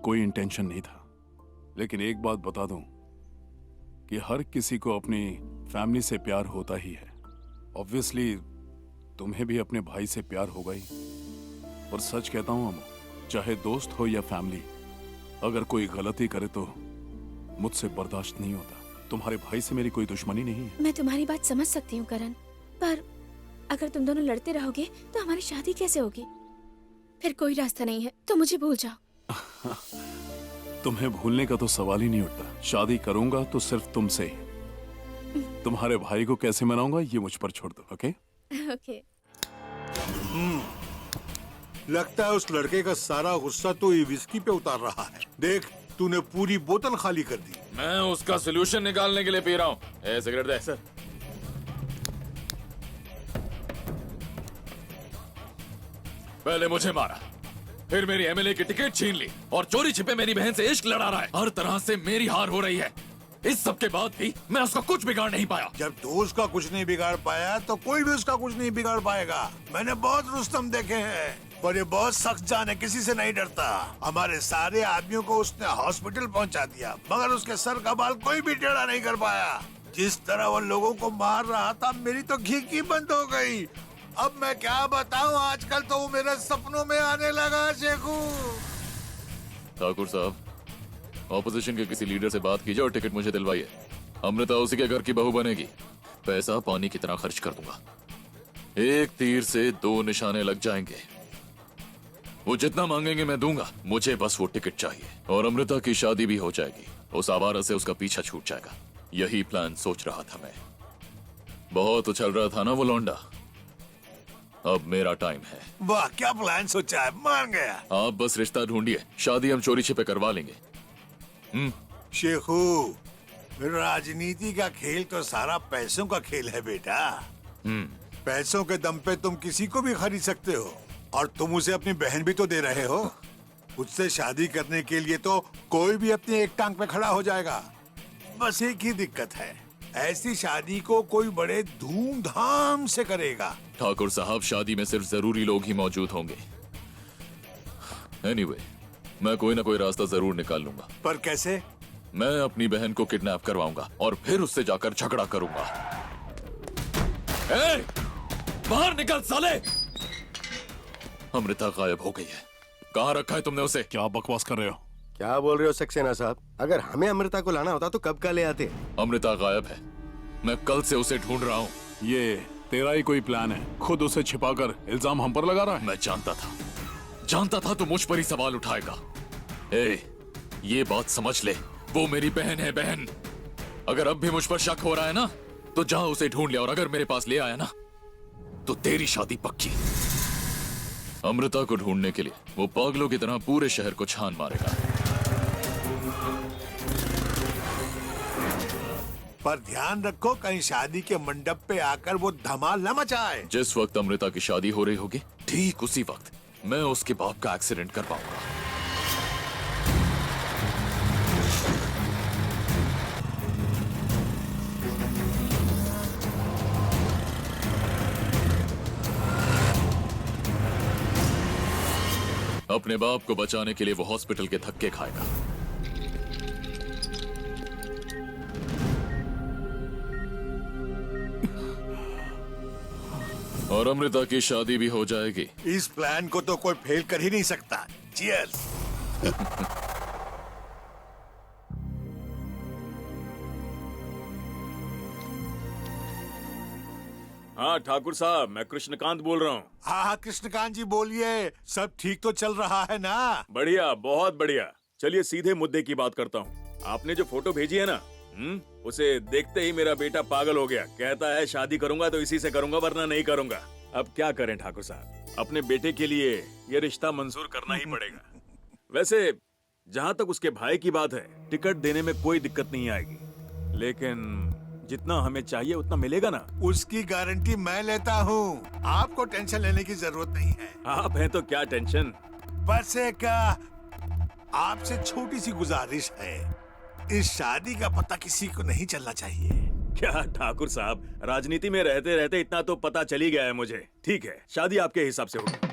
कोई इंटेंशन नहीं था, लेकिन एक बात बता दूं कि हर किसी को अपनी फैमिली से प्यार होता ही है। ऑब्वियसली तुम्हें भी अपने भाई से प्यार होगा ही, और सच कहता हूं अम्मू, चाहे दोस्त हो या फैमिली, अगर कोई गलती करे तो मुझसे बर्दाश्त नहीं होता। तुम्हारे भाई से मेरी कोई दुश्मनी नहीं है। मैं तुम्हारी बात समझ सकती हूँ करण, पर अगर तुम दोनों लड़ते रहोगे तो हमारी शादी कैसे होगी? फिर कोई रास्ता नहीं है तो मुझे भूल जाओ। तुम्हें भूलने का तो सवाल ही नहीं उठता। शादी करूंगा तो सिर्फ तुमसे ही। तुम्हारे भाई को कैसे मनाऊंगा ये मुझ पर छोड़ दो, ओके? ओके। लगता है उस लड़के का सारा गुस्सा तो ये विस्की पे उतार रहा है। देख, तूने पूरी बोतल खाली कर दी। मैं उसका सोल्यूशन निकालने के लिए पी रहा हूँ। सिगरेट दे। सर, पहले मुझे मारा, फिर मेरी एमएलए की टिकट छीन ली और चोरी छिपे मेरी बहन से इश्क लड़ा रहा है। हर तरह से मेरी हार हो रही है। इस सब के बाद भी मैं उसका कुछ बिगाड़ नहीं पाया। जब तू उसका कुछ नहीं बिगाड़ पाया तो कोई भी उसका कुछ नहीं बिगाड़ पाएगा। मैंने बहुत रुस्तम देखे हैं, पर ये बहुत सख्त जान है, किसी से नहीं डरता। हमारे सारे आदमियों को उसने हॉस्पिटल पहुंचा दिया, मगर उसके सर का बाल कोई भी टेढ़ा नहीं कर पाया। जिस तरह वो लोगों को मार रहा था, मेरी तो घी बंद हो गई। अब मैं क्या बताऊं, आजकल तो वो मेरे सपनों में आने लगा। शेखू, ठाकुर साहब, ऑपोजिशन के किसी लीडर से बात कीजिए और टिकट मुझे दिलवाइए। अमृता उसी के घर की बहू बनेगी। पैसा पानी की तरह खर्च कर दूंगा। एक तीर से दो निशाने लग जाएंगे। वो जितना मांगेंगे मैं दूंगा। मुझे बस वो टिकट चाहिए और अमृता की शादी भी हो जाएगी। उस आवारा से उसका पीछा छूट जाएगा। यही प्लान सोच रहा था मैं। बहुत उछल रहा था ना वो लौंडा। अब मेरा टाइम है। वाह, क्या प्लान सोचा है, मान गया। आप बस रिश्ता ढूंढिए, शादी हम चोरी छिपे करवा लेंगे। शेखू, राजनीति का खेल तो सारा पैसों का खेल है बेटा। पैसों के दम पे तुम किसी को भी खरीद सकते हो, और तुम उसे अपनी बहन भी तो दे रहे हो। उससे शादी करने के लिए तो कोई भी अपनी एक टांग पे खड़ा हो जाएगा। बस एक ही दिक्कत है, ऐसी शादी को कोई बड़े धूमधाम से करेगा। ठाकुर साहब, शादी में सिर्फ जरूरी लोग ही मौजूद होंगे। एनीवे, मैं कोई ना कोई रास्ता जरूर निकाल लूंगा। पर कैसे? मैं अपनी बहन को किडनैप करवाऊंगा और फिर उससे जाकर झगड़ा करूंगा। ए, बाहर निकल साले! अमृता गायब हो गई है। कहाँ रखा है तुमने उसे? क्या बकवास कर रहे हो? क्या बोल रहे हो सक्सेना साहब? अगर हमें अमृता को लाना होता तो कब का ले आते। अमृता गायब है। मैं कल से उसे ढूंढ रहा हूँ। ये तेरा ही कोई प्लान है? खुद उसे छिपाकर इल्जाम हम पर लगा रहा है। मैं जानता था तो मुझ पर ही सवाल उठाएगा। ये बात समझ ले, वो मेरी बहन है, बहन। अगर अब भी मुझ पर शक हो रहा है ना, तो जा उसे ढूंढ लिया, और अगर मेरे पास ले आया ना, तो तेरी शादी पक्की। अमृता को ढूंढने के लिए वो पागलों की तरह पूरे शहर को छान मारेगा। पर ध्यान रखो, कहीं शादी के मंडप पे आकर वो धमाल न मचाए। जिस वक्त अमृता की शादी हो रही होगी, ठीक उसी वक्त मैं उसके बाप का एक्सीडेंट करवाऊंगा। अपने बाप को बचाने के लिए वो हॉस्पिटल के धक्के खाएगा। और अमृता की शादी भी हो जाएगी। इस प्लान को तो कोई फेल कर ही नहीं सकता। चीयर्स। हाँ ठाकुर साहब, मैं कृष्णकांत बोल रहा हूँ। हाँ, कृष्णकांत जी बोलिए। सब ठीक तो चल रहा है ना? बढ़िया, बहुत बढ़िया। चलिए सीधे मुद्दे की बात करता हूँ। आपने जो फोटो भेजी है ना, उसे देखते ही मेरा बेटा पागल हो गया। कहता है शादी करूंगा तो इसी से करूंगा, वरना नहीं करूंगा। अब क्या करें ठाकुर साहब, अपने बेटे के लिए ये रिश्ता मंजूर करना ही पड़ेगा। वैसे जहाँ तक उसके भाई की बात है, टिकट देने में कोई दिक्कत नहीं आएगी, लेकिन जितना हमें चाहिए उतना मिलेगा ना? उसकी गारंटी मैं लेता हूँ, आपको टेंशन लेने की जरूरत नहीं है। आप हैं तो क्या टेंशन। बस एक आपसे छोटी सी गुजारिश है, इस शादी का पता किसी को नहीं चलना चाहिए। क्या ठाकुर साहब, राजनीति में रहते रहते इतना तो पता चल ही गया है मुझे। ठीक है, शादी आपके हिसाब से होगी।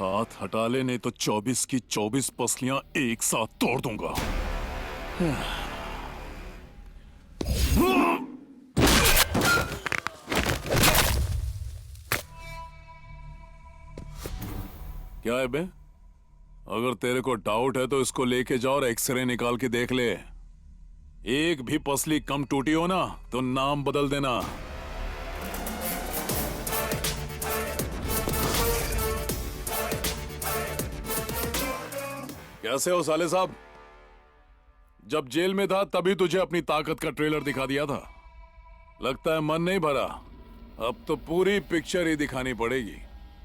हाथ हटा ले, नहीं तो 24 की 24 पसलियां एक साथ तोड़ दूंगा। क्या है बे? अगर तेरे को डाउट है तो इसको लेके जाओ और एक्सरे निकाल के देख ले। एक भी पसली कम टूटी हो ना तो नाम बदल देना। कैसे हो साले साहब? जब जेल में था तभी तुझे अपनी ताकत का ट्रेलर दिखा दिया था। लगता है मन नहीं भरा, अब तो पूरी पिक्चर ही दिखानी पड़ेगी।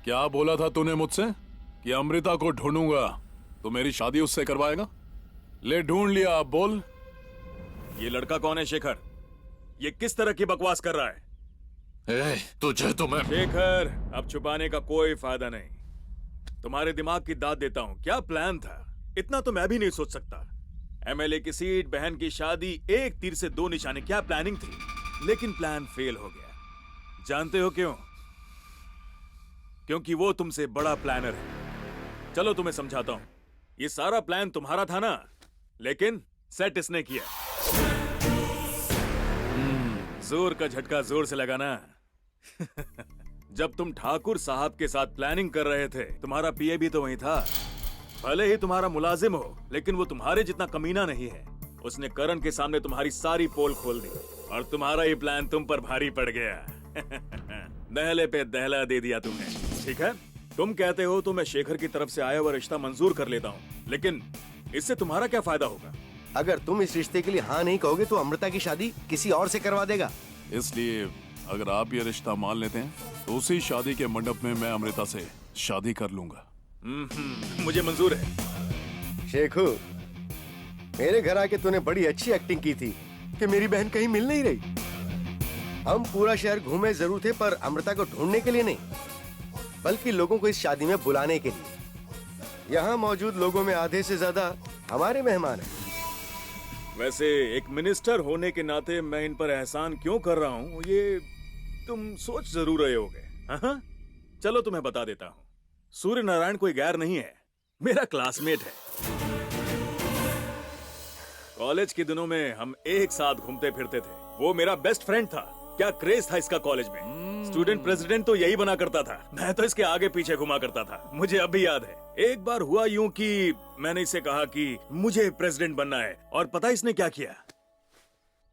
क्या बोला था तूने मुझसे कि अमृता को ढूंढूंगा तो मेरी शादी उससे करवाएगा? ले ढूंढ लिया, अब बोल। ये लड़का कौन है शेखर? ये किस तरह की बकवास कर रहा है? तुझे तो मैं शेखर, अब छुपाने का कोई फायदा नहीं। तुम्हारे दिमाग की दाद देता हूं। क्या प्लान था? इतना तो मैं भी नहीं सोच सकता। एमएलए की सीट, बहन की शादी, एक तीर से दो निशाने। क्या प्लानिंग थी, लेकिन प्लान फेल हो गया। जानते हो क्यों? क्योंकि वो तुमसे बड़ा प्लानर है। चलो तुम्हें समझाता हूं। ये सारा प्लान तुम्हारा था ना, लेकिन सेट इसने किया। जोर का झटका जोर से लगा ना। जब तुम ठाकुर साहब के साथ प्लानिंग कर रहे थे, तुम्हारा पीए भी तो वहीं था। भले ही तुम्हारा मुलाजिम हो, लेकिन वो तुम्हारे जितना कमीना नहीं है। उसने करण के सामने तुम्हारी सारी पोल खोल दी और तुम्हारा ये प्लान तुम पर भारी पड़ गया। दहले पे दहला दे दिया तुमने। ठीक है, तुम कहते हो तो मैं शेखर की तरफ से आया हुआ रिश्ता मंजूर कर लेता हूँ, लेकिन इससे तुम्हारा क्या फायदा होगा? अगर तुम इस रिश्ते के लिए हाँ नहीं कहोगे तो अमृता की शादी किसी और से करवा देगा। इसलिए अगर आप ये रिश्ता मान लेते हैं तो उसी शादी के मंडप में मैं अमृता से शादी कर लूंगा। मुझे मंजूर है। शेखू, मेरे घर आके तूने बड़ी अच्छी एक्टिंग की थी कि मेरी बहन कहीं मिल नहीं रही। हम पूरा शहर घूमे जरूर थे, पर अमृता को ढूंढने के लिए नहीं, बल्कि लोगों को इस शादी में बुलाने के लिए। यहाँ मौजूद लोगों में आधे से ज्यादा हमारे मेहमान हैं। वैसे एक मिनिस्टर होने के नाते मैं इन पर एहसान क्यों कर रहा हूँ, ये तुम सोच जरूर रहे होगे। हाँ, चलो तुम्हें बता देता हूँ। सूर्य नारायण कोई गैर नहीं है, मेरा क्लासमेट है। कॉलेज के दिनों में हम एक साथ घूमते फिरते थे। वो मेरा बेस्ट फ्रेंड था। क्या क्रेज था इसका कॉलेज में। स्टूडेंट प्रेसिडेंट तो यही बना करता था, मैं तो इसके आगे पीछे घुमा करता था। मुझे अब भी याद है, एक बार हुआ यूं कि मैंने इसे कहा कि मुझे प्रेसिडेंट बनना है, और पता इसने क्या किया?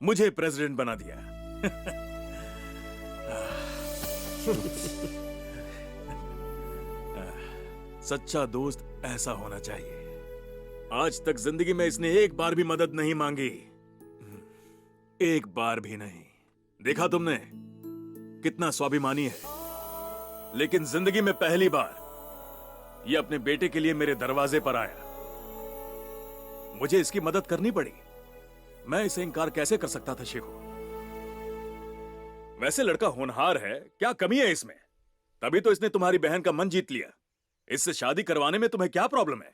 मुझे प्रेसिडेंट बना दिया। सच्चा दोस्त ऐसा होना चाहिए। आज तक जिंदगी में इसने एक बार भी मदद नहीं मांगी, एक बार भी नहीं। देखा तुमने कितना स्वाभिमानी है, लेकिन जिंदगी में पहली बार ये अपने बेटे के लिए मेरे दरवाजे पर आया। मुझे इसकी मदद करनी पड़ी। मैं इसे इनकार कैसे कर सकता था शेखू? वैसे लड़का होनहार है, क्या कमी है इसमें? तभी तो इसने तुम्हारी बहन का मन जीत लिया। इससे शादी करवाने में तुम्हें क्या प्रॉब्लम है?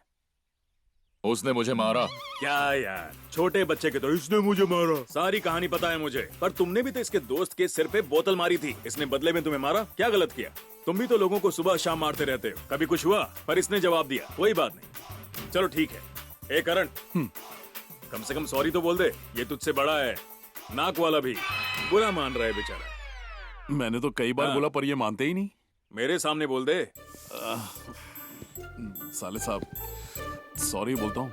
उसने मुझे मारा। क्या यार, छोटे बच्चे के तो इसने मुझे मारा, सारी कहानी पता है मुझे। पर तुमने भी तो इसके दोस्त के सिर पे बोतल मारी थी, इसने बदले में तुम्हें मारा। क्या गलत किया? तुम भी तो लोगों को सुबह शाम मारते रहते हो, कभी कुछ हुआ? पर इसने जवाब दिया, कोई बात नहीं, चलो ठीक है। ए करण, कम से कम सॉरी तो बोल दे, ये तुझसे बड़ा है। नाक वाला भी बुरा मान रहा है बेचारा। मैंने तो कई बार बोला पर ये मानते ही नहीं। मेरे सामने बोल दे। साले साहब, सॉरी बोलता हूँ।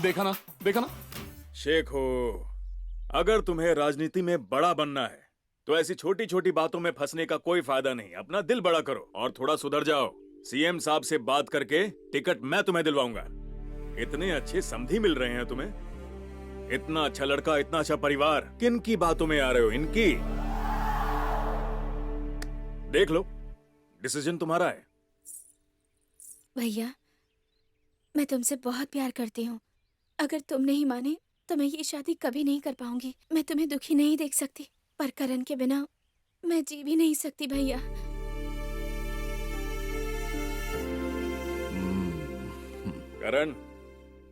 देखा ना शेख हो, अगर तुम्हें राजनीति में बड़ा बनना है तो ऐसी छोटी छोटी बातों में फंसने का कोई फायदा नहीं। अपना दिल बड़ा करो और थोड़ा सुधर जाओ। सीएम साहब से बात करके टिकट मैं तुम्हें दिलवाऊंगा। इतने अच्छे समधी मिल रहे हैं तुम्हें, इतना अच्छा लड़का, इतना अच्छा परिवार, किन की बातों में आ रहे हो? इनकी। देख लो, डिसीजन तुम्हारा है। भैया, मैं तुमसे बहुत प्यार करती हूँ। अगर तुम नहीं माने तो मैं ये शादी कभी नहीं कर पाऊंगी। मैं तुम्हें दुखी नहीं देख सकती, पर करण के बिना मैं जी भी नहीं सकती भैया। करण,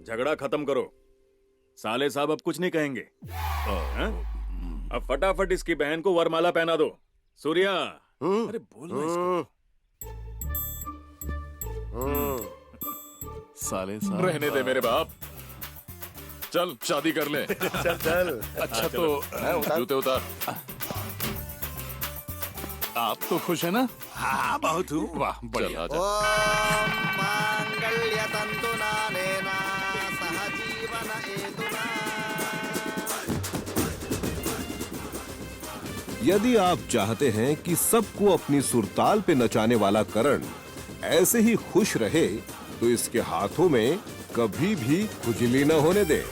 झगड़ा खत्म करो। साले साहब अब कुछ नहीं कहेंगे। हाँ? अब फटाफट इसकी बहन को वरमाला पहना दो। सूर्या, अरे बोल ना इसको। साले साहब, रहने दे मेरे बाप, चल शादी कर ले। चल चल। अच्छा तो जूते उतार। आप तो खुश है ना? हाँ बहुत हूँ। वाह बढ़िया। यदि आप चाहते हैं कि सबको अपनी सुरताल पे नचाने वाला करण ऐसे ही खुश रहे तो इसके हाथों में कभी भी खुजली न होने दें।